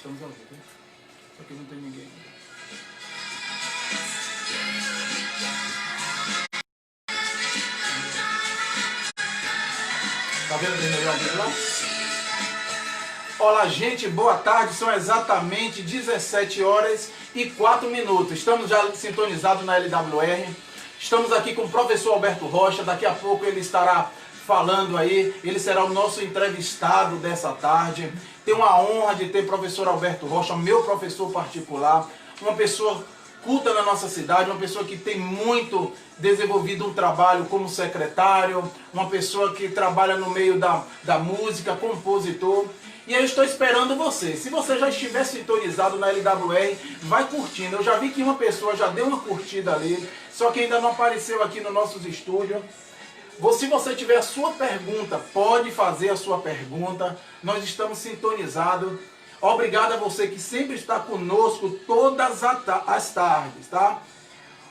Estamos ao vivo. Só que não tem ninguém. Tá vendo o melhor aqui lá? Olá, gente, boa tarde. São exatamente 17 horas e 4 minutos. Estamos já sintonizados na LWR. Estamos aqui com o professor Alberto Rocha. Daqui a pouco ele estará falando aí. Ele será o nosso entrevistado dessa tarde. Tenho uma honra de ter o professor Alberto Rocha, meu professor particular, uma pessoa culta na nossa cidade, uma pessoa que tem muito desenvolvido um trabalho como secretário, uma pessoa que trabalha no meio da música, compositor. E eu estou esperando você. Se você já estiver sintonizado na LWR, vai curtindo. Eu já vi que uma pessoa já deu uma curtida ali, só que ainda não apareceu aqui nos nossos estúdios. Se você tiver a sua pergunta, pode fazer a sua pergunta. Nós estamos sintonizados. Obrigado a você que sempre está conosco todas as tardes, tá?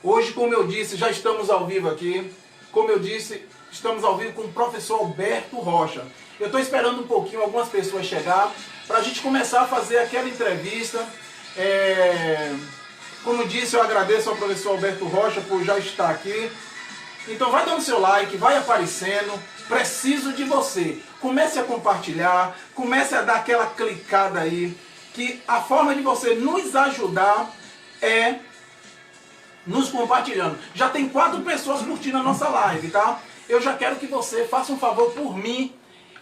Hoje, como eu disse, já estamos ao vivo aqui. Como eu disse, estamos ao vivo com o professor Alberto Rocha. Eu estou esperando um pouquinho algumas pessoas chegar para a gente começar a fazer aquela entrevista. Como disse, eu agradeço ao professor Alberto Rocha por já estar aqui. Então vai dando seu like, vai aparecendo. Preciso de você. Comece a compartilhar, comece a dar aquela clicada aí, que a forma de você nos ajudar é nos compartilhando. Já tem 4 pessoas curtindo a nossa live, tá? Eu já quero que você faça um favor por mim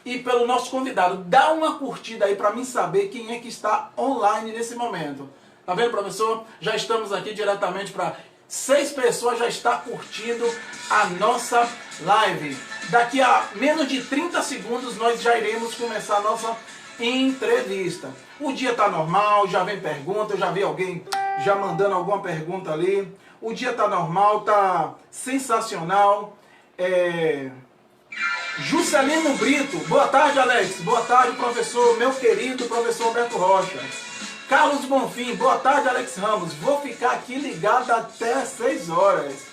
e pelo nosso convidado. Dá uma curtida aí para mim saber quem é que está online nesse momento. Tá vendo, professor? Já estamos aqui diretamente para 6 pessoas já estão curtindo a nossa live. Daqui a menos de 30 segundos nós já iremos começar a nossa entrevista. O dia está normal, já vem pergunta, eu já vi alguém já mandando alguma pergunta ali. O dia está normal, está sensacional. Juscelino Brito, boa tarde, Alex. Boa tarde, professor, meu querido professor Alberto Rocha. Carlos Bonfim, boa tarde, Alex Ramos. Vou ficar aqui ligado até às 6 horas.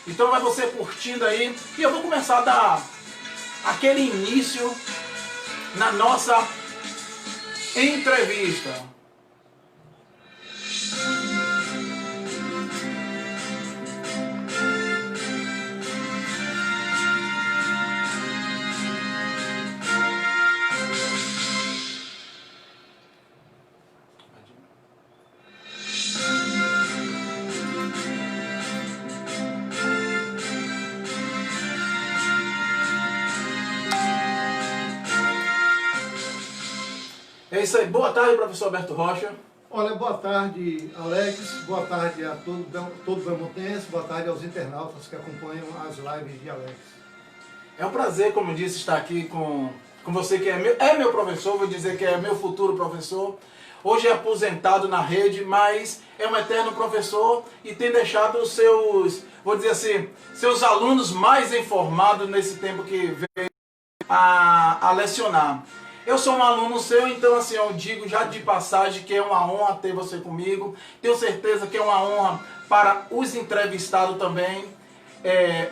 Então vai você curtindo aí. E eu vou começar a dar aquele início na nossa entrevista. É isso aí. Boa tarde, professor Alberto Rocha. Olha, boa tarde, Alex. Boa tarde a todo belmontense. Boa tarde aos internautas que acompanham as lives de Alex. É um prazer, como eu disse, estar aqui com você que é meu professor, vou dizer que é meu futuro professor. Hoje é aposentado na rede, mas é um eterno professor e tem deixado os seus, vou dizer assim, seus alunos mais informados nesse tempo que veio a lecionar. Eu sou um aluno seu, então assim, eu digo já de passagem que é uma honra ter você comigo. Tenho certeza que é uma honra para os entrevistados também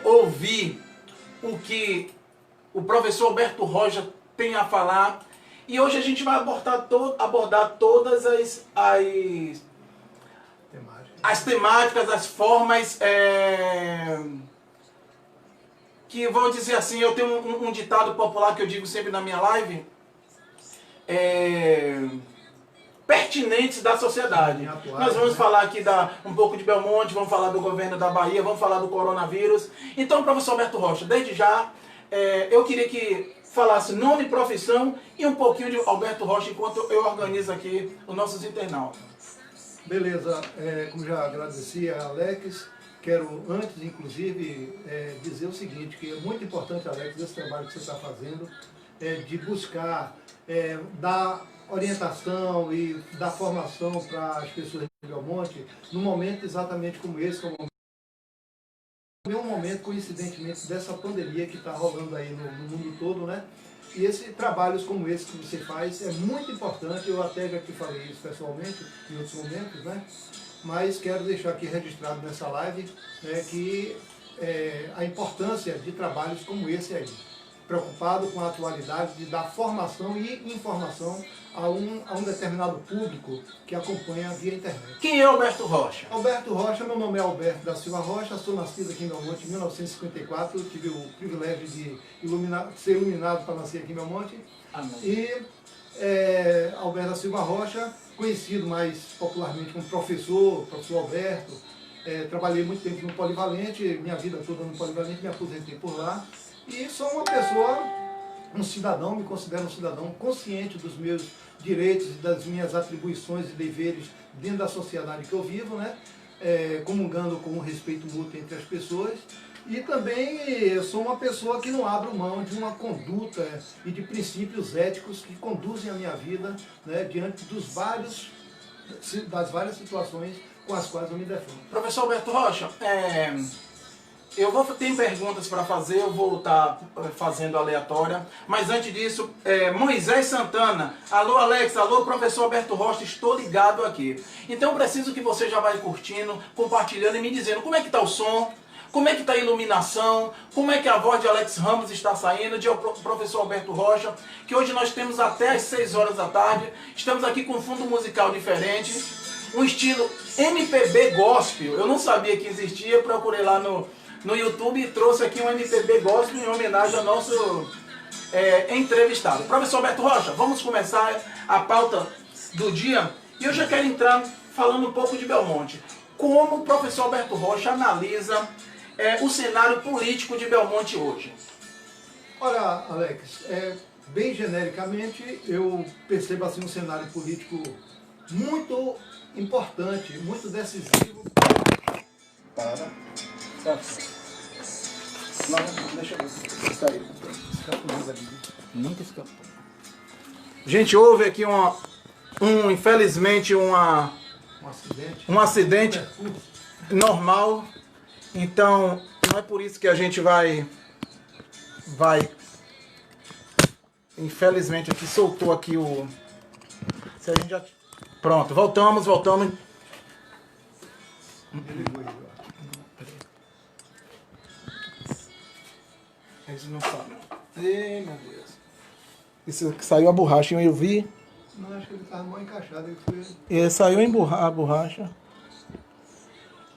ouvir o que o professor Alberto Rocha tem a falar. E hoje a gente vai abordar todas as temáticas, as formas que, vou dizer assim, eu tenho um ditado popular que eu digo sempre na minha live, pertinentes da sociedade. Nós vamos falar aqui um pouco de Belmonte, vamos falar do governo da Bahia, vamos falar do coronavírus. Então, professor Alberto Rocha, desde já, eu queria que falasse nome, profissão e um pouquinho de Alberto Rocha, enquanto eu organizo aqui os nossos internautas. Beleza, como já agradeci a Alex, quero antes, inclusive, dizer o seguinte, que é muito importante, Alex, esse trabalho que você está fazendo, de buscar dar orientação e dar formação para as pessoas de Belmonte, num momento exatamente como esse, que é um momento, coincidentemente, dessa pandemia que está rolando aí no mundo todo, né? E trabalhos como esse que você faz é muito importante, eu até já te falei isso pessoalmente, em outros momentos, né? Mas quero deixar aqui registrado nessa live que a importância de trabalhos como esse aí. preocupado com a atualidade, de dar formação e informação a um determinado público que acompanha via internet. Quem é Alberto Rocha? Alberto Rocha, meu nome é Alberto da Silva Rocha, sou nascido aqui em Belmonte em 1954, tive o privilégio de ser iluminado para nascer aqui em Belmonte. Amém. E Alberto da Silva Rocha, conhecido mais popularmente como professor Alberto, trabalhei muito tempo no Polivalente, minha vida toda no Polivalente, me aposentei por lá. E sou uma pessoa, um cidadão, me considero um cidadão consciente dos meus direitos e das minhas atribuições e deveres dentro da sociedade que eu vivo, né? Comungando com o respeito mútuo entre as pessoas. E também eu sou uma pessoa que não abro mão de uma conduta e de princípios éticos que conduzem a minha vida, né, diante das várias situações com as quais eu me defendo. Professor Alberto Rocha, ter perguntas para fazer, eu vou estar fazendo aleatória, mas antes disso, Moisés Santana, alô Alex, alô professor Alberto Rocha, estou ligado aqui. Então preciso que você já vai curtindo, compartilhando e me dizendo como é que está o som, como é que está a iluminação, como é que a voz de Alex Ramos está saindo, de professor Alberto Rocha, que hoje nós temos até às 6 horas da tarde, estamos aqui com um fundo musical diferente, um estilo MPB Gospel, eu não sabia que existia, procurei lá no YouTube e trouxe aqui um MPB Gospel em homenagem ao nosso entrevistado. Professor Alberto Rocha, vamos começar a pauta do dia e eu já quero entrar falando um pouco de Belmonte. Como o professor Alberto Rocha analisa o cenário político de Belmonte hoje? Ora, Alex, bem genericamente, eu percebo assim um cenário político muito importante, muito decisivo. Para. Não, deixa eu ver. Está aí. Escapulando ali. Nunca escapou. Gente, houve aqui infelizmente um acidente normal. Então, não é por isso que a gente vai infelizmente aqui soltou aqui o se a gente já pronto, voltamos. Eles não sabem. Ei, meu Deus. Isso saiu a borracha, eu vi. Não, acho que ele estava mal encaixado. Saiu a borracha.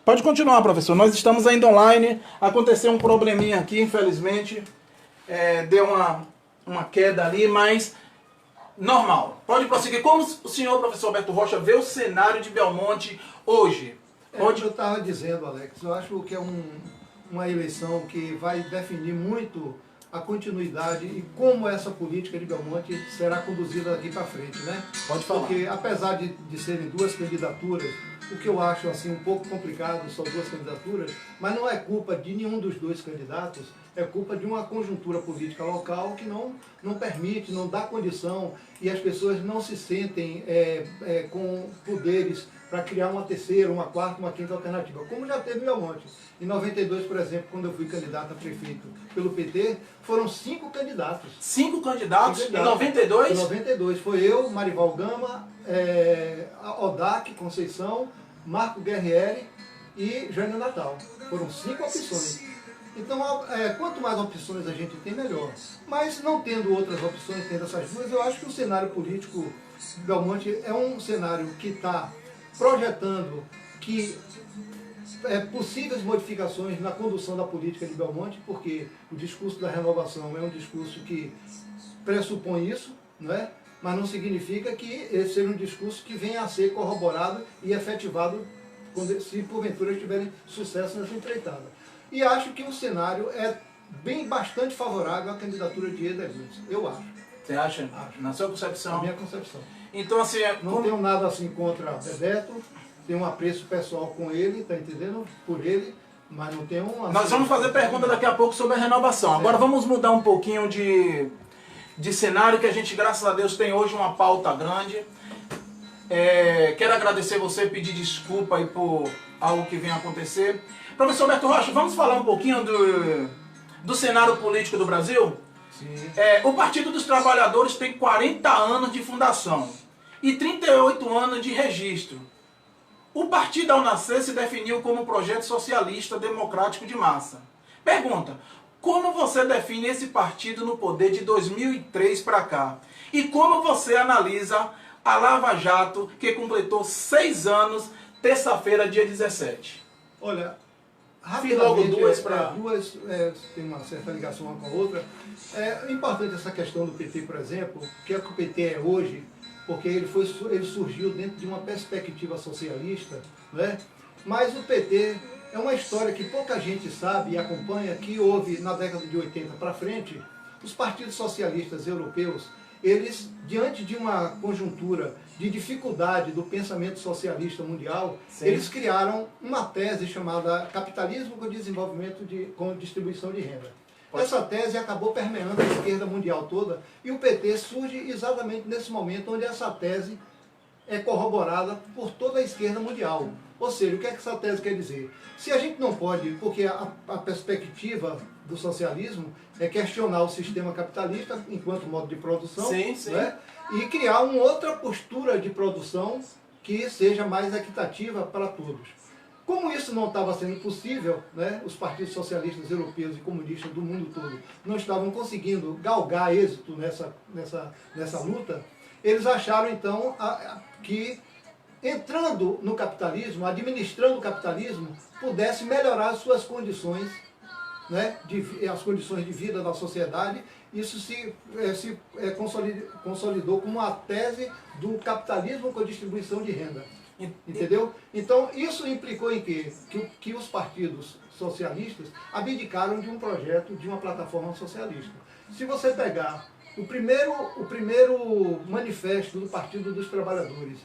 Pode continuar, professor. Nós estamos ainda online. Aconteceu um probleminha aqui, infelizmente. Deu uma queda ali, mas normal. Pode prosseguir. Como o senhor, professor Alberto Rocha, vê o cenário de Belmonte hoje? Eu estava dizendo, Alex, eu acho que é uma eleição que vai definir muito a continuidade e como essa política de Belmonte será conduzida daqui para frente, né? Pode falar. Porque apesar de serem duas candidaturas, o que eu acho assim um pouco complicado, são duas candidaturas, mas não é culpa de nenhum dos dois candidatos, é culpa de uma conjuntura política local que não permite, não dá condição e as pessoas não se sentem com poderes para criar uma terceira, uma quarta, uma quinta alternativa, como já teve em Belmonte. Em 92, por exemplo, quando eu fui candidato a prefeito pelo PT, foram 5 candidatos. 5 candidatos? Em 92? Em 92. Foi eu, Marival Gama, Odac Conceição, Marco Guerrieri e Jânio Natal. Foram 5 opções. Então, quanto mais opções a gente tem, melhor. Mas não tendo outras opções, tendo essas duas, eu acho que o cenário político de Belmonte é um cenário que está projetando que possíveis modificações na condução da política de Belmonte, porque o discurso da renovação é um discurso que pressupõe isso, não é? Mas não significa que esse seja um discurso que venha a ser corroborado e efetivado se porventura tiverem sucesso nessa empreitada. E acho que o cenário é bastante favorável à candidatura de Eder Lins, eu acho. Você acha? Acho. Na sua concepção? Na minha concepção. Então, assim, não tenho nada assim contra Bebeto, tenho um apreço pessoal com ele, tá entendendo? Por ele, mas não tenho uma... Nós vamos fazer pergunta daqui a pouco sobre a renovação. Agora vamos mudar um pouquinho de cenário, que a gente, graças a Deus, tem hoje uma pauta grande. Quero agradecer você, pedir desculpa aí por algo que vem acontecer. Professor Alberto Rocha, vamos falar um pouquinho do cenário político do Brasil? Sim. O Partido dos Trabalhadores tem 40 anos de fundação e 38 anos de registro. O partido, ao nascer, se definiu como um projeto socialista democrático de massa. Pergunta, Como você define esse partido no poder de 2003 para cá? E como você analisa a Lava Jato, que completou 6 anos, terça-feira, dia 17? Olha, Fiz logo rapidamente, duas para... duas tem uma certa ligação uma com a outra. É importante essa questão do PT, por exemplo, que é o que o PT é hoje, porque ele surgiu dentro de uma perspectiva socialista, né? Mas o PT é uma história que pouca gente sabe e acompanha, que houve na década de 80 para frente, os partidos socialistas europeus, eles, diante de uma conjuntura de dificuldade do pensamento socialista mundial, sim, eles criaram uma tese chamada capitalismo com desenvolvimento com distribuição de renda. Essa tese acabou permeando a esquerda mundial toda e o PT surge exatamente nesse momento onde essa tese é corroborada por toda a esquerda mundial. Ou seja, o que é que essa tese quer dizer? Se a gente não pode, porque a perspectiva do socialismo é questionar o sistema capitalista enquanto modo de produção, sim, sim, né? E criar uma outra postura de produção que seja mais equitativa para todos. Como isso não estava sendo possível, né, os partidos socialistas europeus e comunistas do mundo todo não estavam conseguindo galgar êxito nessa luta, eles acharam então que entrando no capitalismo, administrando o capitalismo, pudesse melhorar as suas condições, né, as condições de vida da sociedade. Isso se consolidou como uma tese do capitalismo com distribuição de renda. Entendeu? Então, isso implicou em quê? Que os partidos socialistas abdicaram de um projeto, de uma plataforma socialista. Se você pegar o primeiro manifesto do Partido dos Trabalhadores,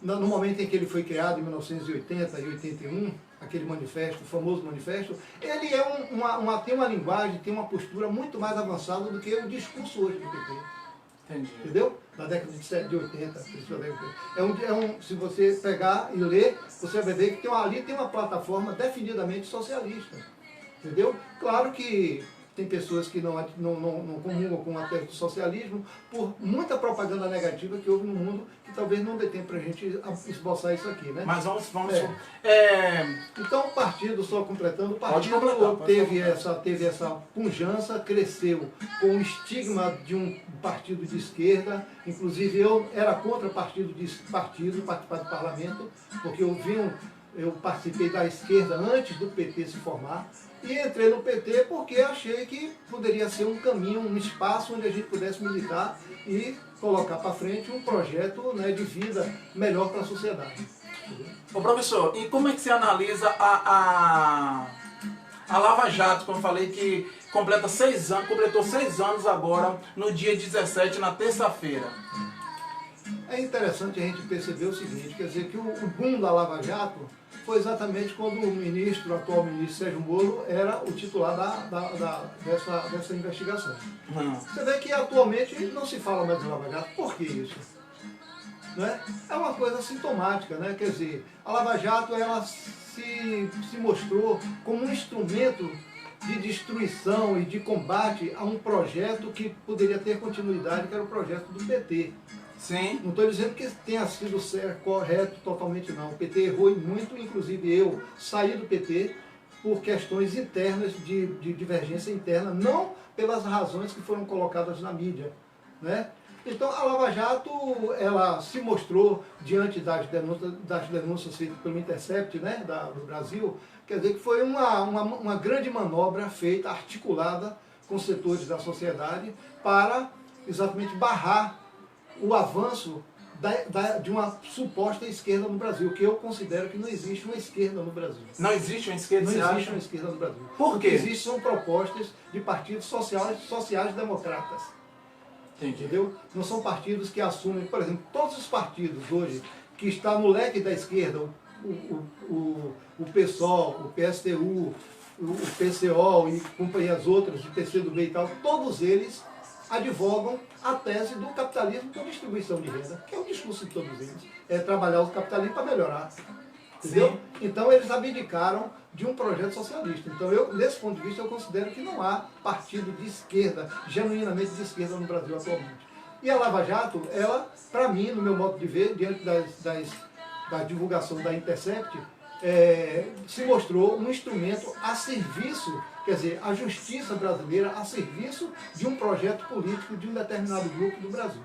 no momento em que ele foi criado, em 1980 e 81, aquele manifesto, o famoso manifesto, ele tem uma linguagem, tem uma postura muito mais avançada do que o discurso hoje do PT. Entendi. Entendeu? Na década de 80, se você pegar e ler, você vai ver que ali tem uma plataforma definidamente socialista. Entendeu? Claro que tem pessoas que não comungam com a tese do socialismo por muita propaganda negativa que houve no mundo, que talvez não dê tempo para a gente esboçar isso aqui, né? Mas vamos... Então o partido, só completando, o partido teve essa pujança, cresceu com o estigma de um partido de esquerda. Inclusive eu era contra participar do parlamento, porque eu participei da esquerda antes do PT se formar, e entrei no PT porque achei que poderia ser um caminho, um espaço onde a gente pudesse militar e colocar para frente um projeto, né, de vida melhor para a sociedade. Ô professor, e como é que você analisa a Lava Jato, como eu falei, que completou 6 anos agora, no dia 17, na terça-feira? É interessante a gente perceber o seguinte, quer dizer, que o boom da Lava Jato foi exatamente quando o atual ministro Sérgio Moro era o titular dessa investigação. Você vê que atualmente não se fala mais de Lava Jato. Por que isso? Né? É uma coisa sintomática, né? Quer dizer, a Lava Jato ela se mostrou como um instrumento de destruição e de combate a um projeto que poderia ter continuidade, que era o projeto do PT. Sim. Não estou dizendo que tenha sido correto totalmente, não. O PT errou muito, inclusive eu saí do PT por questões internas, de divergência interna, não pelas razões que foram colocadas na mídia, né? Então a Lava Jato, ela se mostrou, diante das denúncias feitas pelo Intercept, né, do Brasil, quer dizer que foi uma grande manobra feita, articulada com setores da sociedade para exatamente barrar o avanço de uma suposta esquerda no Brasil, que eu considero que não existe uma esquerda no Brasil. Não existe uma esquerda? Não existe uma esquerda no Brasil. Por quê? O que existe são propostas de partidos sociais-democratas. Entendeu? Não são partidos que assumem, por exemplo, todos os partidos hoje que estão no leque da esquerda, o PSOL, o PSTU, o PCO e companhias outras, o PCdoB e tal, todos eles advogam a tese do capitalismo com distribuição de renda, que é o discurso de todos eles. É trabalhar o capitalismo para melhorar. Entendeu? Sim. Então eles abdicaram de um projeto socialista. Então nesse ponto de vista, eu considero que não há partido de esquerda, genuinamente de esquerda no Brasil atualmente. E a Lava Jato, ela, para mim, no meu modo de ver, diante da divulgação da Intercept, se mostrou um instrumento a serviço, quer dizer, a justiça brasileira a serviço de um projeto político de um determinado grupo do Brasil.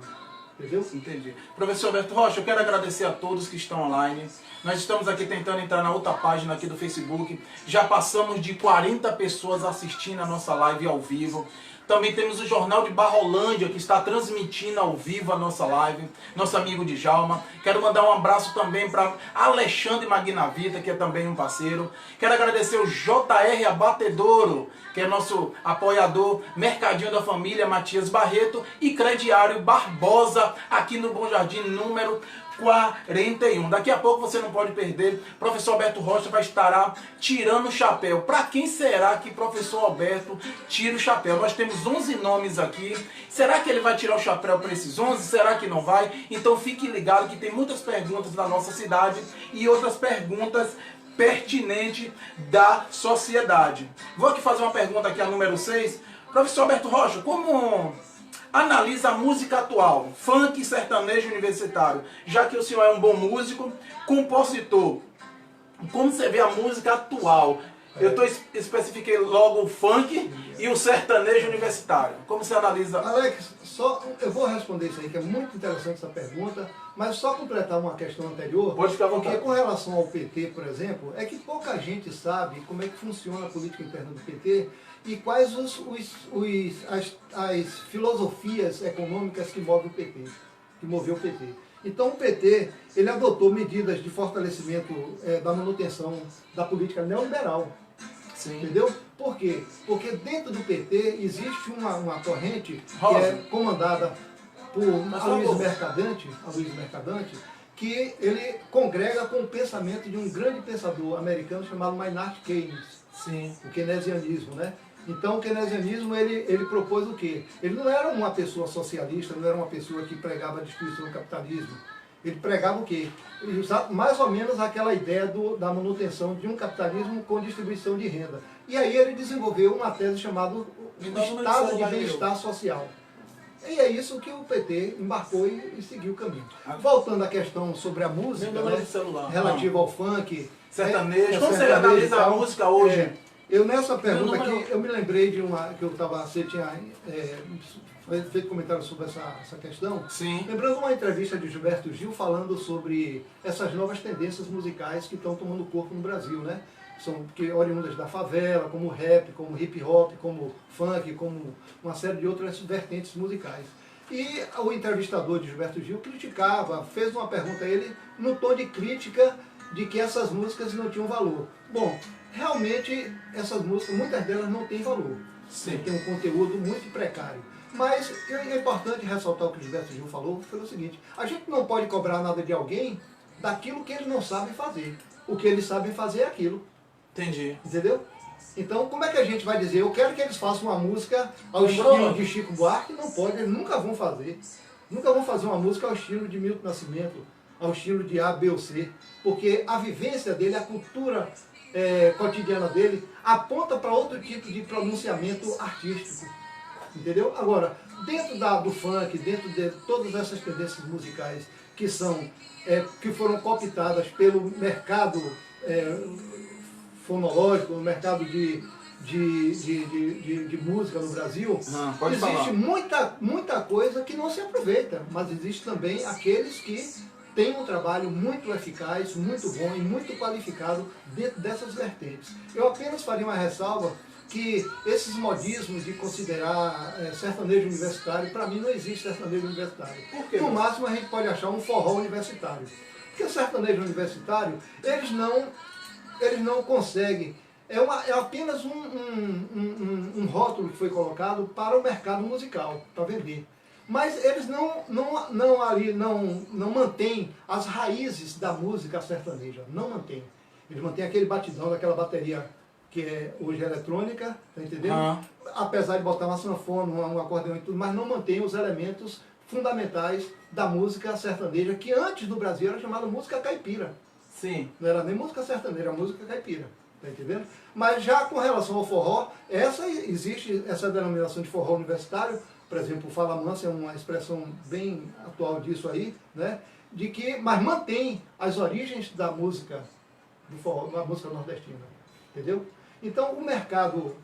Entendeu? Entendi. Professor Alberto Rocha, eu quero agradecer a todos que estão online. Nós estamos aqui tentando entrar na outra página aqui do Facebook. Já passamos de 40 pessoas assistindo a nossa live ao vivo. Também temos o Jornal de Barrolândia, que está transmitindo ao vivo a nossa live. Nosso amigo Djalma. Quero mandar um abraço também para Alexandre Magnavita, que é também um parceiro. Quero agradecer o JR Abatedouro, que é nosso apoiador, Mercadinho da Família, Matias Barreto, e Crediário Barbosa, aqui no Bom Jardim, número 41. Daqui a pouco você não pode perder. Professor Alberto Rocha vai estar tirando o chapéu. Para quem será que professor Alberto tira o chapéu? Nós temos 11 nomes aqui. Será que ele vai tirar o chapéu para esses 11? Será que não vai? Então fique ligado que tem muitas perguntas da nossa cidade e outras perguntas pertinentes da sociedade. Vou aqui fazer uma pergunta aqui, a número 6. Professor Alberto Rocha, como analisa a música atual, funk e sertanejo universitário, já que o senhor é um bom músico, compositor? Como você vê a música atual? Eu especifiquei logo o funk e o sertanejo universitário. Como você analisa? Alex, eu vou responder isso aí, que é muito interessante essa pergunta, mas só completar uma questão anterior. Pode ficar à vontade. Porque com relação ao PT, por exemplo, é que pouca gente sabe como é que funciona a política interna do PT e quais as filosofias econômicas que movem o PT, que moveu o PT. Então o PT, ele adotou medidas de fortalecimento da manutenção da política neoliberal. Sim. Entendeu? Por quê? Porque dentro do PT existe uma corrente que é comandada por Aloysio Mercadante, que ele congrega com o pensamento de um grande pensador americano chamado Maynard Keynes. Sim. O keynesianismo, né? Então o keynesianismo ele propôs o quê? Ele não era uma pessoa socialista, não era uma pessoa que pregava a destruição do capitalismo. Ele pregava o quê? Mais ou menos aquela ideia da manutenção de um capitalismo com distribuição de renda. E aí ele desenvolveu uma tese chamada o Estado de Bem-Estar Social. E é isso que o PT embarcou e seguiu o caminho. Voltando à questão sobre a música, né, relativa ao funk, sertanejo, como você analisa a música hoje? Eu nessa pergunta aqui, eu me lembrei de uma que você tinha feito comentário sobre essa questão. Sim. Lembrando uma entrevista de Gilberto Gil falando sobre essas novas tendências musicais que estão tomando corpo no Brasil, né? São oriundas da favela, como rap, como hip hop, como funk, como uma série de outras vertentes musicais. E o entrevistador de Gilberto Gil criticava, fez uma pergunta a ele no tom de crítica de que essas músicas não tinham valor. Bom, realmente essas músicas, muitas delas não têm valor. Sim. Tem um conteúdo muito precário. Mas é importante ressaltar o que o Gilberto Gil falou, foi o seguinte: a gente não pode cobrar nada de alguém daquilo que eles não sabem fazer. O que eles sabem fazer é aquilo. Entendi. Entendeu? Então, como é que a gente vai dizer, eu quero que eles façam uma música ao estilo de Chico Buarque? Não pode, eles nunca vão fazer. Nunca vão fazer uma música ao estilo de Milton Nascimento, ao estilo de A, B ou C. Porque a vivência dele, a cultura cotidiana dele, aponta para outro tipo de pronunciamento artístico. Entendeu? Agora, dentro do funk, dentro de todas essas tendências musicais que foram cooptadas pelo mercado fonológico, no mercado de música no Brasil, existe muita coisa que não se aproveita, mas existe também aqueles que têm um trabalho muito eficaz, muito bom e muito qualificado dentro dessas vertentes. Eu apenas faria uma ressalva que esses modismos de considerar sertanejo universitário, para mim não existe sertanejo universitário. Por quê? No máximo a gente pode achar um forró universitário. Porque o sertanejo universitário, eles não conseguem, é apenas um rótulo que foi colocado para o mercado musical, para vender. Mas eles não mantêm as raízes da música sertaneja, não mantêm. Eles mantêm aquele batidão daquela bateria que é hoje eletrônica, tá entendendo? Apesar de botar uma sanfona, um acordeão e tudo, mas não mantém os elementos fundamentais da música sertaneja, que antes no Brasil era chamada música caipira. Sim. Não era nem música sertaneja, era música caipira, tá entendendo? Mas já com relação ao forró, existe essa denominação de forró universitário, por exemplo, o Fala Mansa é uma expressão bem atual disso aí, né? Mas mantém as origens da música do forró, na música nordestina, entendeu? Então o mercado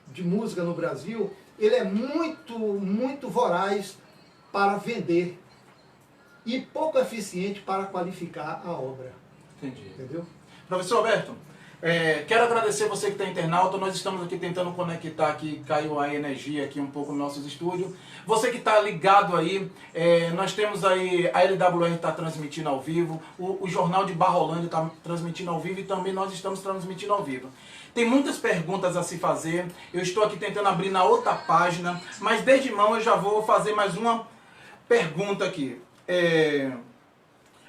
de música no Brasil, ele é muito voraz para vender e pouco eficiente para qualificar a obra. Entendi. Entendeu? Professor Alberto, quero agradecer você que está internauta. Nós estamos aqui tentando conectar aqui, caiu a energia aqui um pouco no nosso estúdio. Você que está ligado aí, nós temos aí, a LWR está transmitindo ao vivo, o Jornal de Barrolândia está transmitindo ao vivo e também nós estamos transmitindo ao vivo. Tem muitas perguntas a se fazer, eu estou aqui tentando abrir na outra página, mas desde mão eu já vou fazer mais uma pergunta aqui.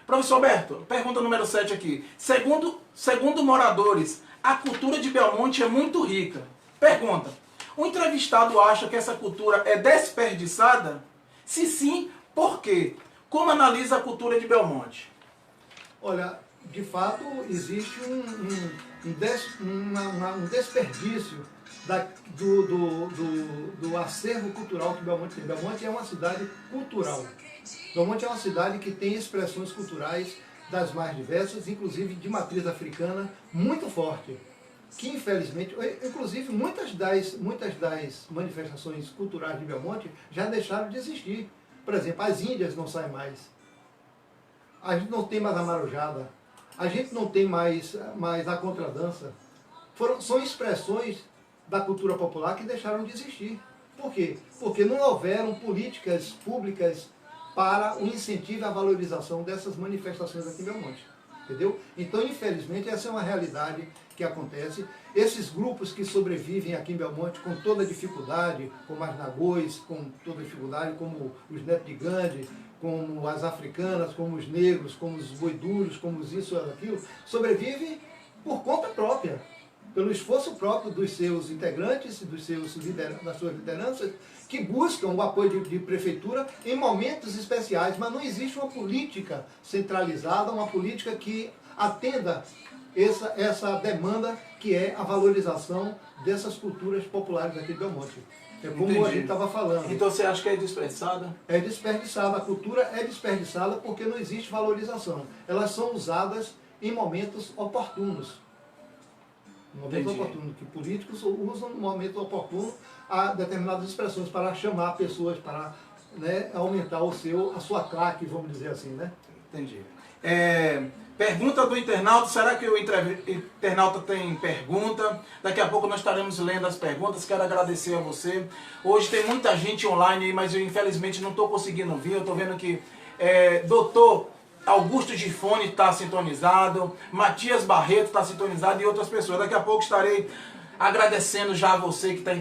Professor Alberto, pergunta número 7 aqui. Segundo moradores, a cultura de Belmonte é muito rica. Pergunta, o entrevistado acha que essa cultura é desperdiçada? Se sim, por quê? Como analisa a cultura de Belmonte? Olha, de fato existe um desperdício do acervo cultural que Belmonte tem. Belmonte é uma cidade cultural. Belmonte é uma cidade que tem expressões culturais das mais diversas, inclusive de matriz africana, muito forte. Que infelizmente, inclusive muitas das manifestações culturais de Belmonte já deixaram de existir. Por exemplo, as índias não saem mais. A gente não tem mais a marujada. A gente não tem mais a contradança. São expressões da cultura popular que deixaram de existir. Por quê? Porque não houveram políticas públicas para o incentivo e a valorização dessas manifestações aqui em Belmonte. Entendeu? Então, infelizmente, essa é uma realidade que acontece. Esses grupos que sobrevivem aqui em Belmonte com toda dificuldade, como as Nagôs, com toda dificuldade, como os Neto de Gandhi, como as africanas, como os negros, como os boiduros, como os isso e aquilo, sobrevivem por conta própria, pelo esforço próprio dos seus integrantes, das suas lideranças, que buscam o apoio de prefeitura em momentos especiais, mas não existe uma política centralizada, uma política que atenda essa demanda que é a valorização dessas culturas populares aqui de Belmonte. É como Entendi. a gente estava falando. Então você acha que é desperdiçada? É desperdiçada, a cultura é desperdiçada porque não existe valorização. Elas são usadas em momentos oportunos. Momentos oportunos, que políticos usam no momento oportuno a determinadas expressões para chamar pessoas, para, né, aumentar a sua claque, vamos dizer assim, né? Entendi. Pergunta do internauta, será que o internauta tem pergunta? Daqui a pouco nós estaremos lendo as perguntas, quero agradecer a você. Hoje tem muita gente online, mas eu infelizmente não estou conseguindo vir, eu estou vendo que doutor Augusto Gifone está sintonizado, Matias Barreto está sintonizado e outras pessoas. Daqui a pouco estarei agradecendo já a você que está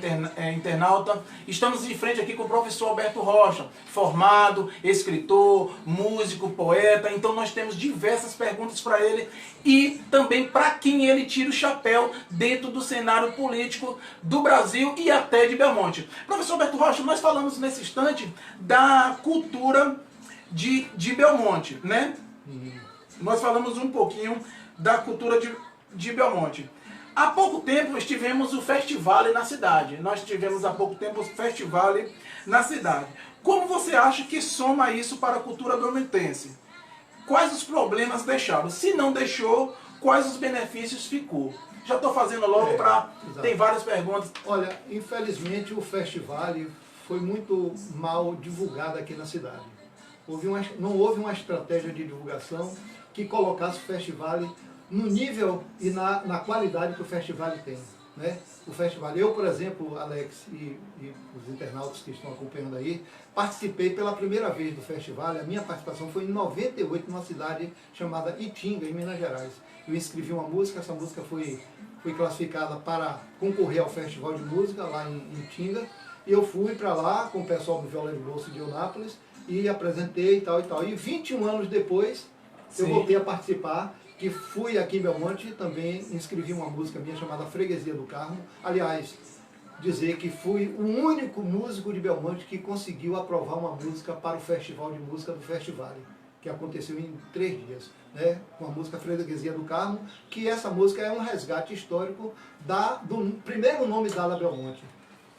internauta. Estamos de frente aqui com o professor Alberto Rocha, formado, escritor, músico, poeta. Então nós temos diversas perguntas para ele e também para quem ele tira o chapéu dentro do cenário político do Brasil e até de Belmonte. Professor Alberto Rocha, nós falamos nesse instante da cultura de Belmonte, né? Nós falamos um pouquinho da cultura de Belmonte. Há pouco tempo nós tivemos o festival na cidade. Nós tivemos há pouco tempo o festival na cidade. Como você acha que soma isso para a cultura belmontense? Quais os problemas deixaram? Se não deixou, quais os benefícios ficou? Já estou fazendo logo para... Tem várias perguntas. Olha, infelizmente o festival foi muito mal divulgado aqui na cidade. Não houve uma estratégia de divulgação que colocasse o festival no nível e na qualidade que o festival tem, né? O festival, eu, por exemplo, Alex e os internautas que estão acompanhando aí, participei pela primeira vez do festival. A minha participação foi em 98, numa cidade chamada Itinga, em Minas Gerais. Eu inscrevi uma música, essa música foi classificada para concorrer ao festival de música lá em Itinga, e eu fui para lá com o pessoal do Violão de Bolso de Eunápolis e apresentei e tal e tal. E 21 anos depois, eu voltei a participar, que fui aqui em Belmonte e também inscrevi uma música minha chamada Freguesia do Carmo. Aliás, dizer que fui o único músico de Belmonte que conseguiu aprovar uma música para o Festival de Música do Festival, que aconteceu em 3 dias, né? Com a música Freguesia do Carmo, que essa música é um resgate histórico do primeiro nome dado a Belmonte,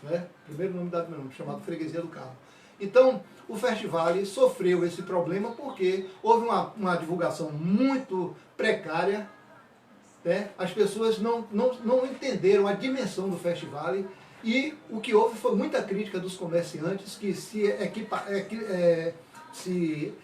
né? Primeiro nome dado a Belmonte, chamado Freguesia do Carmo. Então, o festival sofreu esse problema porque houve uma divulgação muito precária, né? As pessoas não entenderam a dimensão do festival e o que houve foi muita crítica dos comerciantes que se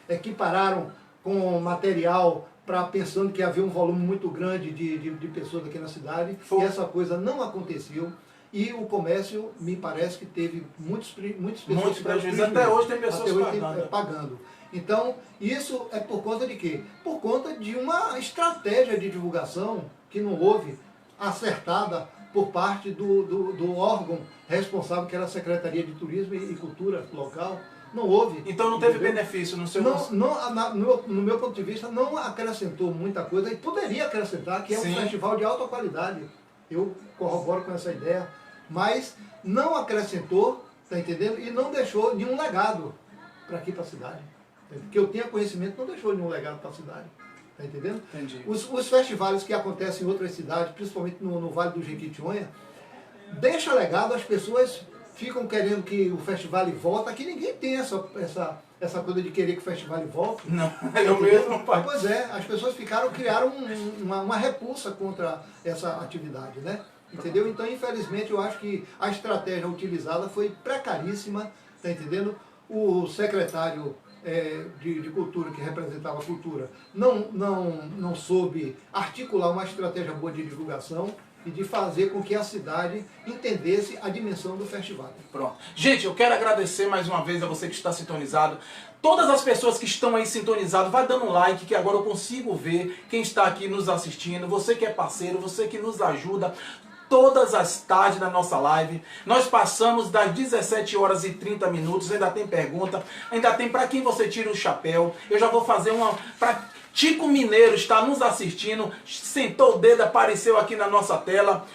equipararam com material pensando que havia um volume muito grande de pessoas aqui na cidade, e essa coisa não aconteceu. E o comércio, me parece que teve muitas pessoas prejuízo. Até hoje tem pessoas pagando. Então, isso é por conta de quê? Por conta de uma estratégia de divulgação que não houve acertada por parte do órgão responsável, que era a Secretaria de Turismo e Cultura local. Não houve. Então não teve benefício no seu... No meu ponto de vista, não acrescentou muita coisa, e poderia acrescentar, que é um festival de alta qualidade. Eu corroboro com essa ideia, mas não acrescentou, tá entendendo? E não deixou nenhum legado para aqui, para a cidade. Que eu tenha conhecimento, não deixou nenhum legado para a cidade. Tá entendendo? Entendi. Os festivais que acontecem em outras cidades, principalmente no Vale do Jequitinhonha, deixa legado, as pessoas ficam querendo que o festival volte. Aqui ninguém tem essa coisa de querer que o festival volte. Não, eu mesmo, pai. Pois é, as pessoas criaram uma repulsa contra essa atividade, né? Entendeu? Então, infelizmente, eu acho que a estratégia utilizada foi precaríssima, tá entendendo? O secretário de Cultura, que representava a cultura, não soube articular uma estratégia boa de divulgação e de fazer com que a cidade entendesse a dimensão do festival. Pronto. Gente, eu quero agradecer mais uma vez a você que está sintonizado. Todas as pessoas que estão aí sintonizadas, vai dando um like, que agora eu consigo ver quem está aqui nos assistindo. Você que é parceiro, você que nos ajuda todas as tardes na nossa live. Nós passamos das 17 horas e 30 minutos, ainda tem pergunta, ainda tem para quem você tira o chapéu. Eu já vou fazer uma... Tico Mineiro está nos assistindo, sentou o dedo, apareceu aqui na nossa tela.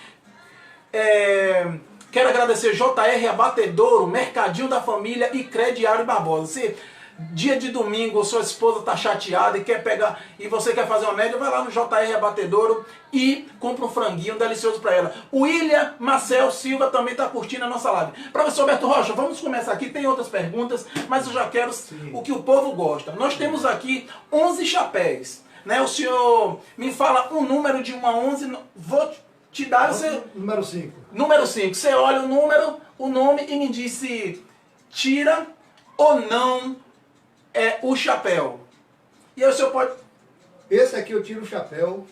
Quero agradecer JR Abatedouro, Mercadinho da Família e Crediário Barbosa. Se dia de domingo sua esposa está chateada e quer pegar, e você quer fazer uma média, vai lá no JR Abatedouro e compra um franguinho delicioso para ela. O William Marcel Silva também está curtindo a nossa live. Professor Alberto Rocha, vamos começar aqui. Tem outras perguntas, mas eu já quero o que o povo gosta. Nós temos aqui 11 chapéus, né? O senhor me fala um número de 1 a 11, vou te dar... Número 5. Número 5. Você olha o número, o nome e me diz se tira ou não o chapéu. E aí o senhor pode... Esse aqui eu tiro o chapéu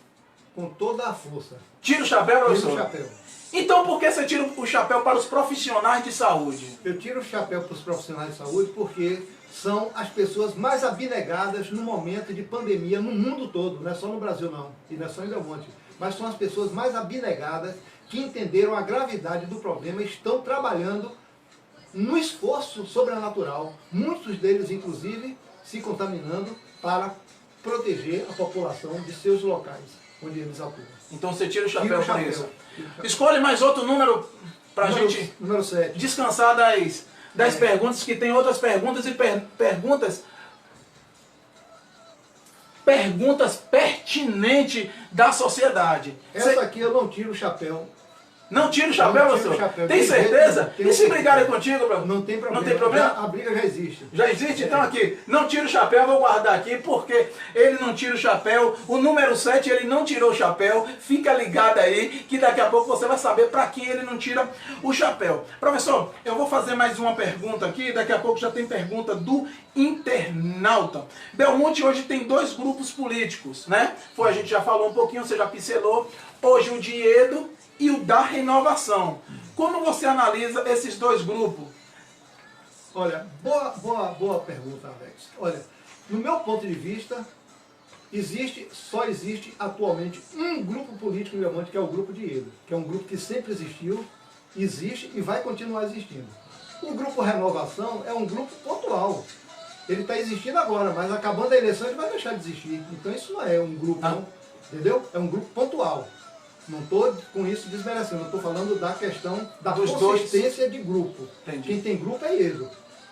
com toda a força. Tira o chapéu, professor? Tiro o chapéu. Então por que você tira o chapéu para os profissionais de saúde? Eu tiro o chapéu para os profissionais de saúde porque são as pessoas mais abnegadas no momento de pandemia no mundo todo. Não é só no Brasil não, e não é só em Belmonte. Mas são as pessoas mais abnegadas que entenderam a gravidade do problema e estão trabalhando no esforço sobrenatural, muitos deles inclusive se contaminando para proteger a população de seus locais onde eles atuam. Então você tira o chapéu para isso. Escolhe mais outro número para a gente número 7. Descansar das perguntas, que tem outras perguntas e perguntas pertinentes da sociedade. Essa aqui eu não tiro o chapéu. Não tira o chapéu, professor? Tem certeza? E se brigarem contigo, professor? Não tem problema. Não tem problema? A briga já existe. Já existe? Então aqui, não tira o chapéu, vou guardar aqui, porque ele não tira o chapéu. O número 7, ele não tirou o chapéu. Fica ligado aí, que daqui a pouco você vai saber para quem ele não tira o chapéu. Professor, eu vou fazer mais uma pergunta aqui, daqui a pouco já tem pergunta do internauta. Belmonte hoje tem 2 grupos políticos, né? A gente já falou um pouquinho, você já pincelou. Hoje o Diedo e o da Renovação. Como você analisa esses 2 grupos? Olha, boa pergunta, Alex. Olha, no meu ponto de vista, só existe atualmente um grupo político em Belmonte, que é o grupo Diedo, que é um grupo que sempre existiu, existe e vai continuar existindo. O grupo Renovação é um grupo pontual. Ele está existindo agora, mas acabando a eleição ele vai deixar de existir. Então isso não é um grupo, não, entendeu? É um grupo pontual. Não estou com isso desmerecendo, estou falando da questão da consistência de grupo. Entendi. Quem tem grupo é ele,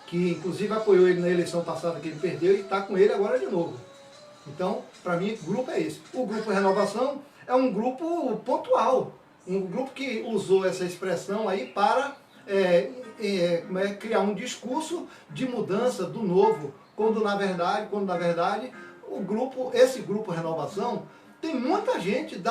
que inclusive apoiou ele na eleição passada que ele perdeu e está com ele agora de novo. Então, para mim, grupo é esse. O grupo Renovação é um grupo pontual, um grupo que usou essa expressão aí para criar um discurso de mudança do novo, quando na verdade esse grupo Renovação tem muita gente,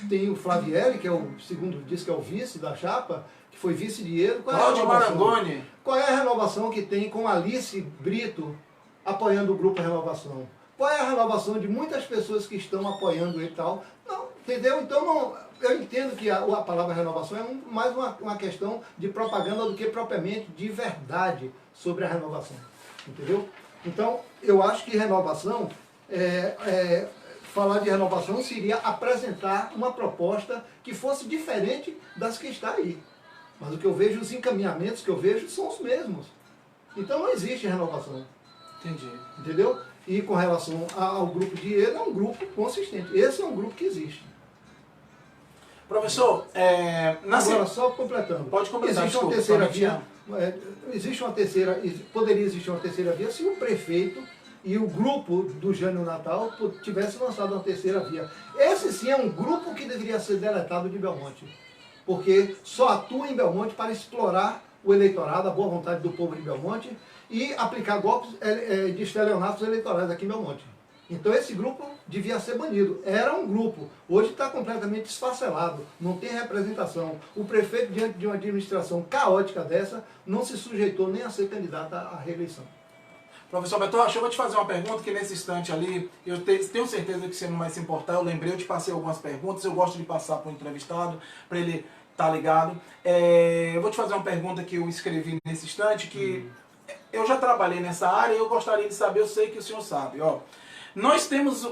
tem o Flavieri, que é o, segundo diz que é o vice da chapa, que foi vice de Edo. Cláudio Marangoni. Qual é a renovação que tem com Alice Brito apoiando o grupo Renovação? Qual é a renovação de muitas pessoas que estão apoiando ele e tal? Não, entendeu? Então não, eu entendo que a palavra renovação é mais uma questão de propaganda do que propriamente de verdade sobre a renovação. Entendeu? Então, eu acho que renovação, falar de renovação seria apresentar uma proposta que fosse diferente das que está aí. Mas o que eu vejo, os encaminhamentos que eu vejo são os mesmos. Então não existe renovação. Entendi. Entendeu? E com relação ao grupo de Edo, é um grupo consistente. Esse é um grupo que existe. Professor, agora só completando. Pode completar. Existe uma terceira via. Poderia existir uma terceira via se o prefeito e o grupo do Jânio Natal tivesse lançado uma terceira via. Esse sim é um grupo que deveria ser deletado de Belmonte. Porque só atua em Belmonte para explorar o eleitorado, a boa vontade do povo de Belmonte e aplicar golpes de estelionatos eleitorais aqui em Belmonte. Então esse grupo devia ser banido. Era um grupo, hoje está completamente esfacelado, não tem representação. O prefeito, diante de uma administração caótica dessa, não se sujeitou nem a ser candidato à reeleição. Professor Bertolcci, eu vou te fazer uma pergunta que nesse instante ali, eu tenho certeza que você não vai se importar, eu lembrei, eu te passei algumas perguntas, eu gosto de passar para o entrevistado, para ele estar ligado. Eu vou te fazer uma pergunta que eu escrevi nesse instante, que eu já trabalhei nessa área e eu gostaria de saber, eu sei que o senhor sabe. Ó, nós temos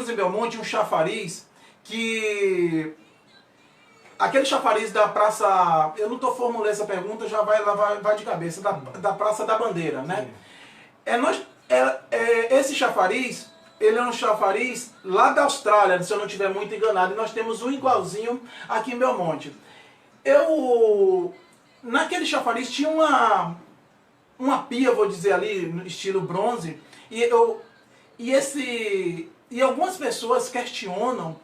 em Belmonte um chafariz que... Aquele chafariz da Praça... Eu não estou formulando essa pergunta, já vai de cabeça, da Praça da Bandeira, né? Esse chafariz, ele é um chafariz lá da Austrália, se eu não estiver muito enganado, e nós temos um igualzinho aqui em Belmonte. Naquele chafariz tinha uma pia, vou dizer ali, no estilo bronze, e algumas pessoas questionam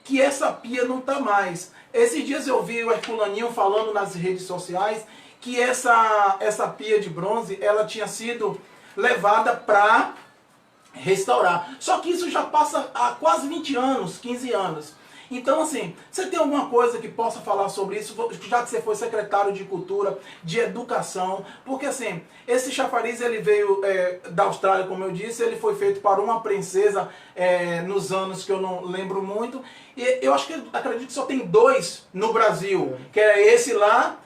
que essa pia não está mais. Esses dias eu vi o Herculaninho falando nas redes sociais que essa pia de bronze, ela tinha sido levada para restaurar. Só que isso já passa há quase 20 anos, 15 anos. Então, assim, você tem alguma coisa que possa falar sobre isso, já que você foi secretário de Cultura, de Educação? Porque, assim, esse chafariz, ele veio da Austrália, como eu disse, ele foi feito para uma princesa nos anos que eu não lembro muito. E eu acredito que só tem 2 no Brasil, que é esse lá,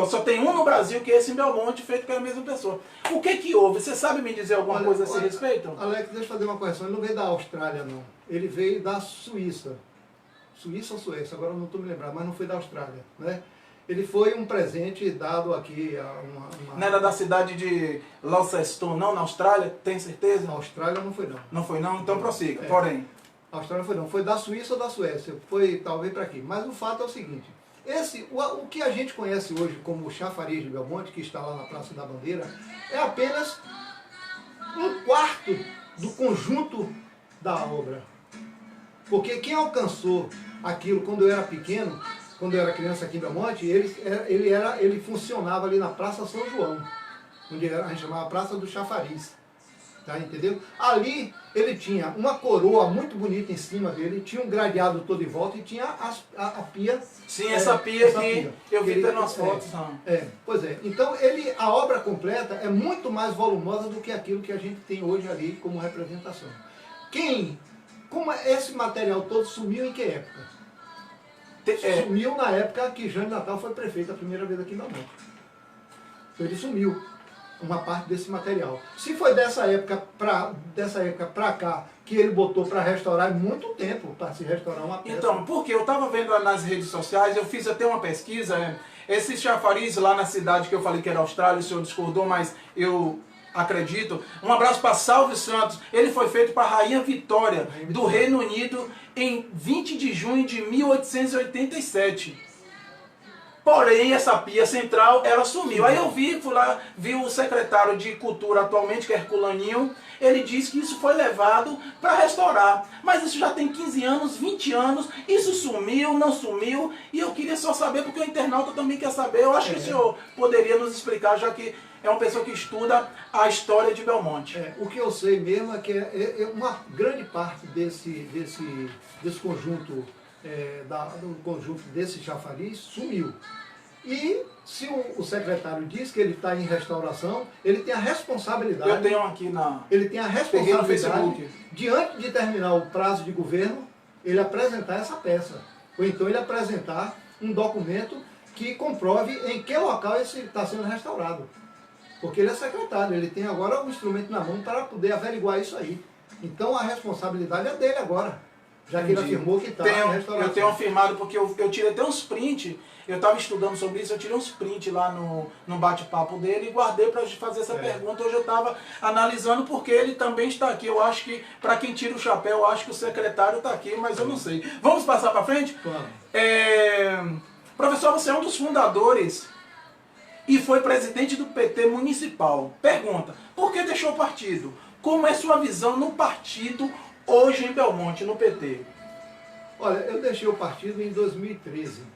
só tem um no Brasil, que é esse em Belmonte, feito pela mesma pessoa. O que houve? Você sabe me dizer alguma coisa a esse respeito? Alex, deixa eu fazer uma correção. Ele não veio da Austrália, não. Ele veio da Suíça. Suíça ou Suécia, agora não estou me lembrando, mas não foi da Austrália, né? Ele foi um presente dado aqui a uma... Não era da cidade de Launceston, não? Na Austrália? Tem certeza? Na Austrália não foi, não. Não foi, não? Então prossiga, porém. A Austrália não foi, não. Foi da Suíça ou da Suécia. Foi talvez para aqui. Mas o fato é o seguinte. O que a gente conhece hoje como chafariz de Belmonte, que está lá na Praça da Bandeira, é apenas 1/4 do conjunto da obra. Porque quem alcançou aquilo quando eu era pequeno, quando eu era criança aqui em Belmonte, ele funcionava ali na Praça São João, onde a gente chamava Praça do Chafariz. Tá, entendeu? Ali ele tinha uma coroa muito bonita em cima dele, tinha um gradeado todo em volta e tinha a pia. Sim, essa pia que eu vi até nas fotos. Pois é. Então a obra completa é muito mais volumosa do que aquilo que a gente tem hoje ali como representação. Como esse material todo sumiu em que época? Sumiu na época que Jânio Natal foi prefeito a primeira vez aqui em Belmonte. Então ele sumiu uma parte desse material. Se foi dessa época para cá que ele botou para restaurar, é muito tempo para se restaurar uma peça. Então, porque eu estava vendo nas redes sociais, eu fiz até uma pesquisa, esse chafariz lá na cidade que eu falei que era Austrália, o senhor discordou, mas eu acredito. Um abraço para Salve Santos. Ele foi feito para a Rainha Vitória, do Reino Unido, em 20 de junho de 1887. Porém, essa pia central, ela sumiu. Aí eu fui lá, vi o secretário de Cultura atualmente, que é Herculaninho, ele disse que isso foi levado para restaurar. Mas isso já tem 15 anos, 20 anos, isso sumiu, não sumiu, e eu queria só saber, porque o internauta também quer saber. Eu acho que o senhor poderia nos explicar, já que é uma pessoa que estuda a história de Belmonte. O que eu sei mesmo é que uma grande parte desse conjunto, do conjunto desse chafariz sumiu. E se o secretário diz que ele está em restauração, ele tem a responsabilidade. Eu tenho aqui na. Ele tem a Peguei no responsabilidade, Facebook. diante de terminar o prazo de governo, ele apresentar essa peça. Ou então ele apresentar um documento que comprove em que local esse está sendo restaurado. Porque ele é secretário, ele tem agora um instrumento na mão para poder averiguar isso aí. Então a responsabilidade é dele agora, já que ele afirmou que está em restauração. Eu tenho afirmado, porque eu tirei até uns prints, eu estava estudando sobre isso, eu tirei uns prints lá no bate-papo dele e guardei para fazer essa pergunta. Hoje eu estava analisando porque ele também está aqui. Eu acho que, para quem tira o chapéu, eu acho que o secretário está aqui, mas eu não sei. Vamos passar para frente? Vamos. Professor, você é um dos fundadores e foi presidente do PT municipal. Pergunta, por que deixou o partido? Como é sua visão no partido hoje em Belmonte, no PT? Olha, eu deixei o partido em 2013.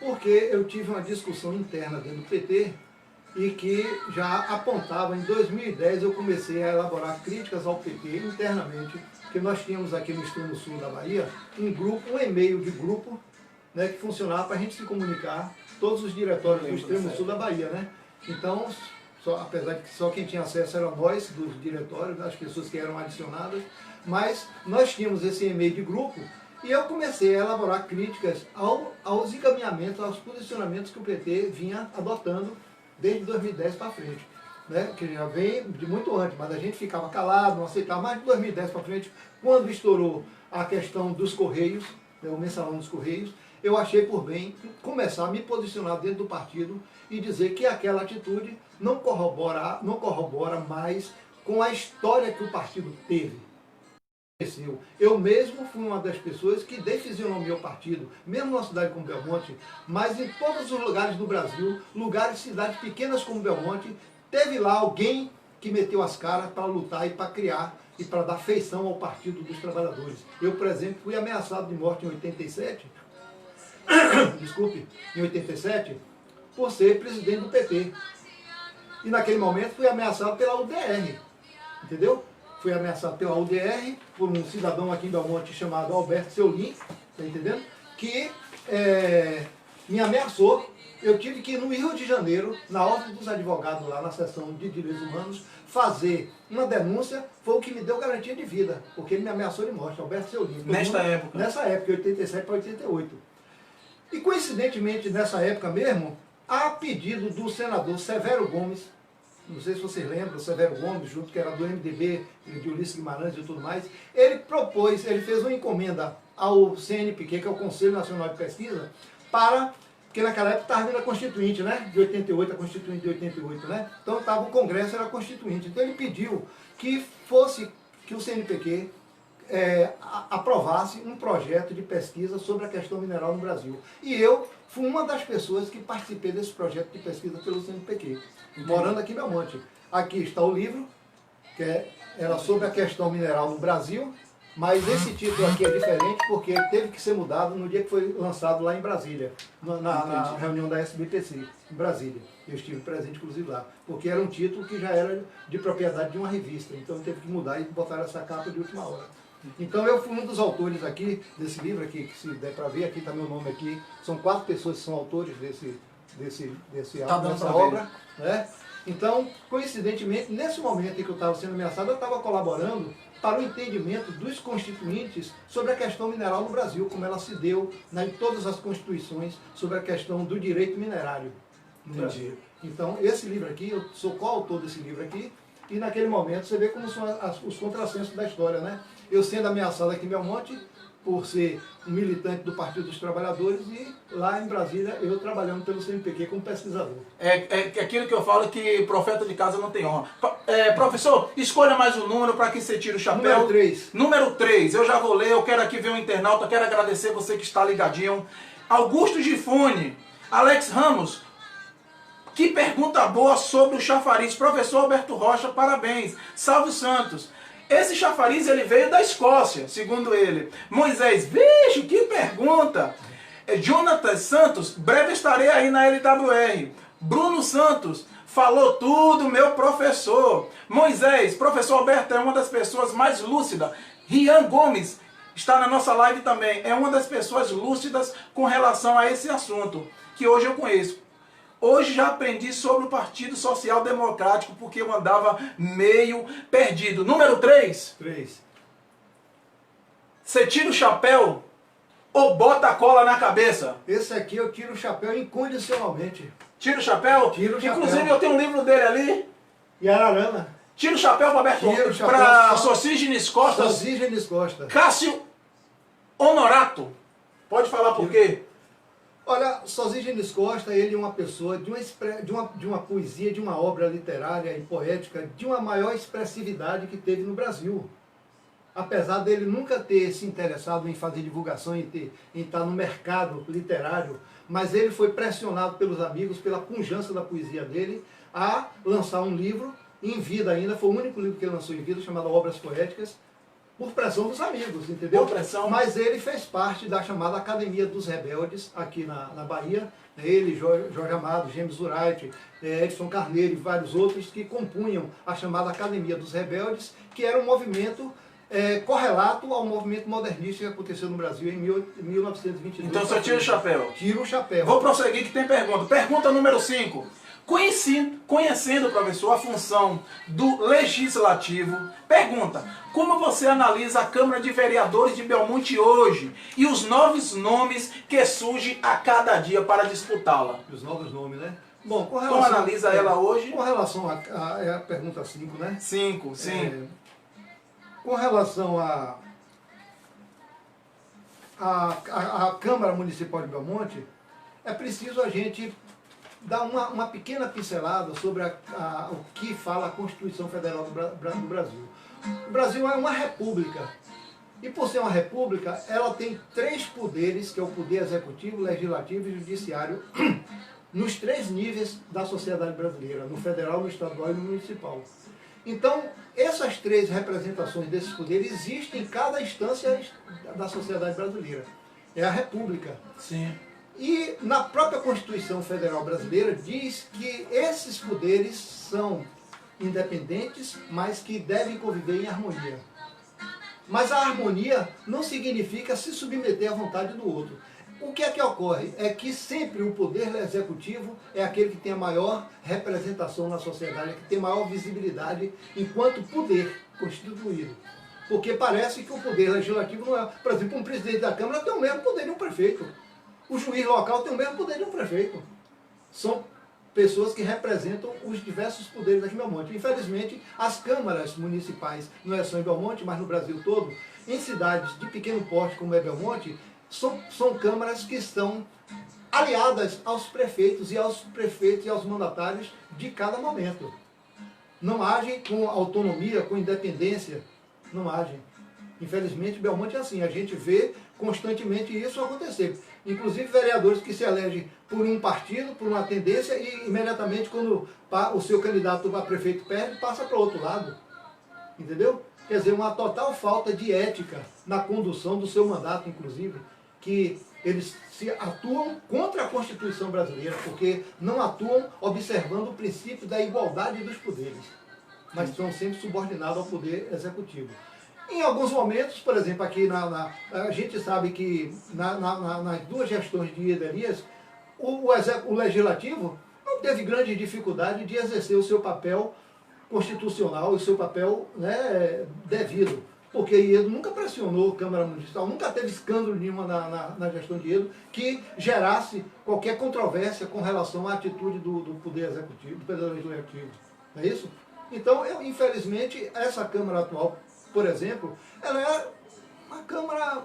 Porque eu tive uma discussão interna dentro do PT e que já apontava, em 2010 eu comecei a elaborar críticas ao PT internamente, porque nós tínhamos aqui no extremo sul da Bahia um e-mail de grupo, né, que funcionava para a gente se comunicar, todos os diretórios do extremo sul da Bahia, né? Então, apesar de que só quem tinha acesso eram nós, dos diretórios, as pessoas que eram adicionadas, mas nós tínhamos esse e-mail de grupo e eu comecei a elaborar críticas aos encaminhamentos, aos posicionamentos que o PT vinha adotando desde 2010 para frente, né? Que já vem de muito antes, mas a gente ficava calado, não aceitava. Mais de 2010 para frente, quando estourou a questão dos Correios, né, o mensalão dos Correios, eu achei por bem começar a me posicionar dentro do partido e dizer que aquela atitude não corrobora mais com a história que o partido teve. Eu mesmo fui uma das pessoas que desfisionomiou o partido, mesmo na cidade como Belmonte, mas em todos os lugares do Brasil, lugares, cidades pequenas como Belmonte, teve lá alguém que meteu as caras para lutar e para criar e para dar feição ao Partido dos Trabalhadores. Eu, por exemplo, fui ameaçado de morte em 87, em 87, por ser presidente do PT. E naquele momento fui ameaçado pela UDR, entendeu? Fui ameaçado pela UDR por um cidadão aqui em Belmonte chamado Alberto Seulin, tá entendendo? Que me ameaçou. Eu tive que ir no Rio de Janeiro, na Ordem dos Advogados, lá na seção de Direitos Humanos, fazer uma denúncia. Foi o que me deu garantia de vida, porque ele me ameaçou de morte, Alberto Seulin. Nesta época? Nessa época, 87 para 88. E coincidentemente, nessa época mesmo, a pedido do senador Severo Gomes, não sei se vocês lembram, o Severo Gomes, junto que era do MDB, de Ulisses Guimarães e tudo mais, ele fez uma encomenda ao CNPq, que é o Conselho Nacional de Pesquisa, porque naquela época estava vindo a Constituinte, né? De 88, a Constituinte de 88, né? Então o Congresso era Constituinte. Então ele pediu que o CNPq aprovasse um projeto de pesquisa sobre a questão mineral no Brasil. E eu fui uma das pessoas que participei desse projeto de pesquisa pelo CNPq, morando aqui em Belmonte. Aqui está o livro, que era sobre a questão mineral no Brasil, mas esse título aqui é diferente porque teve que ser mudado no dia que foi lançado lá em Brasília, na reunião da SBPC, em Brasília. Eu estive presente, inclusive, lá, porque era um título que já era de propriedade de uma revista, então teve que mudar e botar essa capa de última hora. Então eu fui um dos autores aqui, desse livro aqui, que se der para ver, aqui está meu nome aqui, são 4 pessoas que são autores dessa obra, né? Então, coincidentemente, nesse momento em que eu estava sendo ameaçado, eu estava colaborando para o entendimento dos constituintes sobre a questão mineral no Brasil, como ela se deu em todas as constituições sobre a questão do direito minerário no Brasil. Então, esse livro aqui, eu sou coautor desse livro aqui, e naquele momento você vê como são os contrassensos da história, né? Eu sendo ameaçado aqui em Belmonte, por ser um militante do Partido dos Trabalhadores, e lá em Brasília eu trabalhando pelo CNPq como pesquisador. É aquilo que eu falo, que profeta de casa não tem honra. Professor, escolha mais um número para que você tire o chapéu. Número 3. Número 3, eu já vou ler, eu quero aqui ver um internauta, quero agradecer você que está ligadinho. Augusto Gifone, Alex Ramos, que pergunta boa sobre o chafariz. Professor Alberto Rocha, parabéns. Salve Santos. Esse chafariz ele veio da Escócia, segundo ele. Moisés, vixe, que pergunta. Jonathan Santos, breve estarei aí na LWR. Bruno Santos, falou tudo, meu professor. Moisés, professor Alberto é uma das pessoas mais lúcidas. Rian Gomes está na nossa live também. É uma das pessoas lúcidas com relação a esse assunto, que hoje eu conheço. Hoje já aprendi sobre o Partido Social Democrático, porque eu andava meio perdido. Número 3. 3. Você tira o chapéu ou bota a cola na cabeça? Esse aqui eu tiro o chapéu incondicionalmente. Tira o chapéu? Tiro o chapéu. Inclusive eu tenho um livro dele ali. E Ararana. Tira o chapéu para Alberto, para Sosígenes Costa. Sosígenes Costa. Cássio Honorato. Pode falar por quê? Olha, Sosígenes Costa, ele é uma pessoa de uma poesia, de uma obra literária e poética, de uma maior expressividade que teve no Brasil. Apesar dele nunca ter se interessado em fazer divulgação, em estar no mercado literário, mas ele foi pressionado pelos amigos, pela pujança da poesia dele, a lançar um livro, em vida ainda, foi o único livro que ele lançou em vida, chamado Obras Poéticas, por pressão dos amigos, entendeu? Por pressão. Mas ele fez parte da chamada Academia dos Rebeldes, aqui na Bahia. Ele, Jorge Amado, James Wright, Edson Carneiro e vários outros que compunham a chamada Academia dos Rebeldes, que era um movimento correlato ao movimento modernista que aconteceu no Brasil em 1922. Então você tira o chapéu. Tira o chapéu. Vou prosseguir que tem pergunta. Pergunta número 5. Conhecendo, professor, a função do Legislativo, pergunta, como você analisa a Câmara de Vereadores de Belmonte hoje e os novos nomes que surgem a cada dia para disputá-la? Os novos nomes, né? Bom, com relação, como analisa ela hoje? Com relação a pergunta 5, né? 5, sim. Com relação à Câmara Municipal de Belmonte, é preciso a gente dar uma pequena pincelada sobre o que fala a Constituição Federal do Brasil. O Brasil é uma república. E por ser uma república, ela tem 3 poderes, que é o poder executivo, legislativo e judiciário, nos 3 níveis da sociedade brasileira, no federal, no estadual e no municipal. Então, essas 3 representações desses poderes existem em cada instância da sociedade brasileira. É a república. Sim. E na própria Constituição Federal Brasileira diz que esses poderes são independentes, mas que devem conviver em harmonia. Mas a harmonia não significa se submeter à vontade do outro. O que é que ocorre? É que sempre o poder executivo é aquele que tem a maior representação na sociedade, que tem maior visibilidade enquanto poder constituído. Porque parece que o poder legislativo não é... Por exemplo, um presidente da Câmara tem o mesmo poder de um prefeito. O juiz local tem o mesmo poder de um prefeito. São pessoas que representam os diversos poderes aqui em Belmonte. Infelizmente, as câmaras municipais, não é só em Belmonte, mas no Brasil todo, em cidades de pequeno porte como é Belmonte, são câmaras que estão aliadas aos prefeitos e aos mandatários de cada momento. Não agem com autonomia, com independência, não agem. Infelizmente, Belmonte é assim, a gente vê constantemente isso acontecer. Inclusive vereadores que se elegem por um partido, por uma tendência, e imediatamente quando o seu candidato a prefeito perde, passa para o outro lado. Entendeu? Quer dizer, uma total falta de ética na condução do seu mandato, inclusive, que eles se atuam contra a Constituição brasileira, porque não atuam observando o princípio da igualdade dos poderes, mas estão sempre subordinados ao poder executivo. Em alguns momentos, por exemplo, aqui a gente sabe que nas 2 gestões de Ieda Elias, o legislativo não teve grande dificuldade de exercer o seu papel constitucional, o seu papel, né, devido. Porque Iedo nunca pressionou a Câmara Municipal, nunca teve escândalo nenhuma na gestão de Iedo que gerasse qualquer controvérsia com relação à atitude do Poder Executivo, do Poder Legislativo. Não é isso? Então, infelizmente, essa Câmara atual, por exemplo, ela é uma Câmara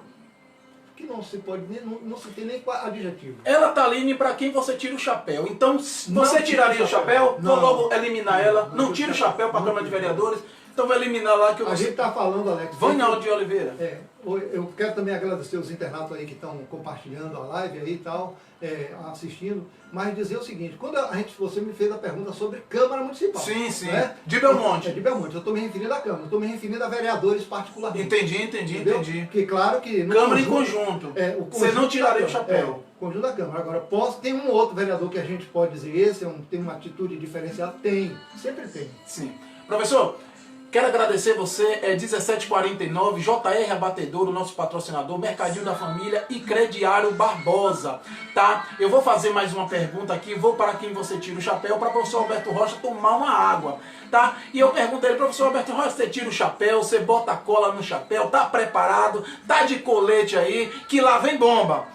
que não se tem nem adjetivo. Ela está ali para quem você tira o chapéu. Então, você tiraria o chapéu? Vou logo eliminar ela. Não tira o chapéu para a Câmara de Vereadores. Então vai eliminar lá que eu... A gente está falando, Alex... Vanaldo de Oliveira. Eu quero também agradecer os internautas aí que estão compartilhando a live aí e tal, assistindo, mas dizer o seguinte, quando você me fez a pergunta sobre Câmara Municipal. Sim, sim. Né? De Belmonte. De Belmonte. Eu estou me referindo à Câmara, estou me referindo a vereadores particularmente. Entendi. Porque claro que... Câmara em conjunto. Você não tiraria o chapéu. Conjunto da Câmara. Agora, tem um outro vereador que a gente pode dizer, tem uma atitude diferenciada? Tem, sempre tem. Sim. Professor, quero agradecer você, 1749, JR Abatedouro, nosso patrocinador, Mercadinho da Família e Crediário Barbosa, tá? Eu vou fazer mais uma pergunta aqui, vou para quem você tira o chapéu, para o professor Alberto Rocha tomar uma água, tá? E eu pergunto a ele, professor Alberto Rocha, você tira o chapéu, você bota a cola no chapéu, tá preparado, tá de colete aí, que lá vem bomba.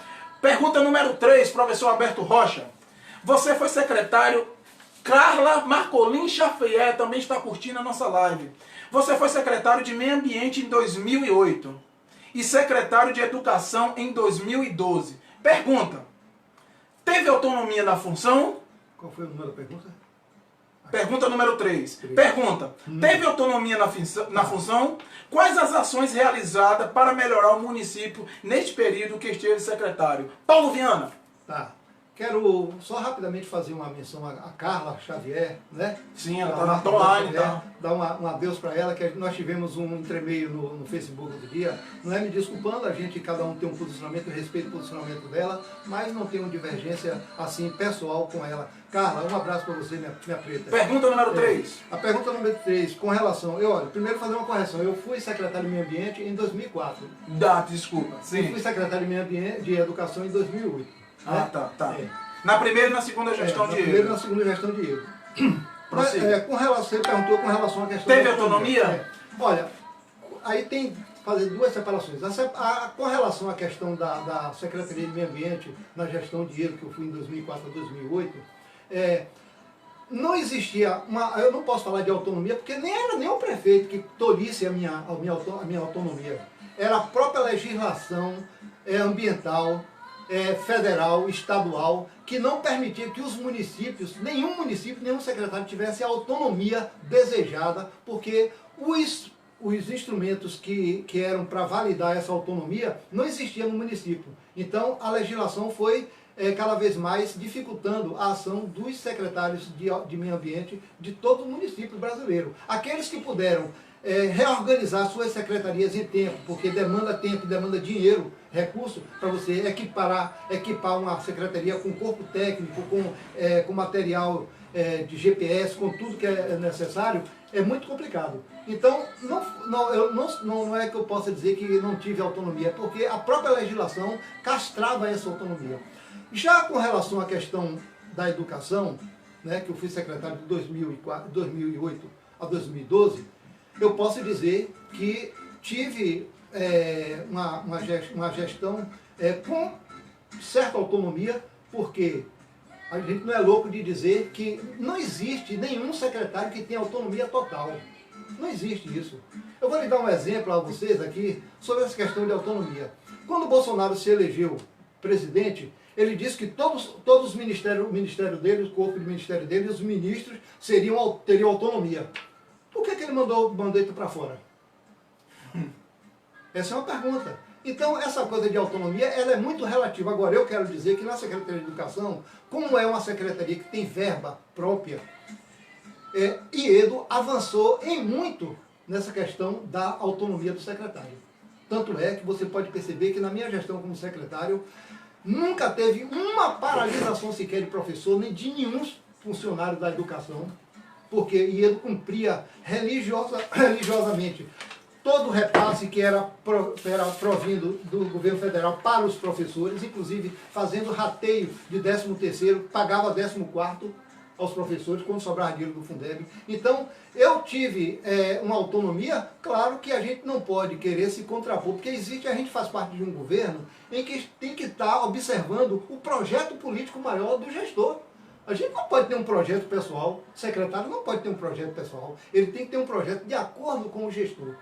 Pergunta número 3, professor Alberto Rocha. Você foi secretário... Carla Marcolin Chafier também está curtindo a nossa live. Você foi secretário de Meio Ambiente em 2008 e secretário de Educação em 2012. Pergunta, teve autonomia na função? Qual foi o número da pergunta? Pergunta número 3. Pergunta, teve autonomia na função? Quais as ações realizadas para melhorar o município neste período que esteve secretário? Paulo Viana. Tá. Quero só rapidamente fazer uma menção a Carla Xavier, né? Sim, ela está na online, tá? Dar um adeus para ela, que nós tivemos um entremeio no Facebook outro dia. Não é me desculpando, a gente, cada um tem um posicionamento, eu respeito o posicionamento dela, mas não tenho divergência, assim, pessoal com ela. Carla, um abraço para você, minha preta. Pergunta número 3. A pergunta número 3, com relação... Olha, primeiro fazer uma correção. Eu fui secretário de Meio Ambiente em 2004. Desculpa. Sim. Eu fui secretário de Meio Ambiente de Educação em 2008. Ah, tá. Na primeira e na segunda gestão de Na primeira e na segunda gestão de erro. Mas, você perguntou com relação à questão... Teve autonomia? Olha, aí tem fazer duas separações. Com relação à questão da Secretaria de Meio Ambiente, na gestão de erro, que eu fui em 2004 a 2008, não existia eu não posso falar de autonomia, porque nem era nem o prefeito que tolhisse a minha autonomia. Era a própria legislação ambiental, federal, estadual, que não permitia que os municípios, nenhum município, nenhum secretário tivesse a autonomia desejada, porque os instrumentos que eram para validar essa autonomia não existiam no município. Então a legislação foi cada vez mais dificultando a ação dos secretários de meio ambiente de todo o município brasileiro. Aqueles que puderam reorganizar suas secretarias em tempo, porque demanda tempo, demanda dinheiro, recurso, para você equipar uma secretaria com corpo técnico, com material de GPS, com tudo que é necessário, é muito complicado. Então, não é que eu possa dizer que não tive autonomia, porque a própria legislação castrava essa autonomia. Já com relação à questão da educação, né, que eu fui secretário de 2008 a 2012, eu posso dizer que tive uma gestão com certa autonomia, porque a gente não é louco de dizer que não existe nenhum secretário que tenha autonomia total. Não existe isso. Eu vou lhe dar um exemplo a vocês aqui sobre essa questão de autonomia. Quando o Bolsonaro se elegeu presidente, ele disse que todos os ministérios, o ministério dele, o corpo de ministério dele, os ministros teriam autonomia. Por que ele mandou o bandeira para fora? Essa é uma pergunta. Então, essa coisa de autonomia, ela é muito relativa. Agora, eu quero dizer que na Secretaria de Educação, como é uma secretaria que tem verba própria, IEDO avançou em muito nessa questão da autonomia do secretário. Tanto é que você pode perceber que na minha gestão como secretário, nunca teve uma paralisação sequer de professor, nem de nenhum funcionário da educação, porque IEDO cumpria religiosamente todo o repasse que era provindo do governo federal para os professores, inclusive fazendo rateio de 13º, pagava 14º aos professores quando sobrava dinheiro do Fundeb. Então, eu tive uma autonomia, claro que a gente não pode querer se contrapor, porque a gente faz parte de um governo em que tem que estar observando o projeto político maior do gestor. A gente não pode ter um projeto pessoal, o secretário não pode ter um projeto pessoal, ele tem que ter um projeto de acordo com o gestor.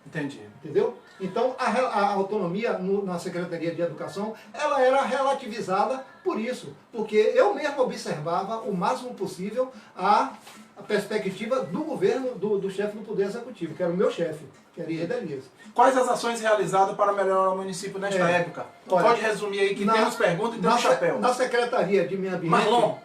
Entendi. Entendeu? Então, a autonomia na Secretaria de Educação, ela era relativizada por isso, porque eu mesmo observava o máximo possível a perspectiva do governo, do chefe do Poder Executivo, que era o meu chefe, que era Ieda Elias. Quais as ações realizadas para melhorar o município nesta época? Olha, pode resumir aí que temos perguntas e temos chapéu. Na Secretaria de Meio Ambiente... Marlon,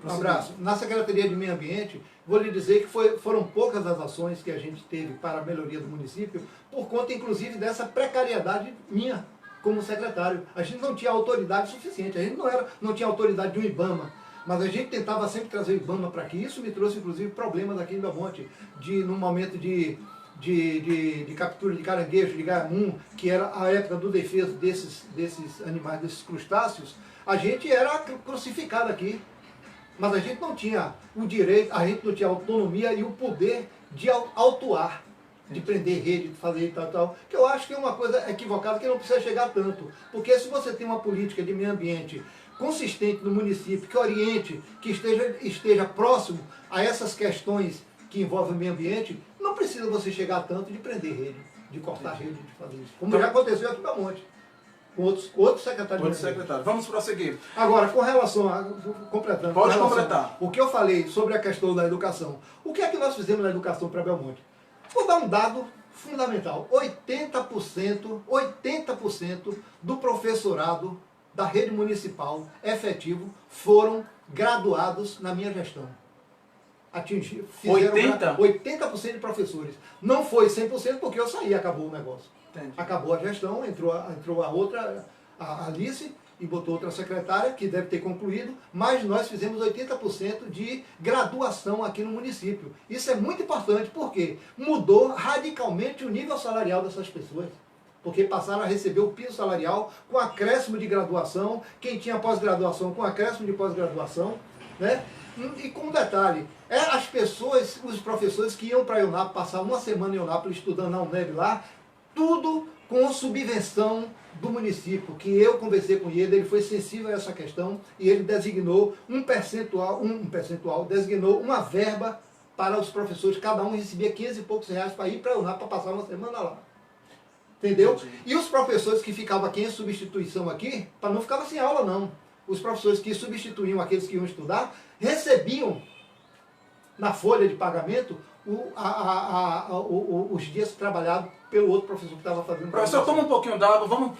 um abraço. Na Secretaria de Meio Ambiente, vou lhe dizer que foram poucas as ações que a gente teve para a melhoria do município, por conta, inclusive, dessa precariedade minha como secretário. A gente não tinha autoridade suficiente, a gente não tinha autoridade de um IBAMA, mas a gente tentava sempre trazer o IBAMA para aqui. Isso me trouxe, inclusive, problemas aqui em Belmonte, num momento de captura de caranguejo, de gaiamum, que era a época do defeso desses animais, desses crustáceos. A gente era crucificado aqui, mas a gente não tinha o direito, a gente não tinha a autonomia e o poder de autuar, de prender rede, de fazer tal, que eu acho que é uma coisa equivocada, que não precisa chegar tanto. Porque se você tem uma política de meio ambiente consistente no município, que oriente, que esteja próximo a essas questões que envolvem o meio ambiente, não precisa você chegar tanto de prender rede, de cortar rede, de fazer isso. Como já aconteceu aqui em Belmonte, com outros secretários. Vamos prosseguir. Agora, com relação a... Completando. Pode completar. O que eu falei sobre a questão da educação. O que é que nós fizemos na educação para Belmonte? Vou dar um dado fundamental. 80% do professorado da rede municipal efetivo foram graduados na minha gestão. 80% de professores. Não foi 100% porque eu saí, acabou o negócio. Entendi. Acabou a gestão, entrou a outra, a Alice, e botou outra secretária, que deve ter concluído, mas nós fizemos 80% de graduação aqui no município. Isso é muito importante, porque mudou radicalmente o nível salarial dessas pessoas. Porque passaram a receber o piso salarial com acréscimo de graduação, quem tinha pós-graduação com acréscimo de pós-graduação, né? E com um detalhe, as pessoas, os professores que iam para a Eunápolis, passar uma semana em Eunápolis estudando na UNEB lá, tudo com subvenção do município, que eu conversei com ele foi sensível a essa questão e ele designou um percentual, designou uma verba para os professores, cada um recebia 15 e poucos reais para ir para a Eunápolis para passar uma semana lá. Entendeu? Entendi. E os professores que ficavam aqui em substituição aqui, para não ficar sem aula não, os professores que substituíam aqueles que iam estudar, recebiam na folha de pagamento os dias trabalhados pelo outro professor que estava fazendo. Professor, toma um pouquinho d'água, vou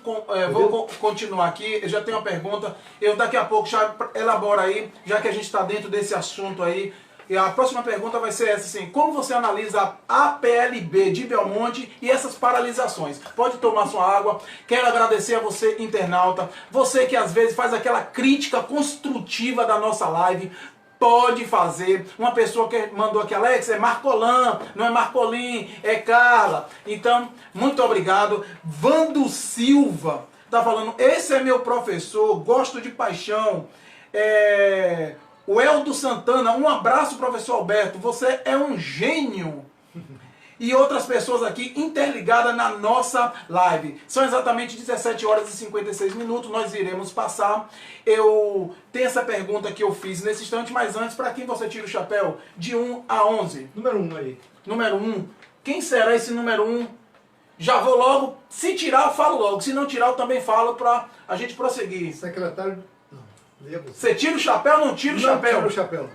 continuar aqui, eu já tenho uma pergunta, eu daqui a pouco já elaboro aí, já que a gente está dentro desse assunto aí, e a próxima pergunta vai ser essa, assim, como você analisa a APLB de Belmonte e essas paralisações? Pode tomar sua água, quero agradecer a você, internauta, você que às vezes faz aquela crítica construtiva da nossa live, pode fazer. Uma pessoa que mandou aqui, Alex, é Marcolan, não é Marcolim, é Carla. Então, muito obrigado. Vando Silva tá falando, esse é meu professor, gosto de paixão. O Eldo Santana, um abraço, professor Alberto, você é um gênio. E outras pessoas aqui interligadas na nossa live. São exatamente 17 horas e 56 minutos, nós iremos passar. Eu tenho essa pergunta que eu fiz nesse instante, mas antes, para quem você tira o chapéu? De 1 a 11. Número 1 aí. Número 1. Quem será esse número 1? Já vou logo, se tirar eu falo logo, se não tirar eu também falo para a gente prosseguir. Secretário... Não, você tira o chapéu ou não tira o chapéu? Não tira o chapéu.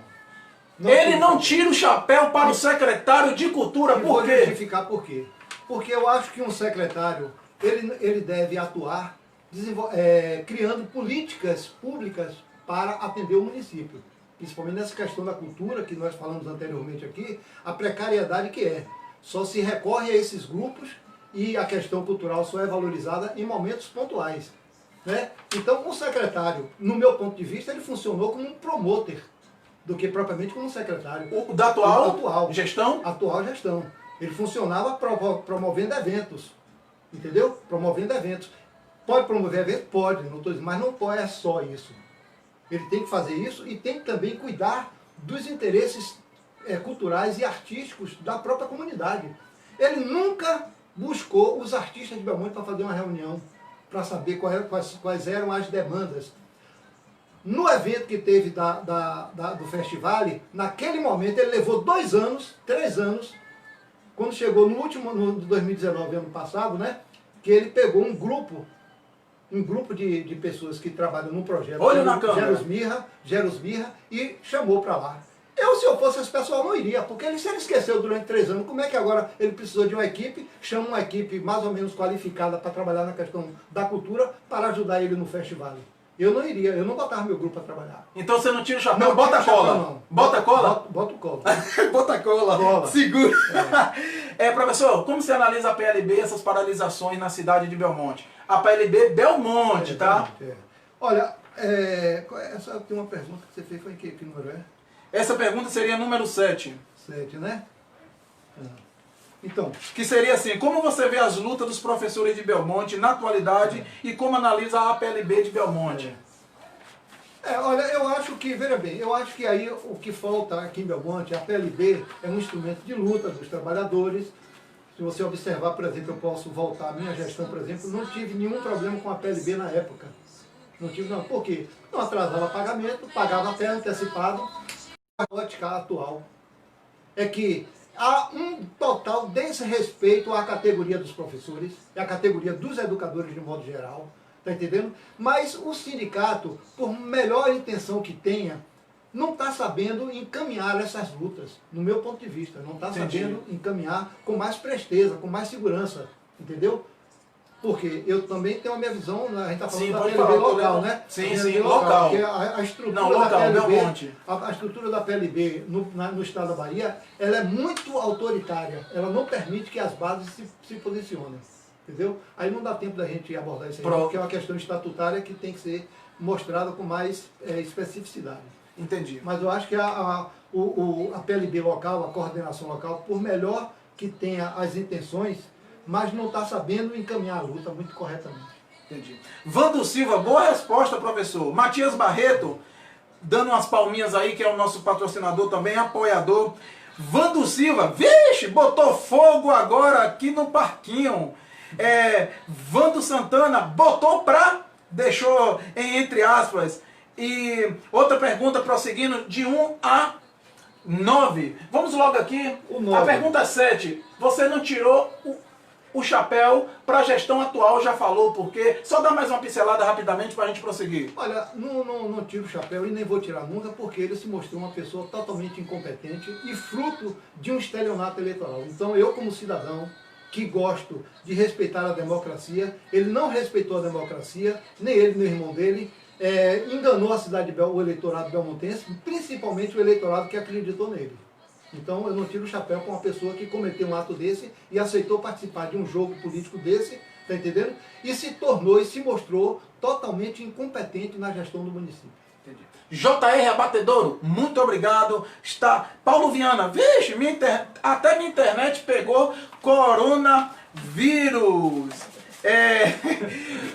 Ele não tira o chapéu para o secretário de Cultura, por quê? Vou justificar por quê. Porque eu acho que um secretário, ele deve atuar criando políticas públicas para atender o município. Principalmente nessa questão da cultura, que nós falamos anteriormente aqui, a precariedade que é. Só se recorre a esses grupos e a questão cultural só é valorizada em momentos pontuais. Né? Então, o secretário, no meu ponto de vista, ele funcionou como um promotor do que propriamente como um secretário. O da atual gestão? Atual gestão. Ele funcionava promovendo eventos. Entendeu? Promovendo eventos. Pode promover eventos? Pode, não estou dizendo, mas não é só isso. Ele tem que fazer isso e tem que também cuidar dos interesses culturais e artísticos da própria comunidade. Ele nunca buscou os artistas de Belmonte para fazer uma reunião, para saber quais eram as demandas. No evento que teve do festival, naquele momento ele levou 2 anos, 3 anos, quando chegou no 2019, ano passado, né, que ele pegou um grupo de pessoas que trabalham no projeto Olho na câmera. Gerus Mirra, e chamou para lá. Se eu fosse esse pessoal, não iria, porque se ele esqueceu durante 3 anos, como é que agora ele precisou de uma equipe, chama uma equipe mais ou menos qualificada para trabalhar na questão da cultura, para ajudar ele no festival? Eu não iria, eu não botava meu grupo para trabalhar. Então você não tira o chapéu, Não, bota a chapéu, cola. não. Bota a cola? Bota o colo. Bota a cola. Cola. Segura. Professor, como você analisa a PLB, essas paralisações na cidade de Belmonte? A PLB Belmonte, tá? Olha, essa tem uma pergunta que você fez, foi em que número é? Essa pergunta seria número 7. 7, né? Então, que seria assim, como você vê as lutas dos professores de Belmonte na atualidade e como analisa a PLB de Belmonte? Olha, eu acho que, veja bem, eu acho que aí o que falta aqui em Belmonte, a PLB é um instrumento de luta dos trabalhadores. Se você observar, por exemplo, eu posso voltar à minha gestão, por exemplo, não tive nenhum problema com a PLB na época. Não tive, não. Por quê? Não atrasava pagamento, pagava até antecipado. A ótica atual é que há um total desrespeito à categoria dos professores, à categoria dos educadores de modo geral, tá entendendo? Mas o sindicato, por melhor intenção que tenha, não está sabendo encaminhar essas lutas, no meu ponto de vista, não está sabendo encaminhar com mais presteza, com mais segurança, entendeu? Porque eu também tenho a minha visão, a gente está falando da PLB local, né? Sim, local. Porque a estrutura não, local, da PLB, Belmonte. A estrutura da PLB no estado da Bahia, ela é muito autoritária. Ela não permite que as bases se posicionem. Entendeu? Aí não dá tempo da gente abordar isso aí, porque é uma questão estatutária que tem que ser mostrada com mais especificidade. Entendi. Mas eu acho que a PLB local, a coordenação local, por melhor que tenha as intenções, mas não está sabendo encaminhar a luta muito corretamente. Entendi. Vando Silva, boa resposta, professor. Matias Barreto, dando umas palminhas aí, que é o nosso patrocinador também, apoiador. Vando Silva, vixe, botou fogo agora aqui no parquinho. Vando Santana, botou deixou em entre aspas. E outra pergunta, prosseguindo, de 1 a 9. Vamos logo aqui. A pergunta 7. Você não tirou o chapéu para a gestão atual, já falou por quê? Só dá mais uma pincelada rapidamente para a gente prosseguir. Olha, não tiro o chapéu e nem vou tirar nunca, porque ele se mostrou uma pessoa totalmente incompetente e fruto de um estelionato eleitoral. Então eu, como cidadão que gosto de respeitar a democracia, ele não respeitou a democracia, nem ele nem o irmão dele, enganou a cidade, o eleitorado belmontense, principalmente o eleitorado que acreditou nele. Então eu não tiro o chapéu com uma pessoa que cometeu um ato desse e aceitou participar de um jogo político desse, tá entendendo? E se tornou e se mostrou totalmente incompetente na gestão do município. Entendi. JR Abatedouro, muito obrigado. Paulo Viana, vixe, até minha internet pegou coronavírus.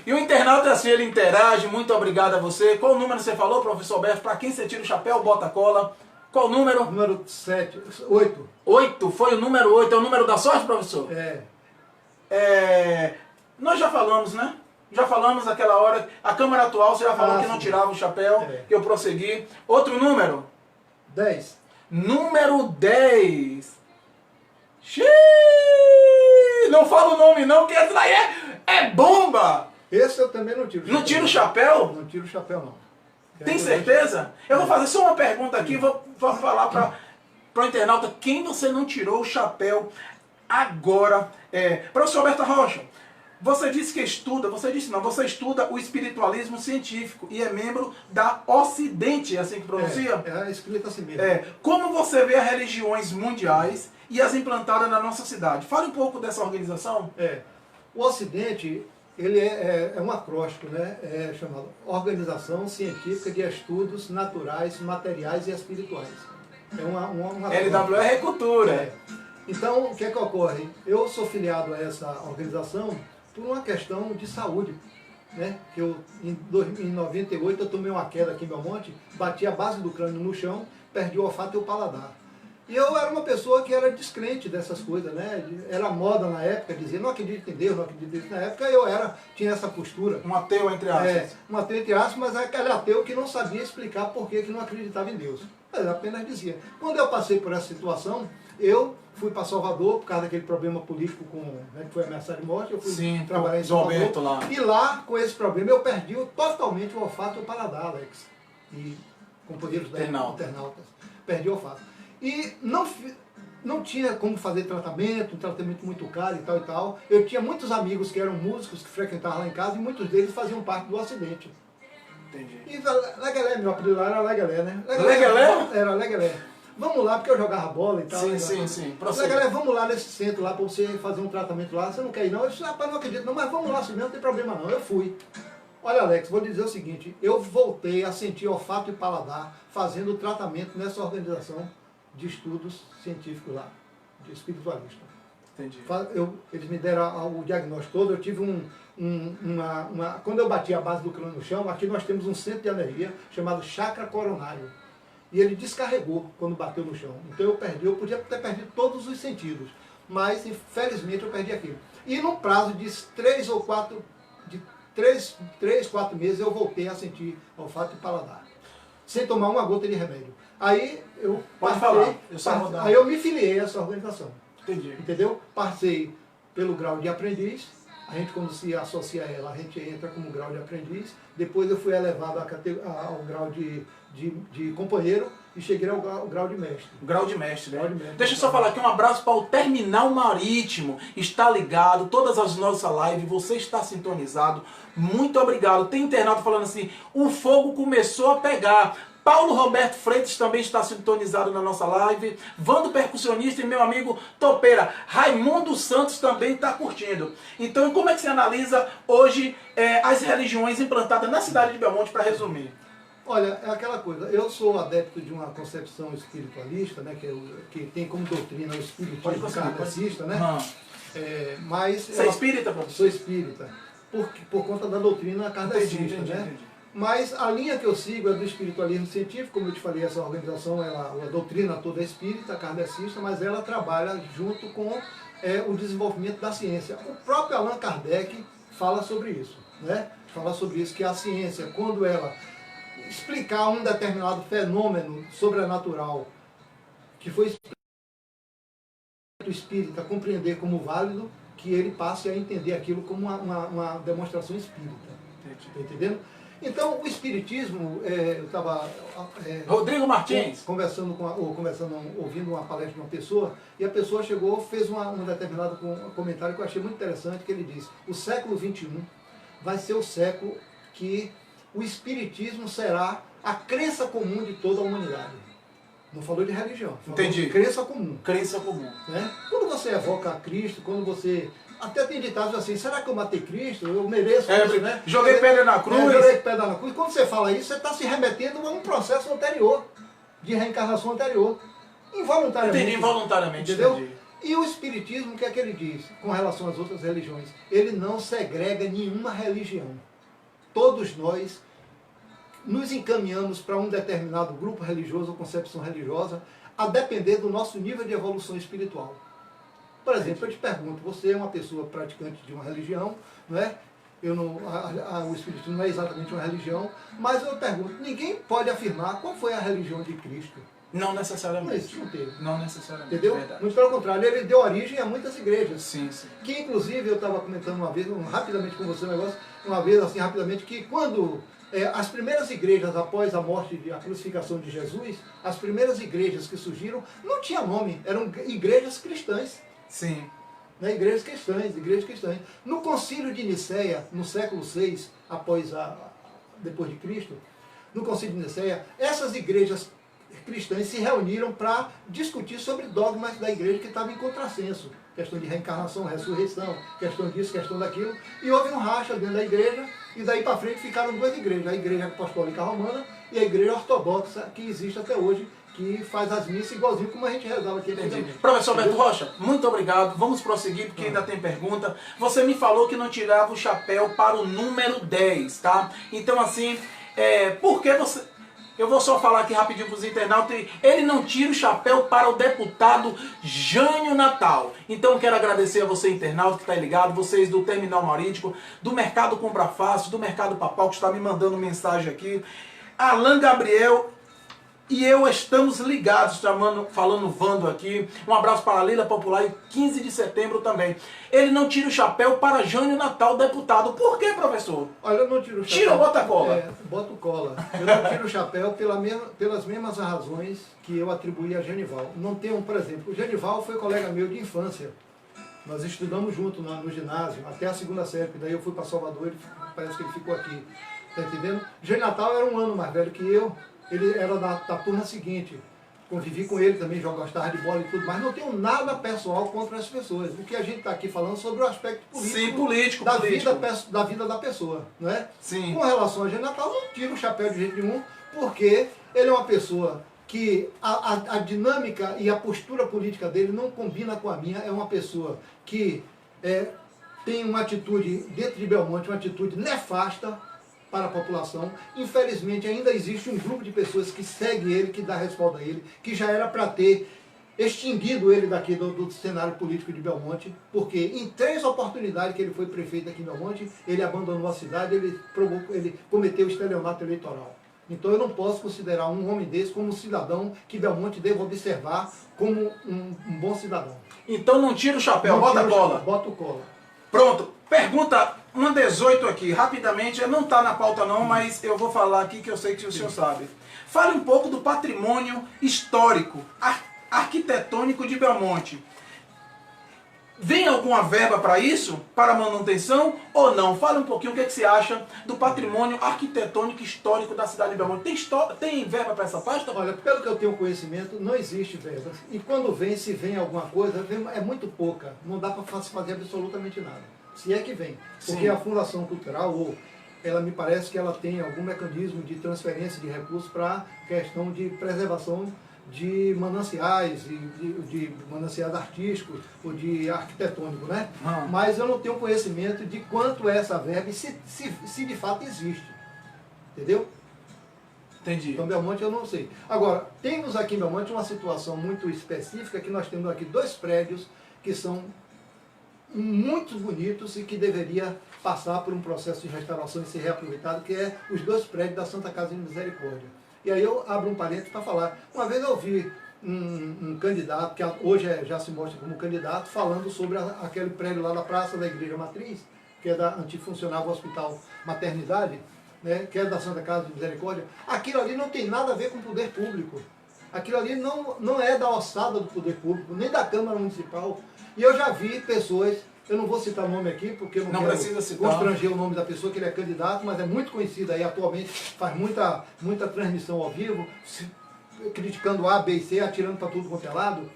E o internauta assim, ele interage, muito obrigado a você. Qual número você falou, professor Alberto? Para quem você tira o chapéu, bota a cola. Qual o número? Número 7, 8. 8, foi o número 8, é o número da sorte, professor? Nós já falamos, né? Já falamos naquela hora, a Câmara atual, você já falou que não tirava o chapéu, que eu prossegui. Outro número? 10. Número 10. Xiii, não fala o nome não, que essa daí é bomba! Esse eu também não tiro o chapéu. Não tira o chapéu? Não tiro o chapéu, não. Tem certeza? Eu vou fazer só uma pergunta aqui, vou falar para o internauta, quem você não tirou o chapéu agora? Professor Alberto Rocha, você disse que você estuda o espiritualismo científico e é membro da Ocidente, é assim que pronuncia? É escrito assim mesmo. Como você vê as religiões mundiais e as implantadas na nossa cidade? Fale um pouco dessa organização. O Ocidente, ele é um acróstico, né? É chamado Organização Científica de Estudos Naturais, Materiais e Espirituais. É uma LWR é cultura. Então, o que é que ocorre? Eu sou filiado a essa organização por uma questão de saúde, né? Que em 98 eu tomei uma queda aqui em Belmonte, bati a base do crânio no chão, perdi o olfato e o paladar. E eu era uma pessoa que era descrente dessas coisas, né? Era moda na época, dizer, não acredito em Deus, não acredito em Deus. Na época eu tinha essa postura. Um ateu, entre aspas. Um ateu, entre aspas, mas aquele ateu que não sabia explicar por que não acreditava em Deus. Ele apenas dizia. Quando eu passei por essa situação, eu fui para Salvador, por causa daquele problema político que foi ameaçado de morte, eu fui trabalhar em Salvador. Lá. E lá, com esse problema, eu perdi totalmente o olfato e o paladar, Alex. E companheiros da internautas. perdi o olfato. E não tinha como fazer tratamento, um tratamento muito caro e tal e tal. Eu tinha muitos amigos que eram músicos, que frequentavam lá em casa, e muitos deles faziam parte do acidente. Entendi. E Legelé, meu apelido lá era Legelé, né? Legelé? Era Legelé. Vamos lá, porque eu jogava bola e tal. Sim. Legelé, vamos lá nesse centro lá, para você fazer um tratamento lá. Você não quer ir não? Eu disse, rapaz, não acredito não, mas vamos lá, assim mesmo, não tem problema não. Eu fui. Olha, Alex, vou lhe dizer o seguinte, eu voltei a sentir olfato e paladar fazendo o tratamento nessa organização de estudos científicos lá, de espiritualista. Entendi. Eles me deram o diagnóstico todo, eu tive quando eu bati a base do crânio no chão, aqui nós temos um centro de energia chamado chakra coronário. E ele descarregou quando bateu no chão. Então eu podia ter perdido todos os sentidos, mas infelizmente eu perdi aquilo. E no prazo de 3 ou 4 meses eu voltei a sentir olfato e paladar, sem tomar uma gota de remédio. Aí eu aí eu me filiei a essa organização. Entendi. Entendeu? Passei pelo grau de aprendiz, a gente quando se associa a ela, a gente entra como grau de aprendiz, depois eu fui elevado ao grau de companheiro e cheguei ao grau de mestre. Grau de mestre, né? Grau de mestre. Deixa eu só falar aqui, um abraço para o Terminal Marítimo, está ligado, todas as nossas lives, você está sintonizado, muito obrigado. Tem internauta falando assim, o fogo começou a pegar. Paulo Roberto Freitas também está sintonizado na nossa live. Vando Percussionista e meu amigo Topeira. Raimundo Santos também está curtindo. Então, como é que você analisa hoje as religiões implantadas na cidade de Belmonte, para resumir? Olha, é aquela coisa, eu sou adepto de uma concepção espiritualista, né, que tem como doutrina o espiritismo kardecista, né? Mas você é espírita, professor? Sou espírita, por conta da doutrina kardecista, né? Mas a linha que eu sigo é do espiritualismo científico, como eu te falei, essa organização, a doutrina toda é espírita, kardecista, mas ela trabalha junto com o desenvolvimento da ciência. O próprio Allan Kardec fala sobre isso, né? Fala sobre isso, que a ciência, quando ela explicar um determinado fenômeno sobrenatural que foi o espírita compreender como válido, que ele passe a entender aquilo como uma demonstração espírita. Está entendendo? Então, o espiritismo, eu estava Rodrigo Martins ouvindo uma palestra de uma pessoa, e a pessoa chegou, fez um determinado comentário que eu achei muito interessante, que ele disse, o século XXI vai ser o século que o espiritismo será a crença comum de toda a humanidade. Não falou de religião, falou Entendi. De crença comum. Crença comum. Né? Quando você evoca a Cristo, quando você... Até tem ditados assim, será que eu matei Cristo? Eu mereço isso, né? Joguei pedra na cruz. Joguei pedra na cruz. Quando você fala isso, você está se remetendo a um processo anterior, de reencarnação anterior. Involuntariamente. Entendi, involuntariamente. Entendeu? Entendi. E o espiritismo, o que é que ele diz com relação às outras religiões? Ele não segrega nenhuma religião. Todos nós nos encaminhamos para um determinado grupo religioso ou concepção religiosa, a depender do nosso nível de evolução espiritual. Por exemplo, eu te pergunto, você é uma pessoa praticante de uma religião, não é? O espiritismo não é exatamente uma religião, mas eu pergunto, ninguém pode afirmar qual foi a religião de Cristo. Não necessariamente. Não, isso não teve. Não necessariamente. Entendeu? Verdade. Muito pelo contrário, ele deu origem a muitas igrejas. Sim, sim. Que inclusive eu estava comentando uma vez, rapidamente com você um negócio, uma vez assim rapidamente, que quando as primeiras igrejas após a morte e a crucificação de Jesus, as primeiras igrejas que surgiram não tinham nome, eram igrejas cristãs. Sim. Né? Igrejas cristãs. No concílio de Nicéia, no século VI, depois de Cristo, no concílio de Nicéia, essas igrejas cristãs se reuniram para discutir sobre dogmas da igreja que estavam em contrassenso. Questão de reencarnação, ressurreição, questão disso, questão daquilo. E houve um racha dentro da igreja, e daí para frente ficaram duas igrejas, a igreja apostólica romana e a igreja ortodoxa, que existe até hoje, que faz as missas igualzinho como a gente rezava aqui. Entendi. Professor Beto Rocha, muito obrigado. Vamos prosseguir, porque ainda tem pergunta. Você me falou que não tirava o chapéu para o número 10, tá? Então, assim, por que você... Eu vou só falar aqui rapidinho para os internautas. Ele não tira o chapéu para o deputado Jânio Natal. Então eu quero agradecer a você, internauta, que está ligado, vocês do Terminal Marítimo, do Mercado Compra Fácil, do Mercado Papal, que está me mandando mensagem aqui. Alan Gabriel, e eu estamos ligados, falando Vando aqui. Um abraço para a Lila Popular e 15 de setembro também. Ele não tira o chapéu para Jânio Natal, deputado. Por quê, professor? Olha, eu não tiro o chapéu. Tira ou bota cola? Boto cola. Eu não tiro o chapéu pelas mesmas razões que eu atribuí a Genival. Não tenho, por exemplo, o Genival foi colega meu de infância. Nós estudamos junto no ginásio, até a segunda série, daí eu fui para Salvador, parece que ele ficou aqui. Tá entendendo? Jânio Natal era um ano mais velho que eu. Ele era da turma seguinte, convivi com ele também, gostava de bola e tudo, mas não tenho nada pessoal contra as pessoas. O que a gente está aqui falando sobre o aspecto político, sim, político, da vida da pessoa, não é? Sim. Com relação a Jânio Natal, não tiro o chapéu de jeito nenhum, porque ele é uma pessoa que a dinâmica e a postura política dele não combina com a minha. É uma pessoa que tem uma atitude, dentro de Belmonte, uma atitude nefasta para a população. Infelizmente ainda existe um grupo de pessoas que segue ele, que dá respaldo a ele, que já era para ter extinguido ele daqui do cenário político de Belmonte, porque em 3 oportunidades que ele foi prefeito aqui em Belmonte, ele abandonou a cidade, ele cometeu estelionato eleitoral. Então eu não posso considerar um homem desse como um cidadão que Belmonte deva observar como um bom cidadão. Então não tira o chapéu, bota cola. Bota o cola. Pronto. Pergunta 18 aqui, rapidamente, não está na pauta não, mas eu vou falar aqui que eu sei que o senhor sabe. Fale um pouco do patrimônio histórico, arquitetônico de Belmonte. Vem alguma verba para isso? Para manutenção ou não? Fale um pouquinho o que você acha do patrimônio arquitetônico histórico da cidade de Belmonte. Tem verba para essa pasta? Olha, pelo que eu tenho conhecimento, não existe verba. E quando se vem alguma coisa, é muito pouca. Não dá para fazer absolutamente nada. Se é que vem. Porque sim, a Fundação Cultural, ela me parece que ela tem algum mecanismo de transferência de recursos para questão de preservação de mananciais, de mananciais artísticos ou de arquitetônico, né? Mas eu não tenho conhecimento de quanto é essa verba e se de fato existe. Entendeu? Entendi. Então Belmonte eu não sei. Agora, temos aqui em Belmonte uma situação muito específica, que nós temos aqui 2 prédios que são muito bonitos e que deveria passar por um processo de restauração e ser reaproveitado, que é os 2 prédios da Santa Casa de Misericórdia. E aí eu abro um parênteses para falar. Uma vez eu vi um candidato, que hoje já se mostra como candidato, falando sobre aquele prédio lá da Praça da Igreja Matriz, que é onde funcionava o Hospital Maternidade, né, que é da Santa Casa de Misericórdia. Aquilo ali não tem nada a ver com o poder público. Aquilo ali não é da ossada do poder público, nem da Câmara Municipal. E eu já vi pessoas, eu não vou citar nome aqui, porque eu não quero constranger o nome da pessoa, que ele é candidato, mas é muito conhecido aí atualmente, faz muita transmissão ao vivo, criticando A, B e C, atirando para tudo quanto é lado,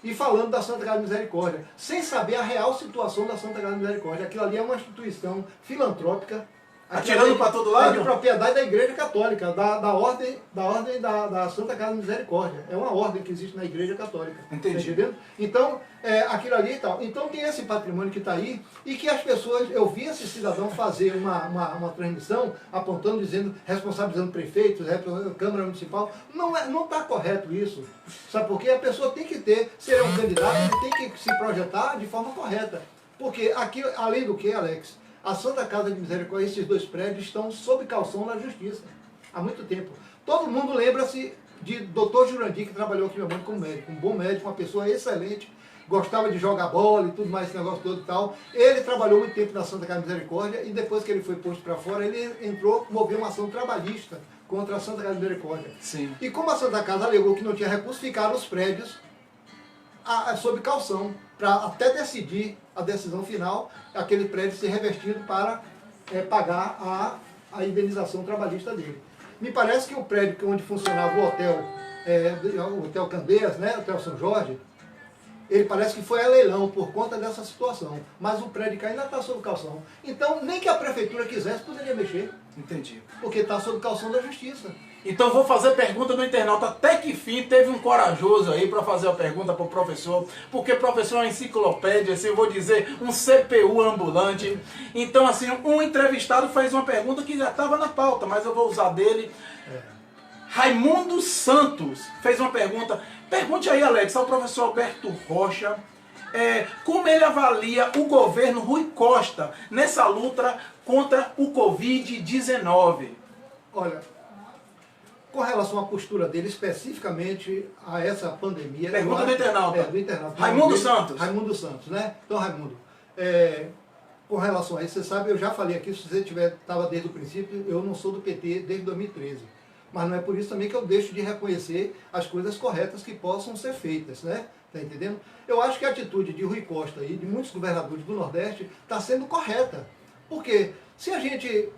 e falando da Santa Casa de Misericórdia, sem saber a real situação da Santa Casa de Misericórdia. Aquilo ali é uma instituição filantrópica, atirando para todo lado? É de propriedade da Igreja Católica, da ordem da Santa Casa de Misericórdia. É uma ordem que existe na Igreja Católica. Entendi. Tá, então, aquilo ali e tal. Então tem esse patrimônio que está aí, e que as pessoas, eu vi esse cidadão fazer uma transmissão, apontando, dizendo, responsabilizando prefeitos, Câmara Municipal. Não está correto isso. Sabe por quê? A pessoa tem que ser um candidato, ele tem que se projetar de forma correta. Porque aqui, além do que, Alex, a Santa Casa de Misericórdia, esses 2 prédios estão sob caução na Justiça há muito tempo. Todo mundo lembra-se de Dr. Jurandir, que trabalhou aqui no como médico, um bom médico, uma pessoa excelente, gostava de jogar bola e tudo mais, esse negócio todo e tal. Ele trabalhou muito tempo na Santa Casa de Misericórdia, e depois que ele foi posto para fora, ele moveu uma ação trabalhista contra a Santa Casa de Misericórdia. Sim. E como a Santa Casa alegou que não tinha recurso, ficaram os prédios sob caução, para até decidir a decisão final, aquele prédio ser revestido para pagar a indenização trabalhista dele. Me parece que o prédio onde funcionava o Hotel Candeias, né, o Hotel São Jorge, ele parece que foi a leilão por conta dessa situação, mas o prédio ainda está sob caução. Então, nem que a prefeitura quisesse, poderia mexer. Entendi. Porque está sob caução da Justiça. Então vou fazer pergunta do internauta. Até que fim teve um corajoso aí para fazer a pergunta para o professor, porque o professor é uma enciclopédia, assim, eu vou dizer, um CPU ambulante. Então, assim, um entrevistado fez uma pergunta que já estava na pauta, mas eu vou usar dele. Raimundo Santos fez uma pergunta. Pergunte aí, Alex, ao professor Alberto Rocha, como ele avalia o governo Rui Costa nessa luta contra o Covid-19. Olha, com relação à postura dele especificamente a essa pandemia... Pergunta do internauta. Do internauta. Raimundo Santos. Raimundo Santos, né? Então, Raimundo, com relação a isso, você sabe, eu já falei aqui, se você estava desde o princípio, eu não sou do PT desde 2013. Mas não é por isso também que eu deixo de reconhecer as coisas corretas que possam ser feitas, né? Tá entendendo? Eu acho que a atitude de Rui Costa e de muitos governadores do Nordeste está sendo correta. Porque se a gente,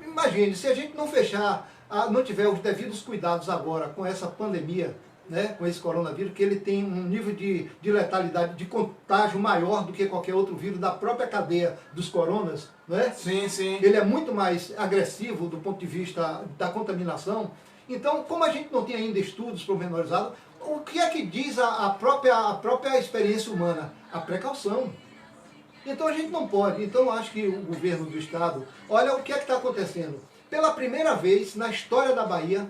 imagine, se a gente não fechar, não tiver os devidos cuidados agora com essa pandemia, né, com esse coronavírus, que ele tem um nível de letalidade, de contágio maior do que qualquer outro vírus da própria cadeia dos coronas, não é? Sim, sim. Ele é muito mais agressivo do ponto de vista da contaminação. Então, como a gente não tem ainda estudos pormenorizados, o que é que diz a própria experiência humana? A precaução. Então a gente não pode. Então eu acho que o governo do estado, olha o que é que está acontecendo. Pela primeira vez na história da Bahia,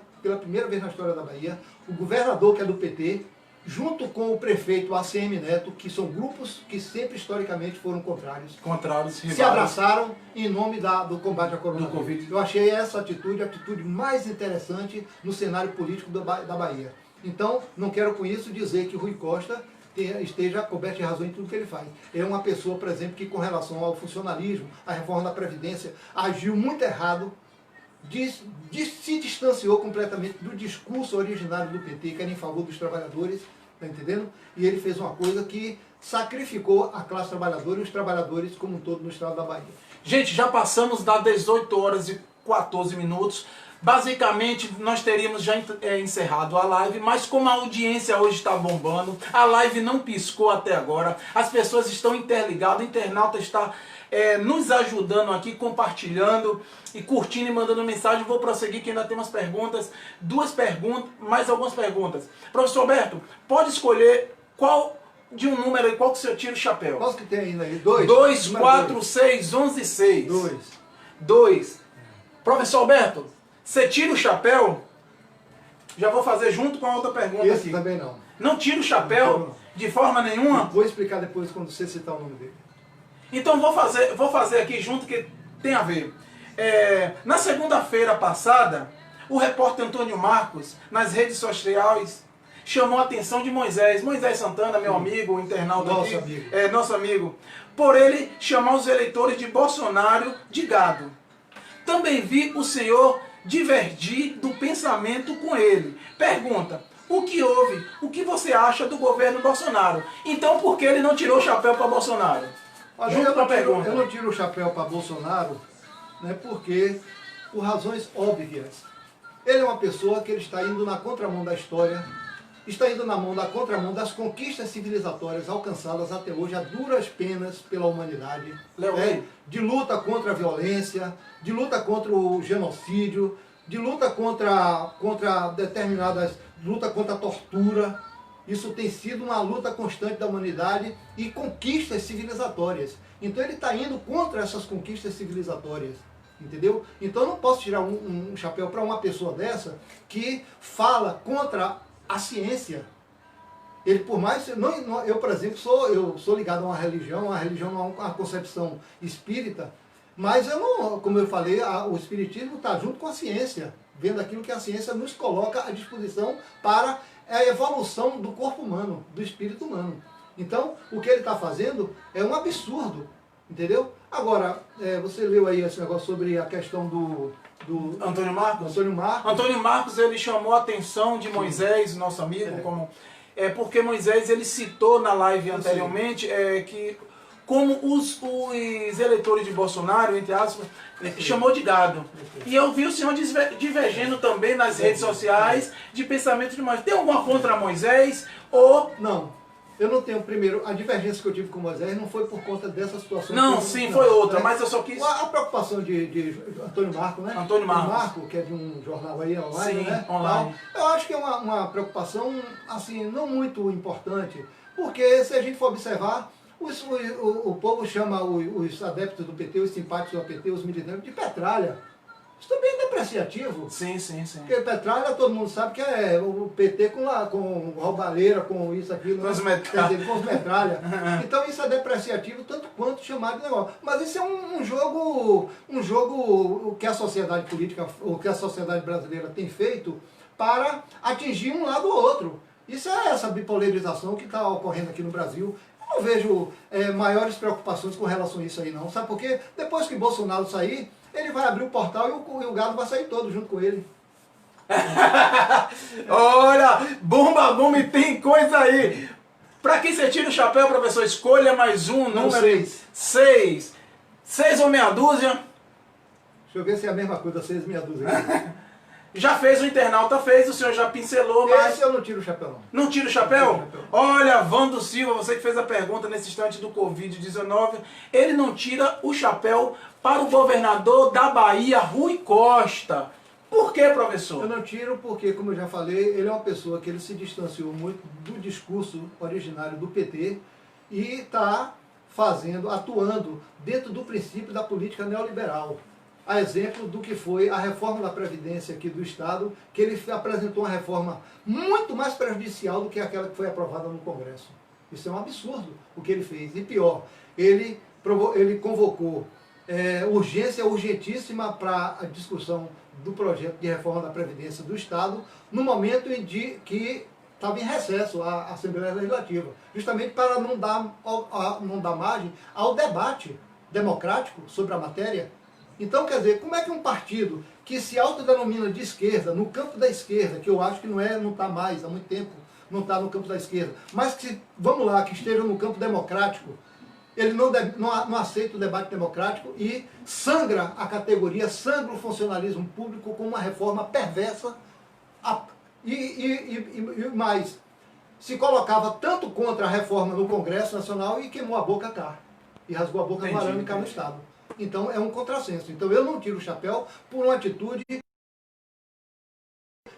o governador, que é do PT, junto com o prefeito ACM Neto, que são grupos que sempre historicamente foram contrários, se abraçaram em nome do combate à coronavírus. Eu achei essa atitude a atitude mais interessante no cenário político da Bahia. Então, não quero com isso dizer que Rui Costa esteja coberto de razão em tudo que ele faz. É uma pessoa, por exemplo, que com relação ao funcionalismo, à reforma da Previdência, agiu muito errado, se distanciou completamente do discurso originário do PT, que era em favor dos trabalhadores, tá entendendo? E ele fez uma coisa que sacrificou a classe trabalhadora e os trabalhadores como um todo no estado da Bahia. Gente, já passamos das 18 horas e 14 minutos. Basicamente, nós teríamos já encerrado a live, mas como a audiência hoje está bombando, a live não piscou até agora, as pessoas estão interligadas, o internauta está nos ajudando aqui, compartilhando e curtindo e mandando mensagem. Vou prosseguir que ainda tem umas perguntas, mais algumas perguntas. Professor Alberto, pode escolher qual de um número aí, qual que você tira o chapéu? Qual que tem ainda aí? 2? 2, 4, 6, 11, 6. 2. Professor Alberto, você tira o chapéu? Já vou fazer junto com a outra pergunta Esse aqui. Também não. Não tira o chapéu não. De forma nenhuma? Vou explicar depois quando você citar o nome dele. Então vou fazer aqui junto que tem a ver. Na segunda-feira passada, o repórter Antônio Marcos, nas redes sociais, chamou a atenção de Moisés Santana, meu amigo, internauta nosso aqui, amigo. Nosso amigo, por ele chamar os eleitores de Bolsonaro de gado. Também vi o senhor divergir do pensamento com ele. Pergunta, o que houve? O que você acha do governo Bolsonaro? Então por que ele não tirou o chapéu para Bolsonaro? Eu não tiro o chapéu para Bolsonaro, né, porque, por razões óbvias, ele é uma pessoa que ele está indo na contramão da história, está indo na contramão das conquistas civilizatórias alcançadas até hoje a duras penas pela humanidade, de luta contra a violência, de luta contra o genocídio, de luta contra a tortura. Isso tem sido uma luta constante da humanidade e conquistas civilizatórias. Então ele está indo contra essas conquistas civilizatórias, entendeu? Então eu não posso tirar um chapéu para uma pessoa dessa que fala contra a ciência. Ele, por mais... eu, por exemplo, sou ligado a uma religião a uma concepção espírita, mas eu não, como eu falei, o espiritismo está junto com a ciência, vendo aquilo que a ciência nos coloca à disposição para a evolução do corpo humano, do espírito humano. Então, o que ele está fazendo é um absurdo, entendeu? Agora, você leu aí esse negócio sobre a questão do Antônio Marcos? Antônio Marcos, ele chamou a atenção de Moisés, nosso amigo, porque Moisés ele citou na live anteriormente que como os eleitores de Bolsonaro, entre aspas, chamou de gado. E eu vi o senhor divergindo também nas redes sociais de pensamento de Moisés. Tem alguma contra Moisés? Ou... Não. Eu não tenho, primeiro, a divergência que eu tive com Moisés não foi por conta dessa situação. Não, sim, foi outra, mas eu só quis... A preocupação de Antônio Marcos, né? Antônio Marcos, que é de um jornal aí online, sim, né? online. Eu acho que é uma preocupação, assim, não muito importante, porque se a gente for observar, o povo chama os adeptos do PT, os simpáticos do PT, os militantes de petralha. Isso também é depreciativo. Sim. Porque petralha, todo mundo sabe que é o PT com roubalheira, com isso, aquilo. Com os metralha. Então isso é depreciativo, tanto quanto chamar de negócio. Mas isso é um jogo que a sociedade política, o que a sociedade brasileira tem feito para atingir um lado ou outro. Isso é essa bipolarização que está ocorrendo aqui no Brasil. Eu não vejo maiores preocupações com relação a isso aí não. Sabe por quê? Depois que Bolsonaro sair, ele vai abrir o portal e o gado vai sair todo junto com ele. Olha, bumba, tem coisa aí. Pra quem você tira o chapéu, professor? Escolha mais um número. 6. 6 ou meia dúzia? Deixa eu ver se é a mesma coisa, 6 meia dúzia. Já fez, o internauta fez, o senhor já pincelou, mas... Esse eu não tiro o chapéu não. Não tira o chapéu? Olha, Vando Silva, você que fez a pergunta nesse instante do Covid-19, ele não tira o chapéu para o governador da Bahia, Rui Costa. Por que, professor? Eu não tiro porque, como eu já falei, ele é uma pessoa que ele se distanciou muito do discurso originário do PT e está atuando dentro do princípio da política neoliberal. A exemplo do que foi a reforma da Previdência aqui do Estado, que ele apresentou uma reforma muito mais prejudicial do que aquela que foi aprovada no Congresso. Isso é um absurdo o que ele fez. E pior, ele convocou urgência urgentíssima para a discussão do projeto de reforma da Previdência do Estado, no momento em que estava em recesso a Assembleia Legislativa, justamente para não dar margem ao debate democrático sobre a matéria. Então, quer dizer, como é que um partido que se autodenomina de esquerda, no campo da esquerda, que eu acho que não está mais, há muito tempo, não está no campo da esquerda, mas que, vamos lá, que esteja no campo democrático, ele não aceita o debate democrático e sangra a categoria, sangra o funcionalismo público com uma reforma perversa e mais, se colocava tanto contra a reforma no Congresso Nacional e queimou a boca cá, e rasgou a boca no arame cá no Estado. Então é um contrassenso. Então eu não tiro o chapéu por uma atitude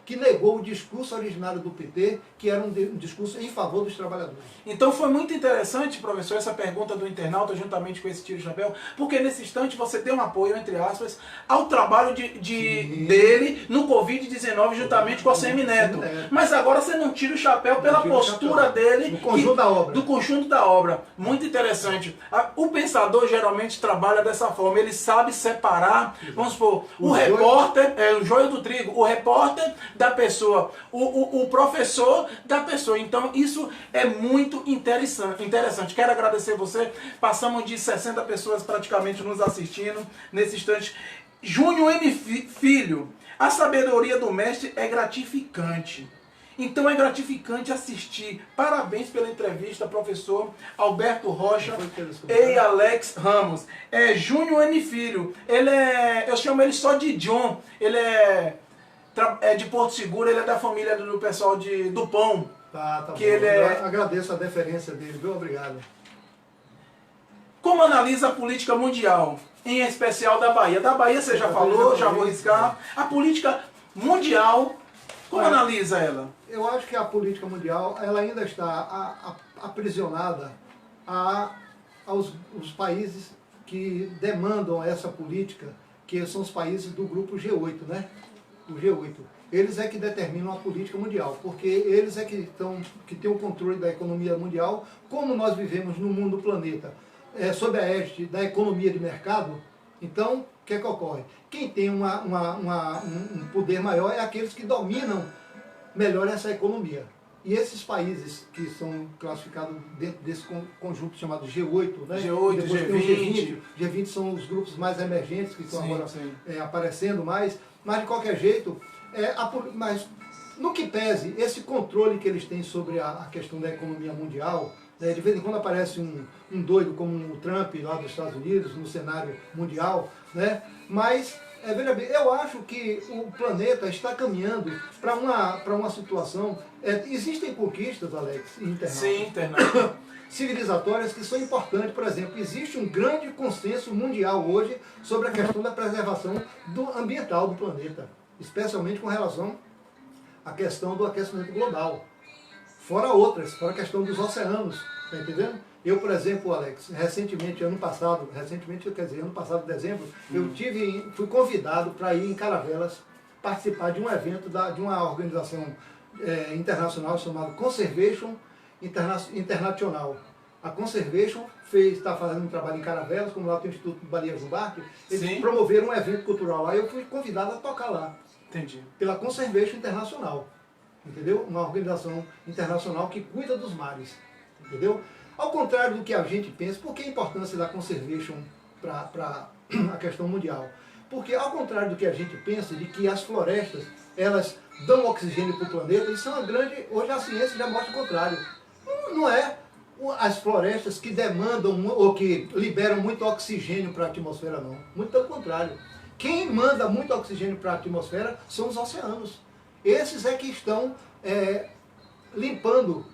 que negou o discurso originário do PT, que era um discurso em favor dos trabalhadores. Então foi muito interessante, professor, essa pergunta do internauta, juntamente com esse tiro de chapéu, porque nesse instante você deu um apoio, entre aspas, ao trabalho dele no Covid-19, juntamente com a Semineto. Mas agora você não tira o chapéu pela postura dele... Do conjunto da obra. Do conjunto da obra. Muito interessante. O pensador geralmente trabalha dessa forma, ele sabe separar, vamos supor, o repórter, o joio do trigo, o repórter da pessoa, o professor da pessoa. Então isso é muito interessante. Quero agradecer você. Passamos de 60 pessoas praticamente nos assistindo nesse instante. Júnior M. Filho, a sabedoria do mestre é gratificante. Então é gratificante assistir. Parabéns pela entrevista, professor Alberto Rocha e Alex Ramos. Júnior M. Filho, eu chamo ele só de John. Ele é de Porto Seguro, ele é da família do pessoal do Pão. Tá que bom. Ele Eu agradeço a deferência dele, viu? Obrigado. Como analisa a política mundial, em especial da Bahia? Da Bahia você já falou, já vou riscar. A política mundial, como analisa ela? Eu acho que a política mundial ela ainda está aprisionada aos países que demandam essa política, que são os países do grupo G8, né? O G8. Eles é que determinam a política mundial, porque eles é que têm o controle da economia mundial, como nós vivemos no mundo, planeta, sob a égide da economia de mercado. Então, o que é que ocorre? Quem tem um poder maior é aqueles que dominam melhor essa economia. E esses países que são classificados dentro desse conjunto chamado G8, né? G8, depois G20. tem o G20. G20 são os grupos mais emergentes que estão agora aparecendo mais. Mas, de qualquer jeito, mas no que pese esse controle que eles têm sobre a questão da economia mundial, né? De vez em quando aparece um doido como o Trump lá dos Estados Unidos, no cenário mundial, né? Mas... veja bem, eu acho que o planeta está caminhando para uma situação... existem conquistas, Alex, internacionais, civilizatórias que são importantes. Por exemplo, existe um grande consenso mundial hoje sobre a questão da preservação ambiental do planeta, especialmente com relação à questão do aquecimento global. Fora outras, fora a questão dos oceanos, está entendendo? Eu, por exemplo, Alex, ano passado, em dezembro, fui convidado para ir em Caravelas participar de um evento de uma organização internacional chamada Conservation International. A Conservation está fazendo um trabalho em Caravelas, como lá tem o Instituto Baleia Jubarte, eles promoveram um evento cultural lá e eu fui convidado a tocar lá. Entendi. Pela Conservation Internacional, entendeu? Uma organização internacional que cuida dos mares, entendeu? Ao contrário do que a gente pensa, por que a importância da Conservation para a questão mundial? Porque ao contrário do que a gente pensa, de que as florestas, elas dão oxigênio para o planeta, isso é uma grande... Hoje a ciência já mostra o contrário. Não é as florestas que demandam ou que liberam muito oxigênio para a atmosfera, não. Muito pelo contrário. Quem manda muito oxigênio para a atmosfera são os oceanos. Esses é que estão limpando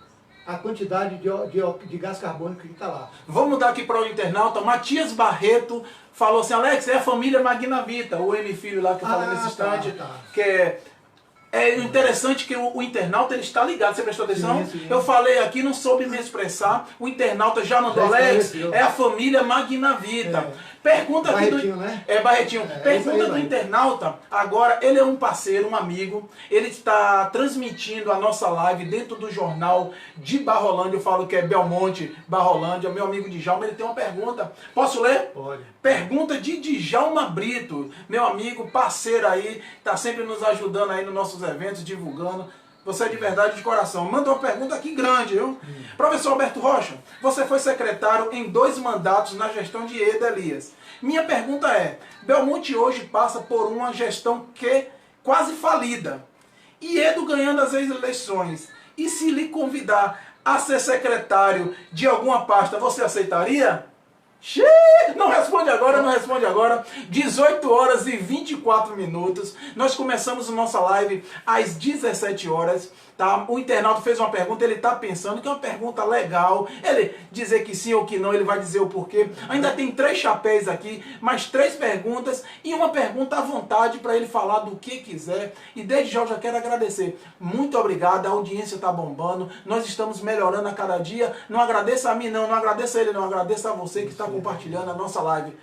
a quantidade de gás carbônico que está lá. Vamos mudar aqui para o internauta. Matias Barreto falou assim: Alex, é a família Magnavita, o M Filho lá que eu falei nesse instante, que é interessante que o internauta ele está ligado, você prestou atenção? Sim. Eu falei aqui, não soube me expressar, o internauta já mandou, Alex, é a família Magnavita. Pergunta Barretinho, aqui do, né? Barretinho. Pergunta do internauta, agora ele é um parceiro, um amigo, ele está transmitindo a nossa live dentro do jornal de Barrolândia, eu falo que é Belmonte, Barrolândia, meu amigo Djalma, ele tem uma pergunta, posso ler? Pode. Pergunta de Djalma Brito, meu amigo, parceiro aí, está sempre nos ajudando aí nos nossos eventos, divulgando. Você é de verdade, de coração. Manda uma pergunta aqui grande, viu? Professor Alberto Rocha, você foi secretário em 2 mandatos na gestão de Eda Elias. Minha pergunta é, Belmonte hoje passa por uma gestão que quase falida. E Edo ganhando as eleições. E se lhe convidar a ser secretário de alguma pasta, você aceitaria? Não responde agora, não responde agora. 18 horas e 24 minutos. Nós começamos a nossa live às 17 horas. Tá? O internauta fez uma pergunta, ele está pensando que é uma pergunta legal. Ele dizer que sim ou que não, ele vai dizer o porquê. Ainda tem 3 chapéus aqui, mais 3 perguntas e uma pergunta à vontade para ele falar do que quiser. E desde já eu já quero agradecer. Muito obrigado, a audiência está bombando. Nós estamos melhorando a cada dia. Não agradeça a mim não, não agradeça a ele não, agradeça a você que está compartilhando a nossa live.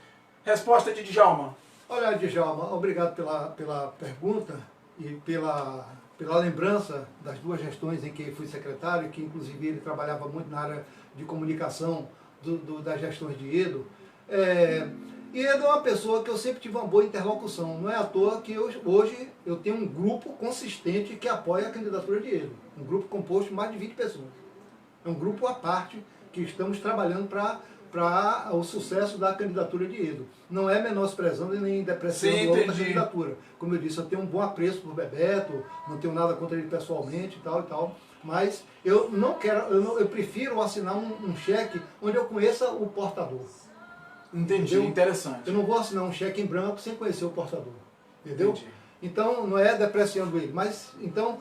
Resposta de Djalma. Olha, Djalma, obrigado pela pergunta e pela lembrança das 2 gestões em que fui secretário, que inclusive ele trabalhava muito na área de comunicação das gestões de Edo. E Edo é uma pessoa que eu sempre tive uma boa interlocução. Não é à toa que hoje eu tenho um grupo consistente que apoia a candidatura de Edo. Um grupo composto de mais de 20 pessoas. É um grupo à parte que estamos trabalhando para o sucesso da candidatura de Edo. Não é menosprezando nem depreciando outra candidatura. Como eu disse, eu tenho um bom apreço por Bebeto, não tenho nada contra ele pessoalmente e tal, mas eu não quero, eu prefiro assinar um cheque onde eu conheça o portador. Entendi, entendeu? Interessante. Eu não vou assinar um cheque em branco sem conhecer o portador. Entendeu? Entendi. Então, não é depreciando ele, mas, então,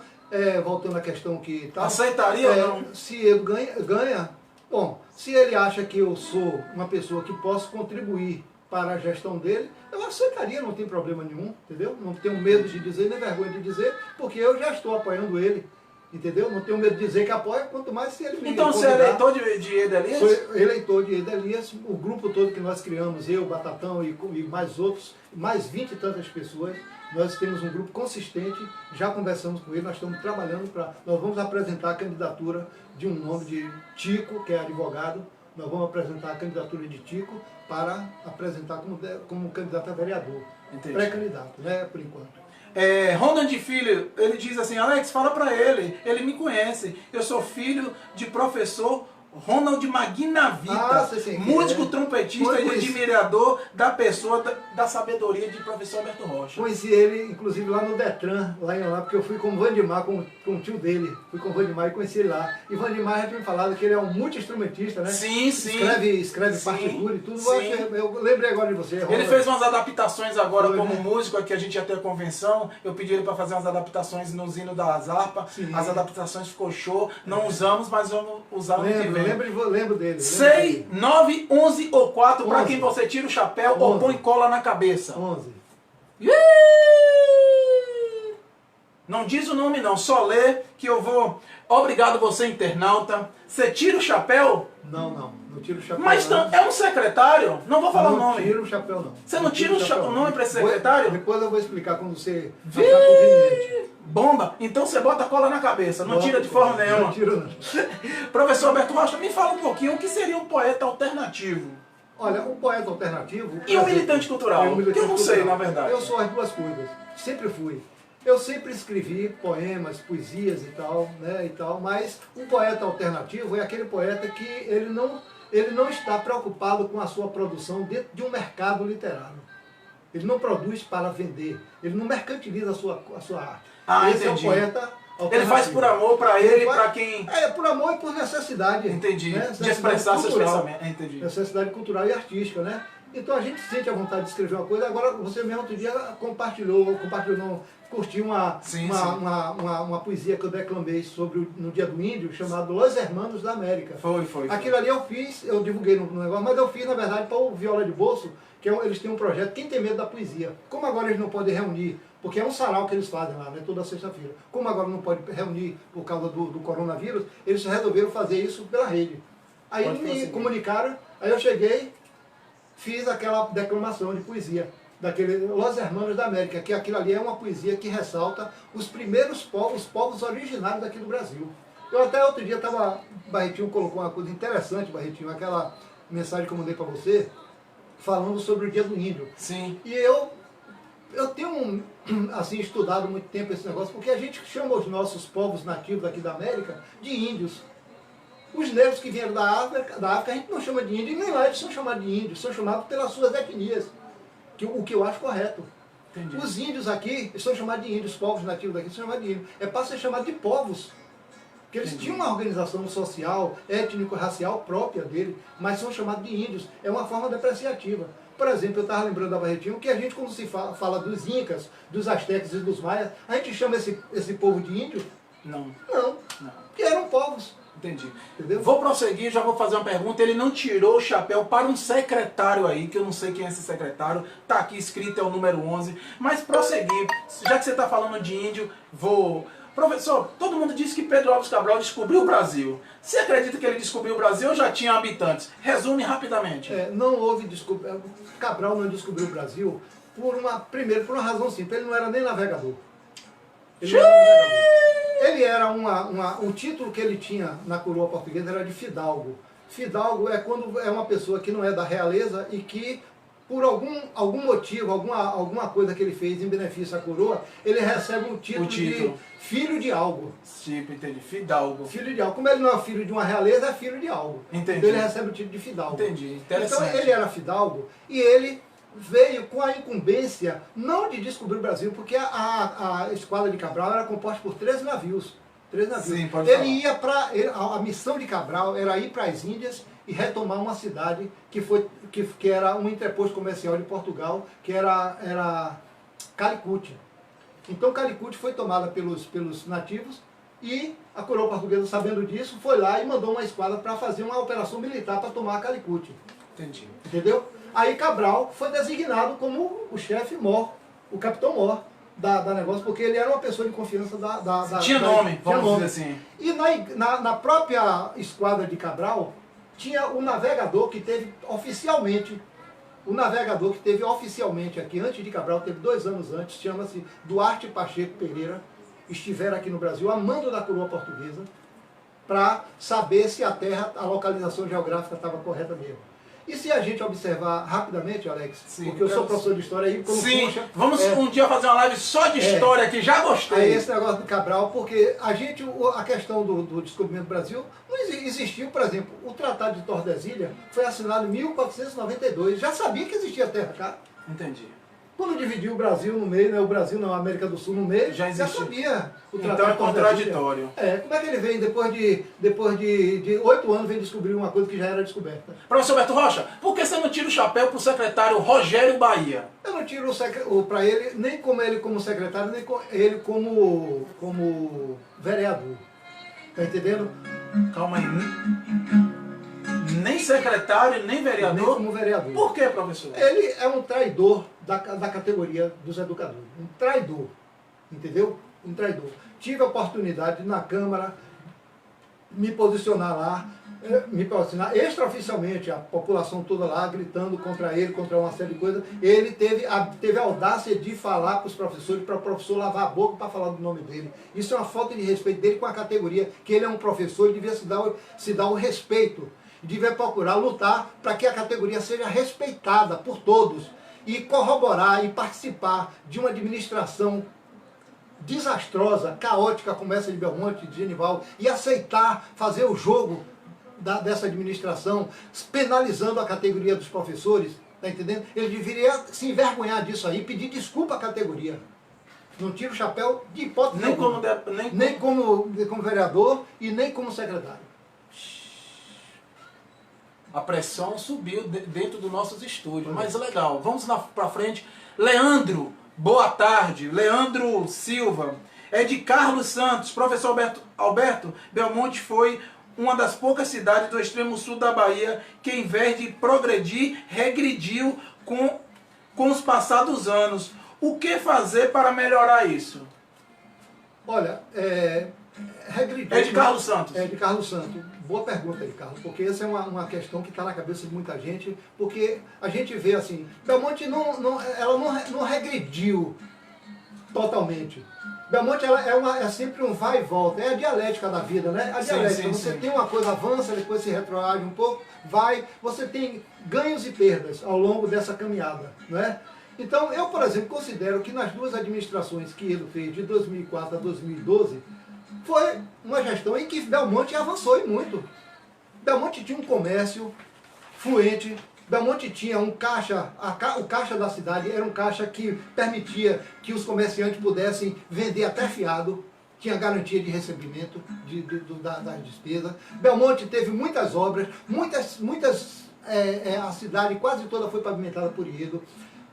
voltando à questão que... Aceitaria ou não? Se ele ganha, bom, se ele acha que eu sou uma pessoa que posso contribuir para a gestão dele, eu aceitaria, não tem problema nenhum, entendeu? Não tenho medo de dizer, nem vergonha de dizer, porque eu já estou apoiando ele, entendeu? Não tenho medo de dizer que apoia, quanto mais se ele me Então você é eleitor de Eda Elias? Sou eleitor de Eda Elias, o grupo todo que nós criamos, eu, Batatão e mais outros, mais 20 e tantas pessoas, nós temos um grupo consistente, já conversamos com ele, nós estamos trabalhando nós vamos apresentar a candidatura de um nome de Tico, que é advogado, nós vamos apresentar a candidatura de Tico para apresentar como candidato a vereador. Pré-candidato, né, por enquanto. Ronald Filho, ele diz assim, Alex, fala para ele me conhece, eu sou filho de professor Ronald Magnavita, músico, trompetista e admirador da pessoa, da sabedoria de professor Alberto Rocha. Conheci ele, inclusive, lá no Detran, lá porque eu fui com o Vandimar, com o tio dele. Fui com o Vandimar e conheci ele lá. E o Vandimar já tinha me falado que ele é um multi-instrumentista, né? Sim, sim. Escreve partitura e tudo. Eu lembrei agora de você. Ele fez umas adaptações agora como músico, aqui a gente ia ter a convenção. Eu pedi ele para fazer umas adaptações no Zino da Zarpa. As adaptações ficou show. Não usamos, mas vamos usar no que vem. Lembro dele. 6, 9, 11 ou 4, para quem você tira o chapéu 11. Ou põe cola na cabeça. 11. Não diz o nome não, só lê que eu vou... Obrigado você, internauta. Você tira o chapéu? Não tiro o chapéu. Mas não. É um secretário? Não vou falar o nome. Não tiro o chapéu não. Você não tira o nome para esse secretário? Depois eu vou explicar quando você achar conveniente. Bomba! Então você bota a cola na cabeça, não tira de forma nenhuma. Não tiro não. Professor Alberto Rocha, me fala um pouquinho o que seria um poeta alternativo. Olha, um poeta alternativo... E um militante cultural? Que eu não sei, na verdade. Eu sou as 2 coisas. Sempre fui. Eu sempre escrevi poemas, poesias e tal, né, mas um poeta alternativo é aquele poeta que ele não está preocupado com a sua produção dentro de um mercado literário. Ele não produz para vender, ele não mercantiliza a sua arte. Esse entendi. É o poeta alternativo. Ele faz por amor para ele e para quem... É, por amor e por necessidade. Entendi. Né? De expressar seus pensamentos. Entendi. Necessidade cultural e artística, né? Então a gente sente a vontade de escrever uma coisa. Agora você mesmo outro dia curtiu uma poesia que eu declamei no Dia do Índio, chamado Los Hermanos da América. Foi. Aquilo ali eu divulguei no negócio, mas eu fiz na verdade para o Viola de Bolso, que eles têm um projeto, Quem Tem Medo da Poesia. Como agora eles não podem reunir, porque é um sarau que eles fazem lá, né, toda sexta-feira. Como agora não pode reunir por causa do coronavírus, eles resolveram fazer isso pela rede. Aí me comunicaram, aí eu cheguei, fiz aquela declamação de poesia, daquele Los Hermanos da América, que aquilo ali é uma poesia que ressalta os primeiros povos, os povos originários daqui do Brasil. Eu até outro dia Barretinho colocou uma coisa interessante, Barretinho, aquela mensagem que eu mandei para você, falando sobre o Dia do Índio. Sim. E eu tenho assim, estudado muito tempo esse negócio, porque a gente chama os nossos povos nativos aqui da América de índios. Os negros que vieram da África a gente não chama de índio, e nem lá eles são chamados de índios, são chamados pelas suas etnias, o que eu acho correto. Entendi. Os índios aqui são chamados de índios, os povos nativos daqui são chamados de índios. É para ser chamado de povos. Porque eles tinham uma organização social, étnico-racial própria dele, mas são chamados de índios. É uma forma depreciativa. Por exemplo, eu estava lembrando da Barretinho que a gente, quando se fala dos incas, dos astecas e dos maias, a gente chama esse povo de índio? Não. Não. Porque eram povos. Entendi. Entendeu? Vou prosseguir, já vou fazer uma pergunta. Ele não tirou o chapéu para um secretário aí, que eu não sei quem é esse secretário. Tá aqui escrito, é o número 11. Mas prosseguir, já que você está falando de índio, vou... Professor, todo mundo diz que Pedro Álvares Cabral descobriu o Brasil. Você acredita que ele descobriu o Brasil ou já tinha habitantes? Resume rapidamente. Não houve Cabral não descobriu o Brasil primeiro por uma razão simples. Ele não era nem navegador. Ele era o título que ele tinha na coroa portuguesa era de fidalgo. Fidalgo é quando é uma pessoa que não é da realeza e que, por algum motivo, alguma coisa que ele fez em benefício à coroa, ele recebe o título de filho de algo. Tipo, entendi. Fidalgo. Filho de algo. Como ele não é filho de uma realeza, é filho de algo. Entendi. Então ele recebe o título de fidalgo. Entendi. Interessante. Então ele era fidalgo e ele veio com a incumbência, não de descobrir o Brasil, porque a esquadra de Cabral era composta por 13 navios. 13 navios. Sim, pode ele falar. A missão de Cabral era ir para as Índias e retomar uma cidade que era um entreposto comercial de Portugal, que era Calicut. Então Calicut foi tomada pelos nativos e a coroa portuguesa, sabendo disso, foi lá e mandou uma esquadra para fazer uma operação militar para tomar Calicut. Entendi. Entendeu? Aí Cabral foi designado como o chefe mor, o capitão mor da negócio, porque ele era uma pessoa de confiança Tinha nome, vamos dizer assim. E na própria esquadra de Cabral, tinha o navegador que teve oficialmente, aqui, antes de Cabral, teve 2 anos antes, chama-se Duarte Pacheco Pereira, estiver aqui no Brasil, a mando da coroa portuguesa, para saber se a localização geográfica estava correta mesmo. E se a gente observar rapidamente, Alex, porque eu sou professor de história aí, como sim, puxa, vamos um dia fazer uma live só de história aqui, já gostei. Aí esse negócio do Cabral, porque a questão do descobrimento do Brasil não existiu, por exemplo, o Tratado de Tordesilhas foi assinado em 1492, já sabia que existia terra cá. Entendi. Quando dividiu o Brasil no meio, né, o Brasil não, a América do Sul no meio, já sabia. Então é contraditório. Como é que ele vem, depois de 8 anos, vem descobrir uma coisa que já era descoberta? Professor Alberto Rocha, por que você não tira o chapéu para o secretário Rogério Bahia? Eu não tiro para ele, nem como ele como secretário, nem ele como vereador. Tá entendendo? Calma aí. Nem secretário, nem vereador? Nem como vereador. Por que, professor? Ele é um traidor da categoria dos educadores. Um traidor. Entendeu? Um traidor. Tive a oportunidade de, na Câmara, me posicionar extraoficialmente, a população toda lá gritando contra ele, contra uma série de coisas. Ele teve a audácia de falar para os professores, para o professor lavar a boca para falar do nome dele. Isso é uma falta de respeito dele com a categoria, que ele é um professor e devia se dar o respeito. Devia procurar lutar para que a categoria seja respeitada por todos e corroborar e participar de uma administração desastrosa, caótica como essa de Belmonte, de Genival, e aceitar fazer o jogo dessa administração, penalizando a categoria dos professores, tá entendendo? Ele deveria se envergonhar disso aí, pedir desculpa à categoria. Não tira o chapéu de hipótese nenhuma. Nem como vereador e nem como secretário. A pressão subiu dentro dos nossos estúdios, mas legal. Vamos para frente. Leandro, boa tarde. Leandro Silva. É de Carlos Santos. Professor Alberto, Belmonte foi uma das poucas cidades do extremo sul da Bahia que, em vez de progredir, regrediu com os passados anos. O que fazer para melhorar isso? Olha, regrediu. É de Carlos Santos. É de Carlos Santos. Boa pergunta aí, Carlos, porque essa é uma questão que está na cabeça de muita gente, porque a gente vê assim, Belmonte ela não regrediu totalmente. Belmonte é sempre um vai e volta, é a dialética da vida, né? A dialética, você tem uma coisa, avança, depois se retroage um pouco, vai, você tem ganhos e perdas ao longo dessa caminhada, né? Então, eu, por exemplo, considero que nas duas administrações que ele fez, de 2004 a 2012, foi uma gestão em que Belmonte avançou e muito. Belmonte tinha um comércio fluente, Belmonte tinha um caixa, o caixa da cidade era um caixa que permitia que os comerciantes pudessem vender até fiado, tinha garantia de recebimento das despesas. Belmonte teve muitas obras, a cidade quase toda foi pavimentada por enredo,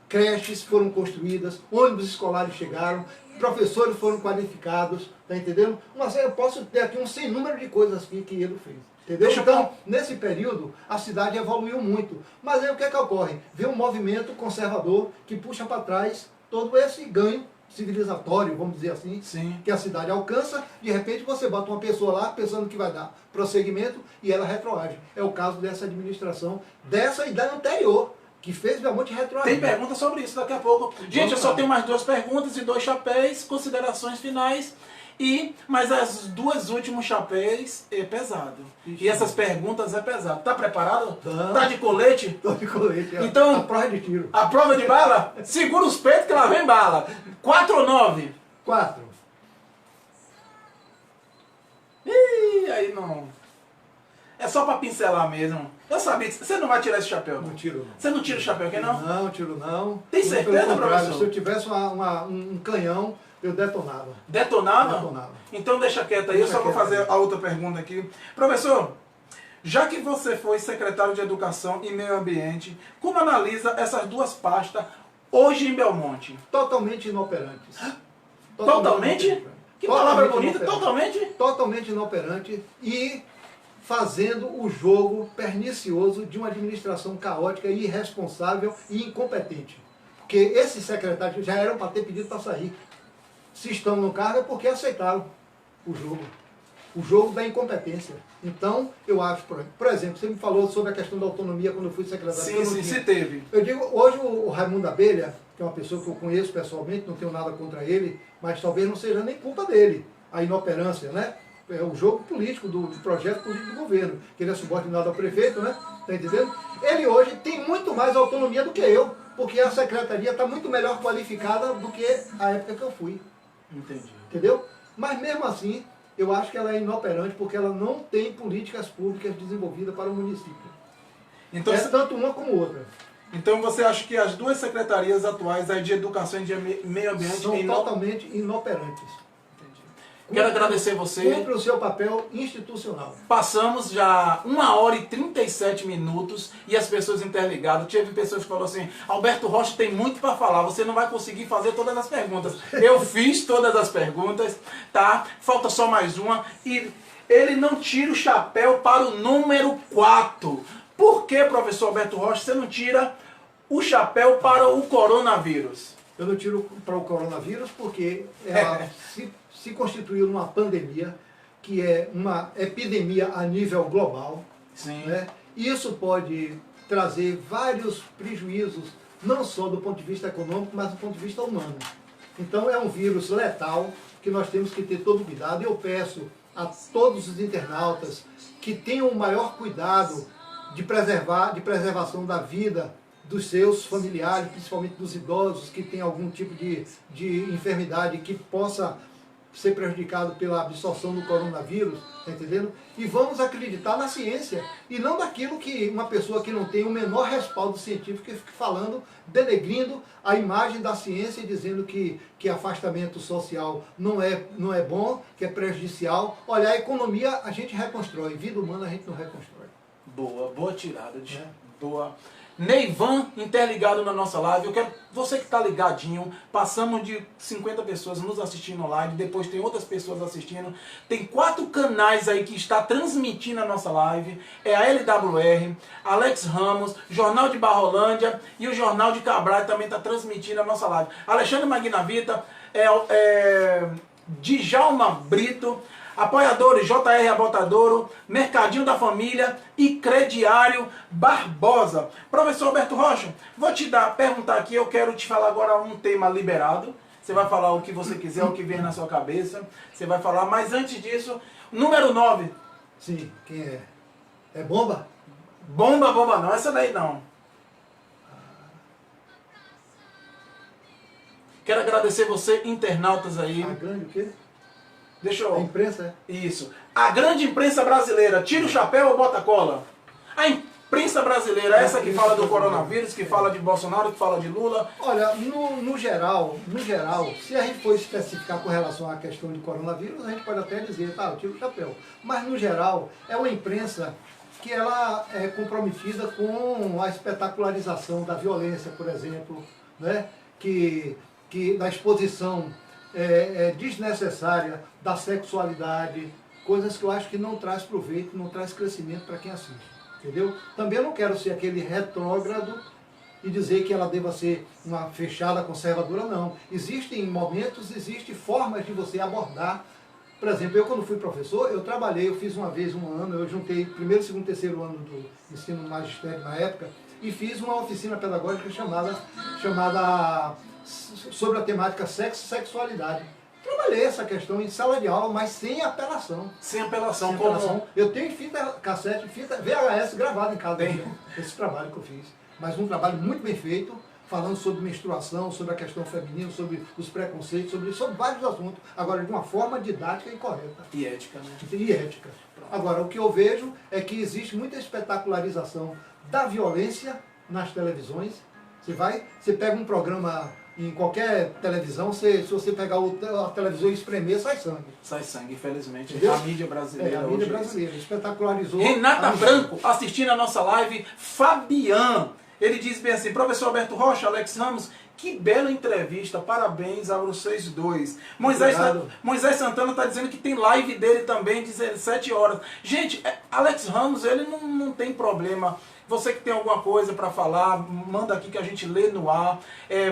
creches foram construídas, ônibus escolares chegaram, professores foram qualificados, tá entendendo? Mas eu posso ter aqui um sem número de coisas que ele fez. Entendeu? Então, nesse período, a cidade evoluiu muito. Mas aí o que é que ocorre? Vem um movimento conservador que puxa para trás todo esse ganho civilizatório, vamos dizer assim, sim, que a cidade alcança. De repente você bota uma pessoa lá pensando que vai dar prosseguimento e ela retroage. É o caso dessa administração, dessa e da anterior, que fez Belmonte retroagir. Tem pergunta sobre isso daqui a pouco. Gente, eu só tenho mais 2 perguntas e 2 chapéus, considerações finais. Mas as 2 últimos chapéus é pesado. E essas perguntas é pesado. Tá preparado? Tá de colete? Tô de colete. Então, a prova de tiro. A prova de bala? Segura os peitos que lá vem bala. 4 ou 9? 4. Ih, aí não. É só pra pincelar mesmo. Eu sabia que você não vai tirar esse chapéu. Não tiro não. Você não tira o chapéu aqui não? Não, tiro não. Tem certeza, professor? Se eu tivesse um canhão, eu detonava. Detonava? Detonava. Então deixa quieto aí, eu só vou fazer a outra pergunta aqui. Professor, já que você foi secretário de Educação e Meio Ambiente, como analisa essas 2 pastas hoje em Belmonte? Totalmente inoperantes. Totalmente? Que palavra bonita, totalmente? Totalmente inoperante e fazendo o jogo pernicioso de uma administração caótica, irresponsável e incompetente. Porque esses secretários já eram para ter pedido para sair. Se estão no cargo é porque aceitaram o jogo da incompetência. Então, eu acho, por exemplo, você me falou sobre a questão da autonomia quando eu fui secretário. Sim, se teve. Eu digo, hoje o Raimundo Abelha, que é uma pessoa que eu conheço pessoalmente, não tenho nada contra ele, mas talvez não seja nem culpa dele, a inoperância, né? É o jogo político, do projeto político do governo, que ele é subordinado ao prefeito, né? Tá entendendo? Ele hoje tem muito mais autonomia do que eu, porque a secretaria está muito melhor qualificada do que a época que eu fui. Entendi. Entendeu? Mas mesmo assim, eu acho que ela é inoperante porque ela não tem políticas públicas desenvolvidas para o município. Então, tanto uma como outra. Então você acha que as 2 secretarias atuais, a de Educação e de Meio Ambiente, são totalmente inoperantes. Quero agradecer você. Cumpre o seu papel institucional. Passamos já 1h37 e as pessoas interligadas. Teve pessoas que falaram assim, Alberto Rocha tem muito para falar, você não vai conseguir fazer todas as perguntas. Eu fiz todas as perguntas, tá? Falta só mais uma. E ele não tira o chapéu para o número 4. Por que, professor Alberto Rocha, você não tira o chapéu para o coronavírus? Eu não tiro para o coronavírus porque ela se constituiu numa pandemia, que é uma epidemia a nível global. Sim. Né? Isso pode trazer vários prejuízos, não só do ponto de vista econômico, mas do ponto de vista humano. Então é um vírus letal que nós temos que ter todo cuidado. Eu peço a todos os internautas que tenham o maior cuidado de preservação da vida dos seus familiares, principalmente dos idosos que têm algum tipo de enfermidade que possa ser prejudicado pela absorção do coronavírus, tá entendendo? E vamos acreditar na ciência e não daquilo que uma pessoa que não tem o menor respaldo científico fica falando, denegrindo a imagem da ciência e dizendo que afastamento social não é bom, que é prejudicial. Olha, a economia a gente reconstrói, vida humana a gente não reconstrói. Boa tirada, boa. Neivan, interligado na nossa live. Eu quero, você que está ligadinho, passamos de 50 pessoas nos assistindo live, depois tem outras pessoas assistindo. Tem 4 canais aí que está transmitindo a nossa live. É a LWR, Alex Ramos, Jornal de Barrolândia e o Jornal de Cabral também está transmitindo a nossa live. Alexandre Magnavita, Djalma Brito, apoiadores JR Abotadouro, Mercadinho da Família e Crediário Barbosa. Professor Alberto Rocha, vou te perguntar aqui, eu quero te falar agora um tema liberado. Você vai falar o que você quiser, o que vem na sua cabeça. Você vai falar, mas antes disso, número 9. Sim, quem é? É Bomba? Bomba não, essa daí não. Quero agradecer você, internautas aí. A grande o quê? Deixa eu... A imprensa, é? Isso. A grande imprensa brasileira, tira o chapéu ou bota a cola? A imprensa brasileira, essa que fala do coronavírus, que fala de Bolsonaro, que fala de Lula. Olha, no geral, se a gente for especificar com relação à questão de coronavírus, a gente pode até dizer, tá, eu tiro o chapéu. Mas no geral, é uma imprensa que ela é comprometida com a espetacularização da violência, por exemplo, né? que da exposição desnecessária da sexualidade, coisas que eu acho que não traz proveito, não traz crescimento para quem assiste, entendeu? Também eu não quero ser aquele retrógrado e dizer que ela deva ser uma fechada conservadora, não. Existem momentos, existem formas de você abordar. Por exemplo, eu quando fui professor, eu fiz uma vez um ano, eu juntei primeiro, segundo, terceiro ano do ensino magistério na época, e fiz uma oficina pedagógica chamada sobre a temática sexo e sexualidade. Trabalhei essa questão em sala de aula, mas sem apelação. Sem apelação. Eu tenho fita cassete, fita VHS gravada em casa. Esse trabalho que eu fiz. Mas um trabalho muito bem feito, falando sobre menstruação, sobre a questão feminina, sobre os preconceitos, sobre vários assuntos. Agora, de uma forma didática e correta. E ética, né? E ética. Agora, o que eu vejo é que existe muita espetacularização da violência nas televisões. Você pega um programa em qualquer televisão, se você pegar a televisão e espremer, sai sangue. Sai sangue, infelizmente. Entendeu? A mídia brasileira. A mídia brasileira espetacularizou. Renata Branco, assistindo a nossa live. Fabian, ele diz bem assim, professor Alberto Rocha, Alex Ramos, que bela entrevista, parabéns a vocês dois. Moisés Santana está dizendo que tem live dele também, 17 horas. Gente, Alex Ramos, ele não tem problema. Você que tem alguma coisa para falar, manda aqui que a gente lê no ar.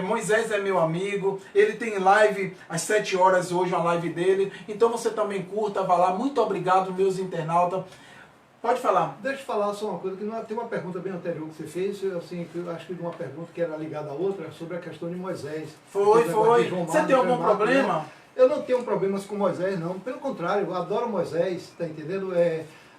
Moisés é meu amigo, ele tem live às 7 horas hoje, uma live dele. Então você também curta, vá lá. Muito obrigado, meus internautas. Pode falar. Deixa eu falar só uma coisa, que tem uma pergunta bem anterior que você fez, assim, que eu acho que de uma pergunta que era ligada à outra, sobre a questão de Moisés. Foi. Você tem algum problema? Né? Eu não tenho problemas com Moisés, não. Pelo contrário, eu adoro Moisés, tá entendendo?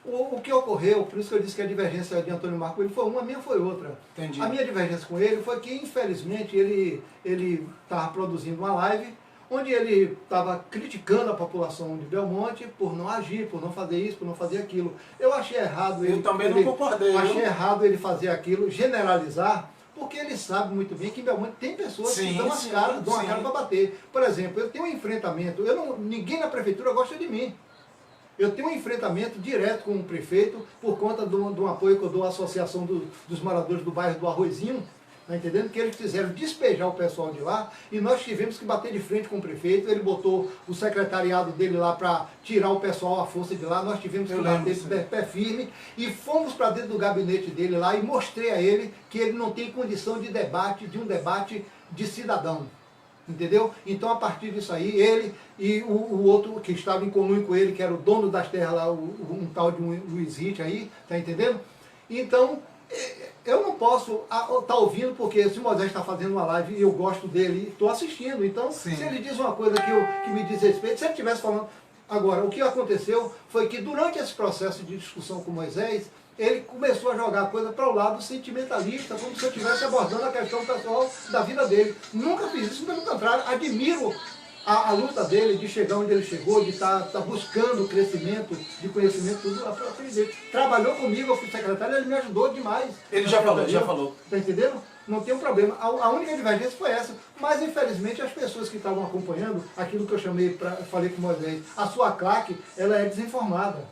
O que ocorreu, por isso que eu disse que a divergência de Antônio Marco ele foi uma, a minha foi outra. Entendi. A minha divergência com ele foi que, infelizmente, ele estava produzindo uma live onde ele estava criticando a população de Belmonte por não agir, por não fazer isso, por não fazer aquilo. Eu achei errado ele... Eu também não concordei. Achei errado ele fazer aquilo, generalizar, porque ele sabe muito bem que em Belmonte tem pessoas que dão a cara para bater. Por exemplo, eu tenho um enfrentamento, ninguém na prefeitura gosta de mim. Eu tenho um enfrentamento direto com o prefeito por conta de um apoio que eu dou à Associação dos Moradores do Bairro do Arrozinho, tá entendendo? Que eles quiseram despejar o pessoal de lá e nós tivemos que bater de frente com o prefeito. Ele botou o secretariado dele lá para tirar o pessoal à força de lá. Nós tivemos que bater de pé firme e fomos para dentro do gabinete dele lá e mostrei a ele que ele não tem condição de um debate de cidadão. Entendeu? Então, a partir disso aí, ele e o outro que estava em conluio com ele, que era o dono das terras lá, um tal de um Luiz Ritt aí, tá entendendo? Então, eu não posso estar ouvindo, porque se o Moisés está fazendo uma live e eu gosto dele, estou assistindo. Então, se ele diz uma coisa que me diz respeito, se ele estivesse falando... Agora, o que aconteceu foi que durante esse processo de discussão com Moisés, ele começou a jogar a coisa para o lado sentimentalista, como se eu estivesse abordando a questão pessoal da vida dele. Nunca fiz isso, pelo contrário, admiro a luta dele de chegar onde ele chegou, de estar buscando crescimento, de conhecimento, tudo. Trabalhou comigo, eu fui secretário, ele me ajudou demais. Ele já falou. Tá entendendo? Não tem um problema. A única divergência foi essa. Mas, infelizmente, as pessoas que estavam acompanhando, aquilo que eu falei com o Moisés, a sua claque, ela é desinformada.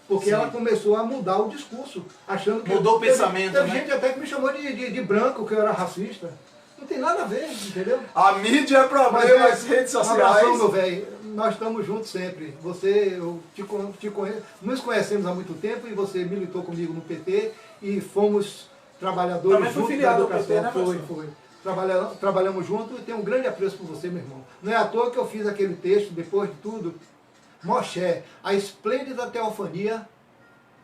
Porque ela começou a mudar o discurso, achando que... Mudou o pensamento, teve né? gente até que me chamou de branco, que eu era racista. Não tem nada a ver, entendeu? A mídia é problema, as redes sociais. Um abração, meu velho. Nós estamos juntos sempre. Eu te conheço. Nos conhecemos há muito tempo e você militou comigo no PT e fomos trabalhadores também fui juntos filiado da ao PT, educação. né, Foi. Trabalhamos juntos e tenho um grande apreço por você, meu irmão. Não é à toa que eu fiz aquele texto, depois de tudo, Moché, a esplêndida teofania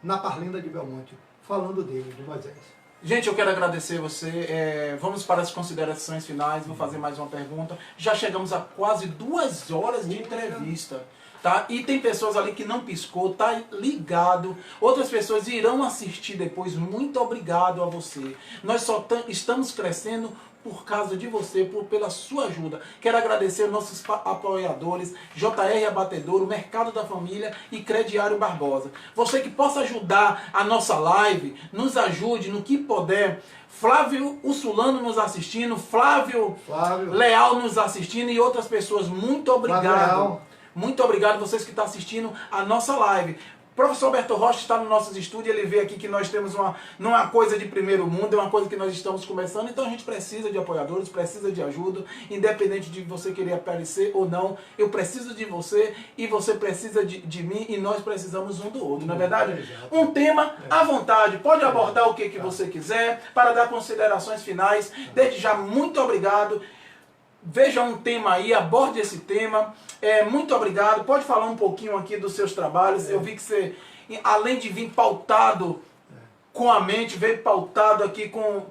na Parlinda de Belmonte, falando dele, de Moisés. Gente, eu quero agradecer você. Vamos para as considerações finais. Vou fazer mais uma pergunta. Já chegamos a quase 2 horas de entrevista. Tá? E tem pessoas ali que não piscou, tá ligado. Outras pessoas irão assistir depois. Muito obrigado a você. Nós só estamos crescendo por causa de você, pela sua ajuda. Quero agradecer nossos apoiadores, JR Abatedouro, Mercado da Família e Crediário Barbosa. Você que possa ajudar a nossa live, nos ajude no que puder. Flávio Ursulano nos assistindo, Flávio Leal nos assistindo e outras pessoas. Muito obrigado. Muito obrigado vocês que estão assistindo a nossa live. Professor Alberto Rocha está no nosso estúdio, ele vê aqui que nós temos não é uma coisa de primeiro mundo, é uma coisa que nós estamos começando, então a gente precisa de apoiadores, precisa de ajuda, independente de você querer aparecer ou não, eu preciso de você e você precisa de mim e nós precisamos um do outro, não é verdade? Um tema à vontade, pode abordar o que você quiser, para dar considerações finais, desde já muito obrigado. Veja um tema aí, aborde esse tema. Muito obrigado. Pode falar um pouquinho aqui dos seus trabalhos. Eu vi que você, além de vir pautado com a mente, veio pautado aqui com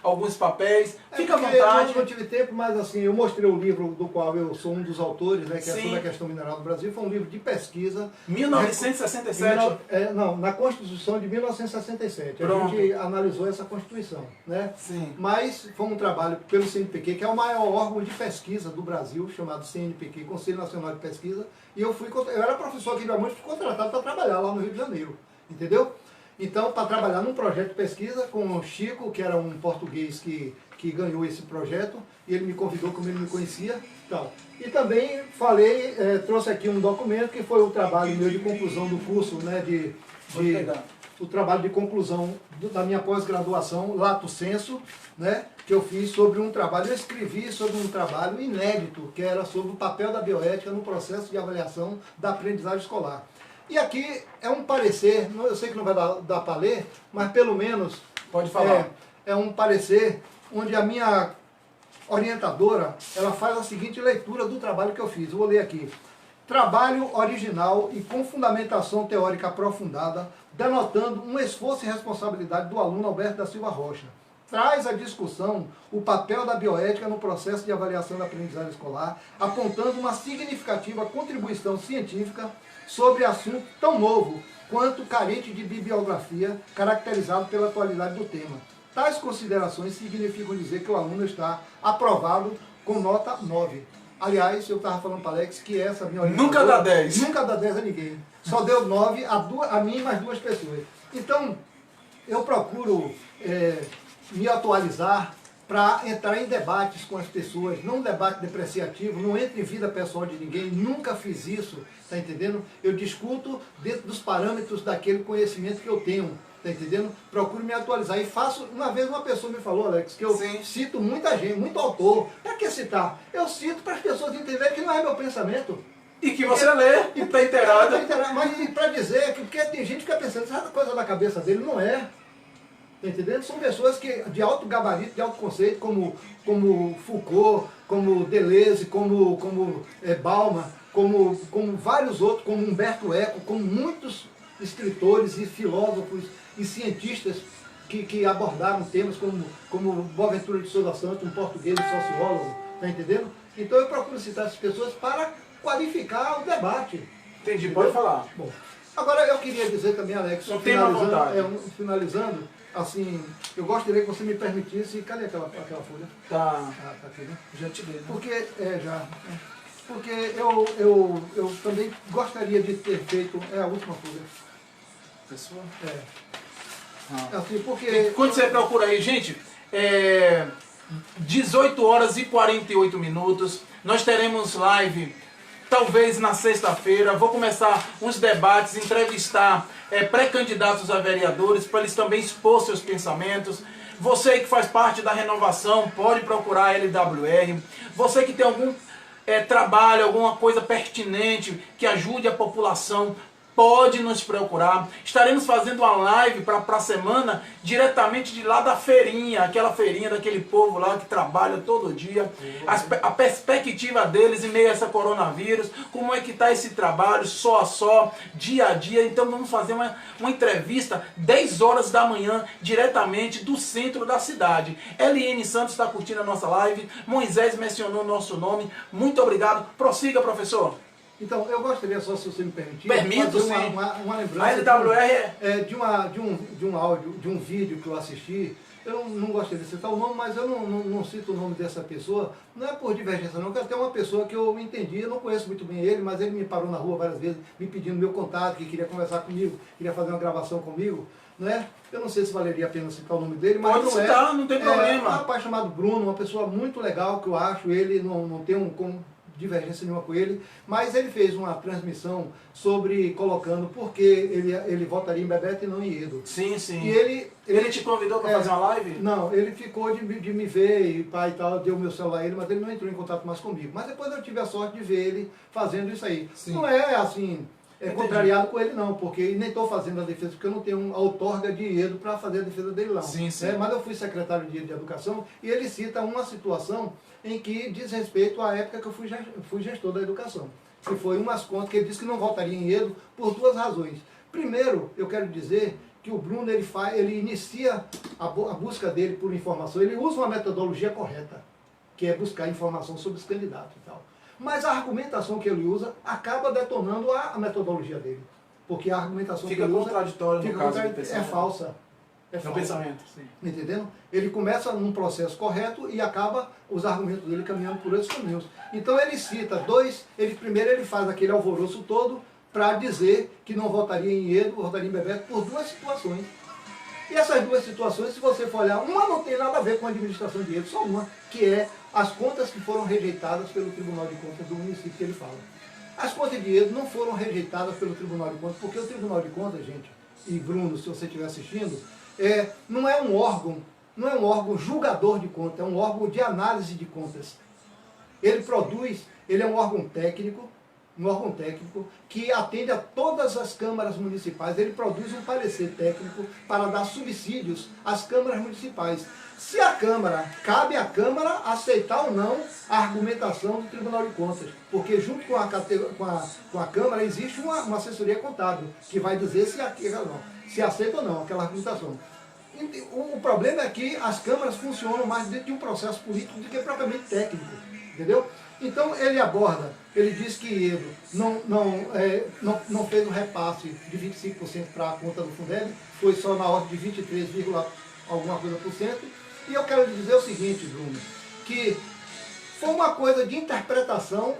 alguns papéis. Fica à vontade. Eu não tive tempo, mas assim, eu mostrei o livro do qual eu sou um dos autores, né, que é sobre a questão mineral do Brasil. Foi um livro de pesquisa. 1967? Não, na Constituição de 1967. Pronto. A gente analisou essa Constituição, né? Sim. Mas foi um trabalho pelo CNPq, que é o maior órgão de pesquisa do Brasil, chamado CNPq, Conselho Nacional de Pesquisa. E eu era professor aqui de Belmonte, fui contratado para trabalhar lá no Rio de Janeiro. Entendeu? Então, para trabalhar num projeto de pesquisa com o Chico, que era um português que ganhou esse projeto, e ele me convidou, como ele me conhecia. Tal. E também trouxe aqui um documento que foi o trabalho meu de conclusão do curso, né, o trabalho de conclusão da minha pós-graduação, Lato Sensu, né, que eu fiz sobre um trabalho, eu escrevi sobre um trabalho inédito, que era sobre o papel da bioética no processo de avaliação da aprendizagem escolar. E aqui é um parecer, eu sei que não vai dar para ler, mas pelo menos pode falar. É um parecer onde a minha orientadora, ela faz a seguinte leitura do trabalho que eu fiz. Eu vou ler aqui. Trabalho original e com fundamentação teórica aprofundada, denotando um esforço e responsabilidade do aluno Alberto da Silva Rocha. Traz à discussão o papel da bioética no processo de avaliação da aprendizagem escolar, apontando uma significativa contribuição científica sobre assunto tão novo quanto carente de bibliografia, caracterizado pela atualidade do tema. Tais considerações significam dizer que o aluno está aprovado com nota 9. Aliás, eu estava falando para o Alex que essa minha nunca dá 10. Nunca dá 10 a ninguém. Só deu 9 a mim e mais 2 pessoas. Então, eu procuro me atualizar para entrar em debates com as pessoas, não um debate depreciativo, não entro em vida pessoal de ninguém, nunca fiz isso, tá entendendo? Eu discuto dentro dos parâmetros daquele conhecimento que eu tenho, tá entendendo? Procuro me atualizar e faço, uma vez uma pessoa me falou, Alex, que eu cito muita gente, muito autor. Para que citar? Eu cito para as pessoas entenderem que não é meu pensamento. E que você lê e está inteirado. Mas para dizer, porque tem gente que fica pensando, essa coisa da cabeça dele não é. Tá entendendo? São pessoas de alto gabarito, de alto conceito, como Foucault, como Deleuze, como Bauman, como vários outros, como Humberto Eco, como muitos escritores e filósofos e cientistas que abordaram temas como Boaventura de Souza Santos, um português sociólogo, tá entendendo? Então eu procuro citar essas pessoas para qualificar o debate. Entendi, pode falar. Bom, Agora, eu queria dizer também, Alex, finalizando, assim, eu gostaria que você me permitisse... Cadê aquela folha? Tá. Tá aqui, né? Gentileza. Porque, porque eu também gostaria de ter feito... É a última folha. Pessoa? Assim, porque... Quando você procura aí, gente, 18 horas e 48 minutos, nós teremos live, talvez na sexta-feira. Vou começar uns debates, entrevistar pré-candidatos a vereadores, para eles também expor seus pensamentos. Você que faz parte da renovação, pode procurar a LWR. Você que tem algum trabalho, alguma coisa pertinente que ajude a população, pode nos procurar. Estaremos fazendo uma live para a semana, diretamente de lá da feirinha, aquela feirinha daquele povo lá que trabalha todo dia. A perspectiva deles em meio a essa coronavírus, como é que está esse trabalho, só a só, dia a dia. Então vamos fazer uma entrevista 10 horas da manhã, diretamente do centro da cidade. Eliane Santos está curtindo a nossa live, Moisés mencionou o nosso nome. Muito obrigado. Prossiga, professor. Então, eu gostaria só, se você me permitir, Permito, fazer sim. uma lembrança A LWR de um áudio, de um vídeo que eu assisti. Eu não gostaria de citar o nome, mas eu não cito o nome dessa pessoa, não é por divergência não, porque é uma pessoa que eu entendi, eu não conheço muito bem ele, mas ele me parou na rua várias vezes, me pedindo meu contato, que queria conversar comigo, queria fazer uma gravação comigo, não é? Eu não sei se valeria a pena citar o nome dele, mas pode citar, não tem problema. É um rapaz chamado Bruno, uma pessoa muito legal, que eu acho, ele não tem divergência nenhuma com ele, mas ele fez uma transmissão sobre, colocando porque ele votaria em Bebeto e não em Iedo. Sim, sim. E ele te convidou para fazer uma live? Não, ele ficou de me ver e pai e tal, deu o meu celular a ele, mas ele não entrou em contato mais comigo. Mas depois eu tive a sorte de ver ele fazendo isso aí. Sim. Não é assim, contrariado com ele não, porque nem estou fazendo a defesa, porque eu não tenho a outorga de Iedo para fazer a defesa dele não. Sim, sim. Mas eu fui secretário de Educação e ele cita uma situação em que diz respeito à época que eu fui gestor da educação. Que foi umas contas que ele disse que não votaria em Iedo por duas razões. Primeiro, eu quero dizer que o Bruno ele inicia a busca dele por informação, ele usa uma metodologia correta, que é buscar informação sobre os candidatos e tal. Mas a argumentação que ele usa acaba detonando a metodologia dele. Porque a argumentação que ele usa é falsa. É falso. Pensamento, sim. Entendendo? Ele começa num processo correto e acaba os argumentos dele caminhando por esses caminhos. Então ele cita primeiro ele faz aquele alvoroço todo para dizer que não votaria em Iedo, votaria em Bebeto por duas situações. E essas duas situações, se você for olhar, uma não tem nada a ver com a administração de Iedo, só uma, que é as contas que foram rejeitadas pelo Tribunal de Contas do município que ele fala. As contas de Iedo não foram rejeitadas pelo Tribunal de Contas, porque o Tribunal de Contas, gente, e Bruno, se você estiver assistindo, não é um órgão julgador de contas, é um órgão de análise de contas. Ele é um órgão técnico que atende a todas as câmaras municipais. Ele produz um parecer técnico para dar subsídios às câmaras municipais. Se cabe à Câmara aceitar ou não a argumentação do Tribunal de Contas, porque junto com a Câmara existe uma assessoria contábil, que vai dizer se aceita ou não aquela argumentação. O problema é que as câmaras funcionam mais dentro de um processo político do que propriamente técnico, entendeu? Então ele diz que Iedo não fez um repasse de 25% para a conta do Fundeb, foi só na ordem de 23, alguma coisa por cento. E eu quero dizer o seguinte, Bruno, que foi uma coisa de interpretação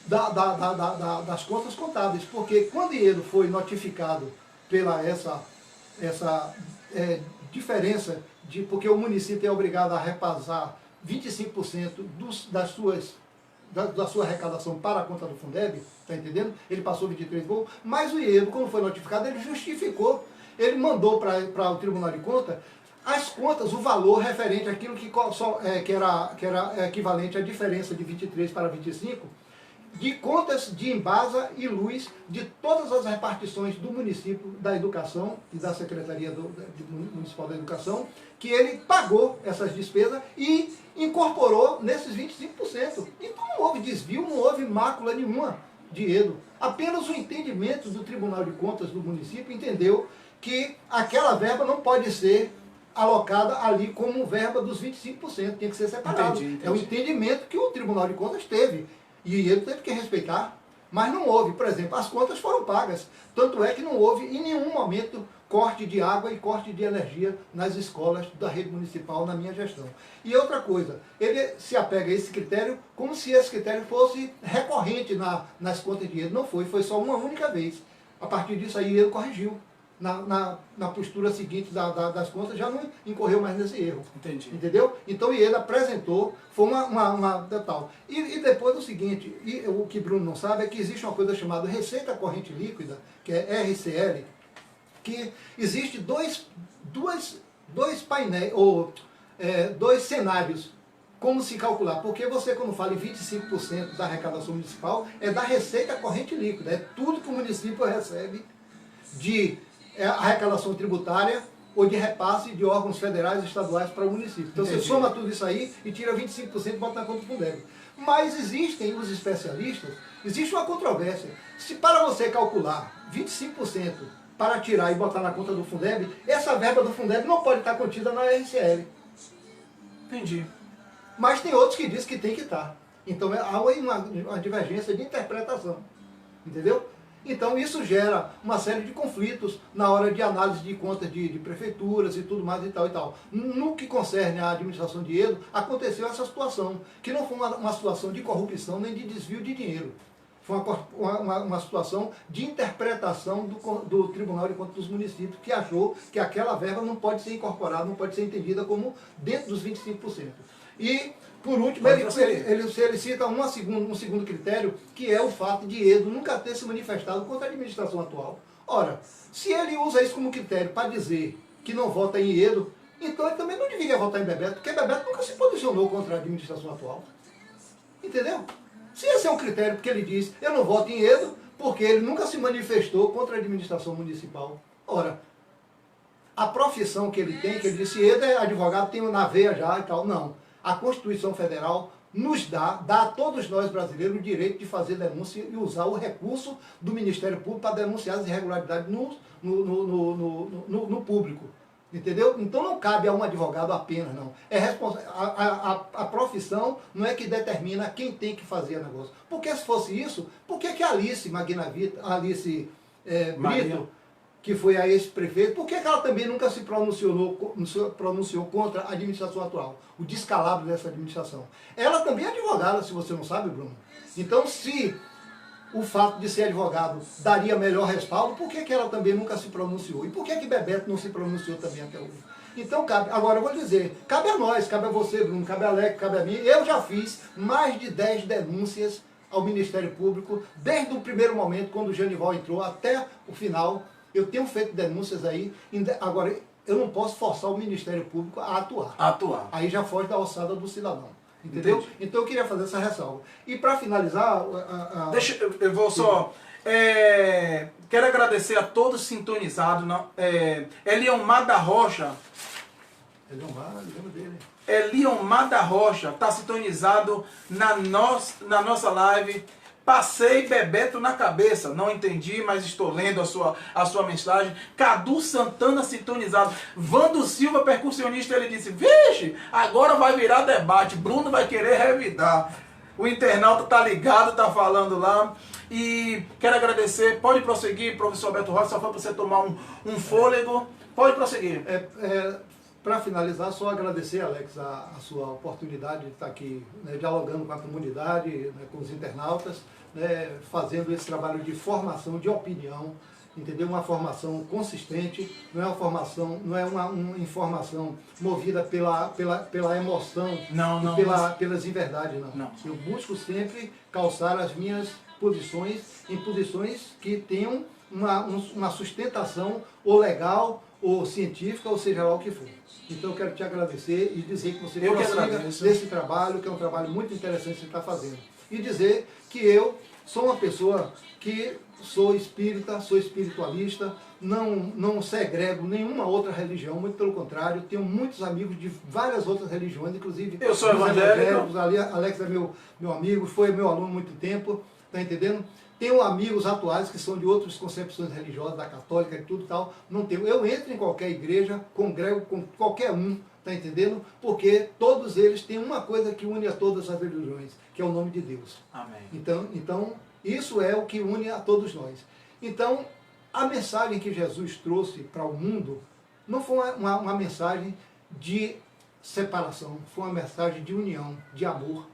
das contas contábeis, porque quando Iedo foi notificado pela essa diferença, porque o município é obrigado a repassar 25% da sua arrecadação para a conta do Fundeb, está entendendo? Ele passou 23 voos, mas o Iedo, como foi notificado, ele justificou, ele mandou para o Tribunal de Contas as contas, o valor referente àquilo que era equivalente à diferença de 23 para 25, de contas de Embasa e Luz, de todas as repartições do município da educação e da Secretaria Municipal da Educação, que ele pagou essas despesas e incorporou nesses 25%. Então não houve desvio, não houve mácula nenhuma de Iedo. Apenas o entendimento do Tribunal de Contas do município entendeu que aquela verba não pode ser alocada ali como verba dos 25%, tem que ser separado. Entendi. É o entendimento que o Tribunal de Contas teve. E ele teve que respeitar. Mas não houve, por exemplo, as contas foram pagas. Tanto é que não houve em nenhum momento corte de água e corte de energia nas escolas da rede municipal na minha gestão. E outra coisa, ele se apega a esse critério como se esse critério fosse recorrente nas contas de Edo. Não foi, foi só uma única vez. A partir disso aí ele corrigiu. Na postura seguinte das contas, já não incorreu mais nesse erro. Entendi. Entendeu? Então ele apresentou, foi uma tal. E depois o seguinte, o que Bruno não sabe é que existe uma coisa chamada Receita Corrente Líquida, que é RCL, que existe dois painéis, ou dois cenários, como se calcular. Porque você, quando fala em 25% da arrecadação municipal, é da Receita Corrente Líquida, é tudo que o município recebe de arrecadação tributária ou de repasse de órgãos federais e estaduais para o município. Então você soma tudo isso aí e tira 25% e bota na conta do Fundeb. Mas existem os especialistas, existe uma controvérsia. Se para você calcular 25% para tirar e botar na conta do Fundeb, essa verba do Fundeb não pode estar contida na RCL. Entendi. Mas tem outros que dizem que tem que estar. Então há uma divergência de interpretação. Entendeu? Então isso gera uma série de conflitos na hora de análise de contas de prefeituras e tudo mais e tal e tal. No que concerne à administração de Edo, aconteceu essa situação, que não foi uma situação de corrupção nem de desvio de dinheiro. Foi uma situação de interpretação do Tribunal de Contas dos Municípios, que achou que aquela verba não pode ser incorporada, não pode ser entendida como dentro dos 25%. E, por último, ele cita um segundo critério, que é o fato de Edo nunca ter se manifestado contra a administração atual. Ora, se ele usa isso como critério para dizer que não vota em Edo, então ele também não deveria votar em Bebeto, porque Bebeto nunca se posicionou contra a administração atual. Entendeu? Se esse é um critério, porque ele diz, eu não voto em Edo, porque ele nunca se manifestou contra a administração municipal. Ora, a profissão que ele tem, que ele disse, Edo é advogado, tem na veia já e tal, não. A Constituição Federal nos dá a todos nós brasileiros o direito de fazer denúncia e usar o recurso do Ministério Público para denunciar as irregularidades no público. Entendeu? Então não cabe a um advogado apenas, não. A profissão não é que determina quem tem que fazer o negócio. Porque se fosse isso, por que a Alice Brito, que foi a ex-prefeito, por que ela também nunca se pronunciou contra a administração atual? O descalabro dessa administração. Ela também é advogada, se você não sabe, Bruno. Então, se o fato de ser advogado daria melhor respaldo, por que ela também nunca se pronunciou? E por que Bebeto não se pronunciou também até hoje? Então, agora eu vou dizer, cabe a nós, cabe a você, Bruno, cabe a Alex, cabe a mim. Eu já fiz mais de 10 denúncias ao Ministério Público, desde o primeiro momento, quando o Genival entrou, até o final. Eu tenho feito denúncias aí. Agora, eu não posso forçar o Ministério Público a atuar. Aí já foge da alçada do cidadão. Entendeu? Entendi. Então eu queria fazer essa ressalva. E para finalizar... eu vou só... quero agradecer a todos sintonizados. Eliomar da Rocha. Eliomar da Rocha está sintonizado na nossa live. Passei Bebeto na cabeça, não entendi, mas estou lendo a sua mensagem. Cadu Santana sintonizado. Vando Silva, percussionista, ele disse, vixe, agora vai virar debate, Bruno vai querer revidar. O internauta tá ligado, tá falando lá. E quero agradecer, pode prosseguir, professor Alberto Rocha, só foi para você tomar um fôlego. Pode prosseguir. Para finalizar, só agradecer, Alex, a sua oportunidade de estar aqui, né, dialogando com a comunidade, né, com os internautas, né, fazendo esse trabalho de formação, de opinião, entendeu? Uma formação consistente, não é uma informação movida pela emoção, pelas inverdades, não. Eu busco sempre calçar as minhas posições em posições que tenham uma sustentação ou legal, ou científica, ou seja lá o que for. Então eu quero te agradecer e dizer que você prossiga desse trabalho, que é um trabalho muito interessante que você está fazendo. E dizer que eu sou uma pessoa que sou espírita, sou espiritualista, não segrego nenhuma outra religião, muito pelo contrário, tenho muitos amigos de várias outras religiões, inclusive eu sou evangélico. Alex é meu amigo, foi meu aluno há muito tempo, tá entendendo? Tenho amigos atuais que são de outras concepções religiosas, da católica e tudo e tal. Não tenho. Eu entro em qualquer igreja, congrego com qualquer um, tá entendendo? Porque todos eles têm uma coisa que une a todas as religiões, que é o nome de Deus. Amém. Então Isso é o que une a todos nós. Então, a mensagem que Jesus trouxe para o mundo não foi uma mensagem de separação, foi uma mensagem de união, de amor.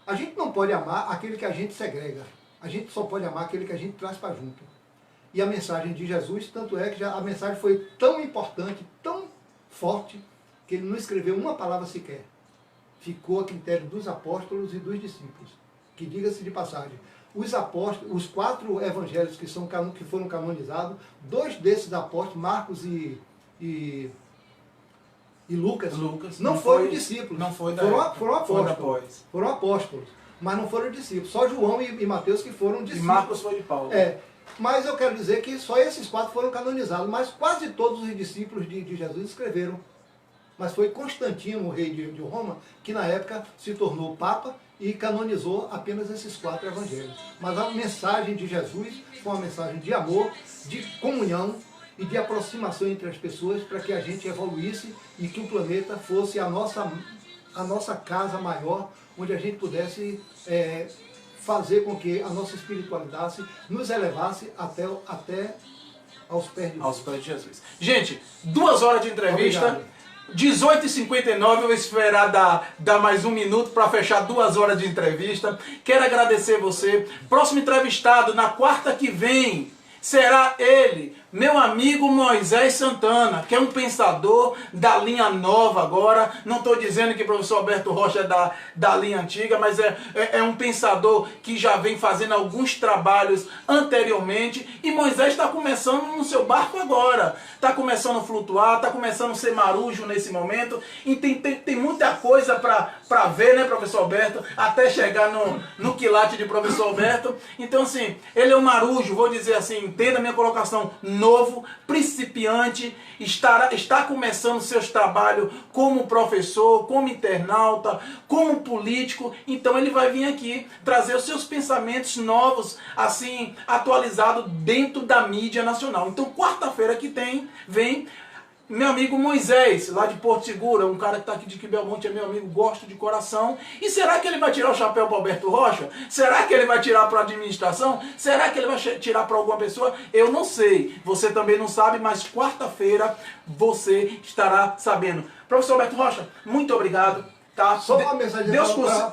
A gente não pode amar aquele que a gente segrega, a gente só pode amar aquele que a gente traz para junto. E a mensagem de Jesus, tanto é que a mensagem foi tão importante, tão forte, que ele não escreveu uma palavra sequer. Ficou a critério dos apóstolos e dos discípulos. Que, diga-se de passagem, os apóstolos, os 4 evangelhos que foram canonizados, 2 desses apóstolos, Marcos e Lucas, não foram discípulos. Não foi foram apóstolos. Foram apóstolos, mas não foram discípulos. Só João e Mateus que foram discípulos. E Marcos foi de Paulo. Mas eu quero dizer que só esses 4 foram canonizados, mas quase todos os discípulos de Jesus escreveram. Mas foi Constantino, o rei de Roma, que na época se tornou papa e canonizou apenas esses 4 evangelhos. Mas a mensagem de Jesus foi uma mensagem de amor, de comunhão e de aproximação entre as pessoas para que a gente evoluísse e que o planeta fosse a nossa casa maior, onde a gente pudesse fazer com que a nossa espiritualidade nos elevasse até aos pés de Jesus. Aos pés de Jesus. Gente, 2 horas de entrevista. Obrigado. 18h59, eu vou esperar dar mais 1 minuto para fechar 2 horas de entrevista. Quero agradecer você. Próximo entrevistado, na quarta que vem, será ele, meu amigo Moisés Santana, que é um pensador da linha nova agora. Não estou dizendo que o professor Alberto Rocha é da linha antiga, mas é um pensador que já vem fazendo alguns trabalhos anteriormente. E Moisés está começando no seu barco agora. Está começando a flutuar, está começando a ser marujo nesse momento. E tem muita coisa para ver, né, professor Alberto? Até chegar no quilate de professor Alberto. Então, assim, ele é um marujo, vou dizer assim, entenda a minha colocação, novo, principiante, está começando seus trabalhos como professor, como internauta, como político. Então ele vai vir aqui trazer os seus pensamentos novos, assim, atualizados dentro da mídia nacional. Então quarta-feira que vem meu amigo Moisés, lá de Porto Seguro, um cara que está aqui de Belmonte, é meu amigo, gosto de coração. E será que ele vai tirar o chapéu para Alberto Rocha? Será que ele vai tirar para a administração? Será que ele vai tirar para alguma pessoa? Eu não sei. Você também não sabe, mas quarta-feira você estará sabendo. Professor Alberto Rocha, muito obrigado. Tá? Só uma mensagem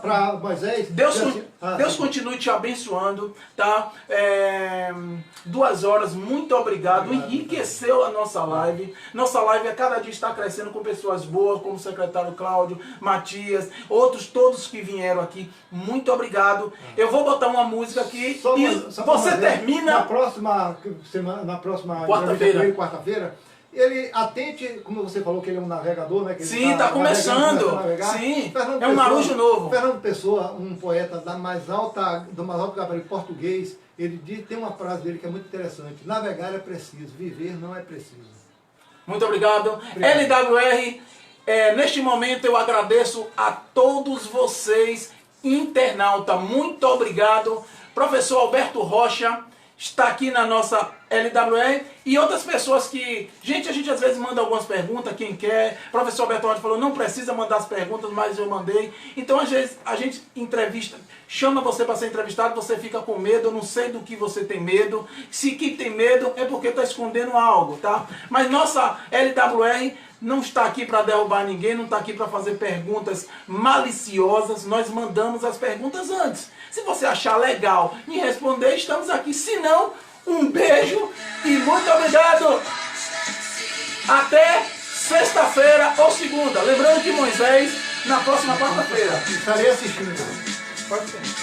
para Moisés. Deus continue te abençoando, tá? 2 horas, muito obrigado. Enriqueceu a nossa live. Nossa live a cada dia está crescendo com pessoas boas, como o secretário Cláudio, Matias, outros todos que vieram aqui. Muito obrigado. Eu vou botar uma música aqui você termina. Na próxima quarta-feira. Ele atente, como você falou que ele é um navegador, né? Que sim, está começando. Sim, é um marujo novo. Fernando Pessoa, um poeta do mais alto gabarito português, tem uma frase dele que é muito interessante: navegar é preciso, viver não é preciso. Muito obrigado. LWR, neste momento eu agradeço a todos vocês, internauta, muito obrigado. Professor Alberto Rocha está aqui na nossa LWR e outras pessoas que... Gente, a gente às vezes manda algumas perguntas, quem quer. O professor Alberto Rocha falou, não precisa mandar as perguntas, mas eu mandei. Então, às vezes, a gente entrevista, chama você para ser entrevistado, você fica com medo, eu não sei do que você tem medo. Se quem tem medo é porque está escondendo algo, tá? Mas nossa LWR não está aqui para derrubar ninguém, não está aqui para fazer perguntas maliciosas. Nós mandamos as perguntas antes. Se você achar legal em responder, estamos aqui. Se não, um beijo e muito obrigado. Até sexta-feira ou segunda. Lembrando que Moisés, na próxima quarta-feira. Estarei assistindo. Pode ser.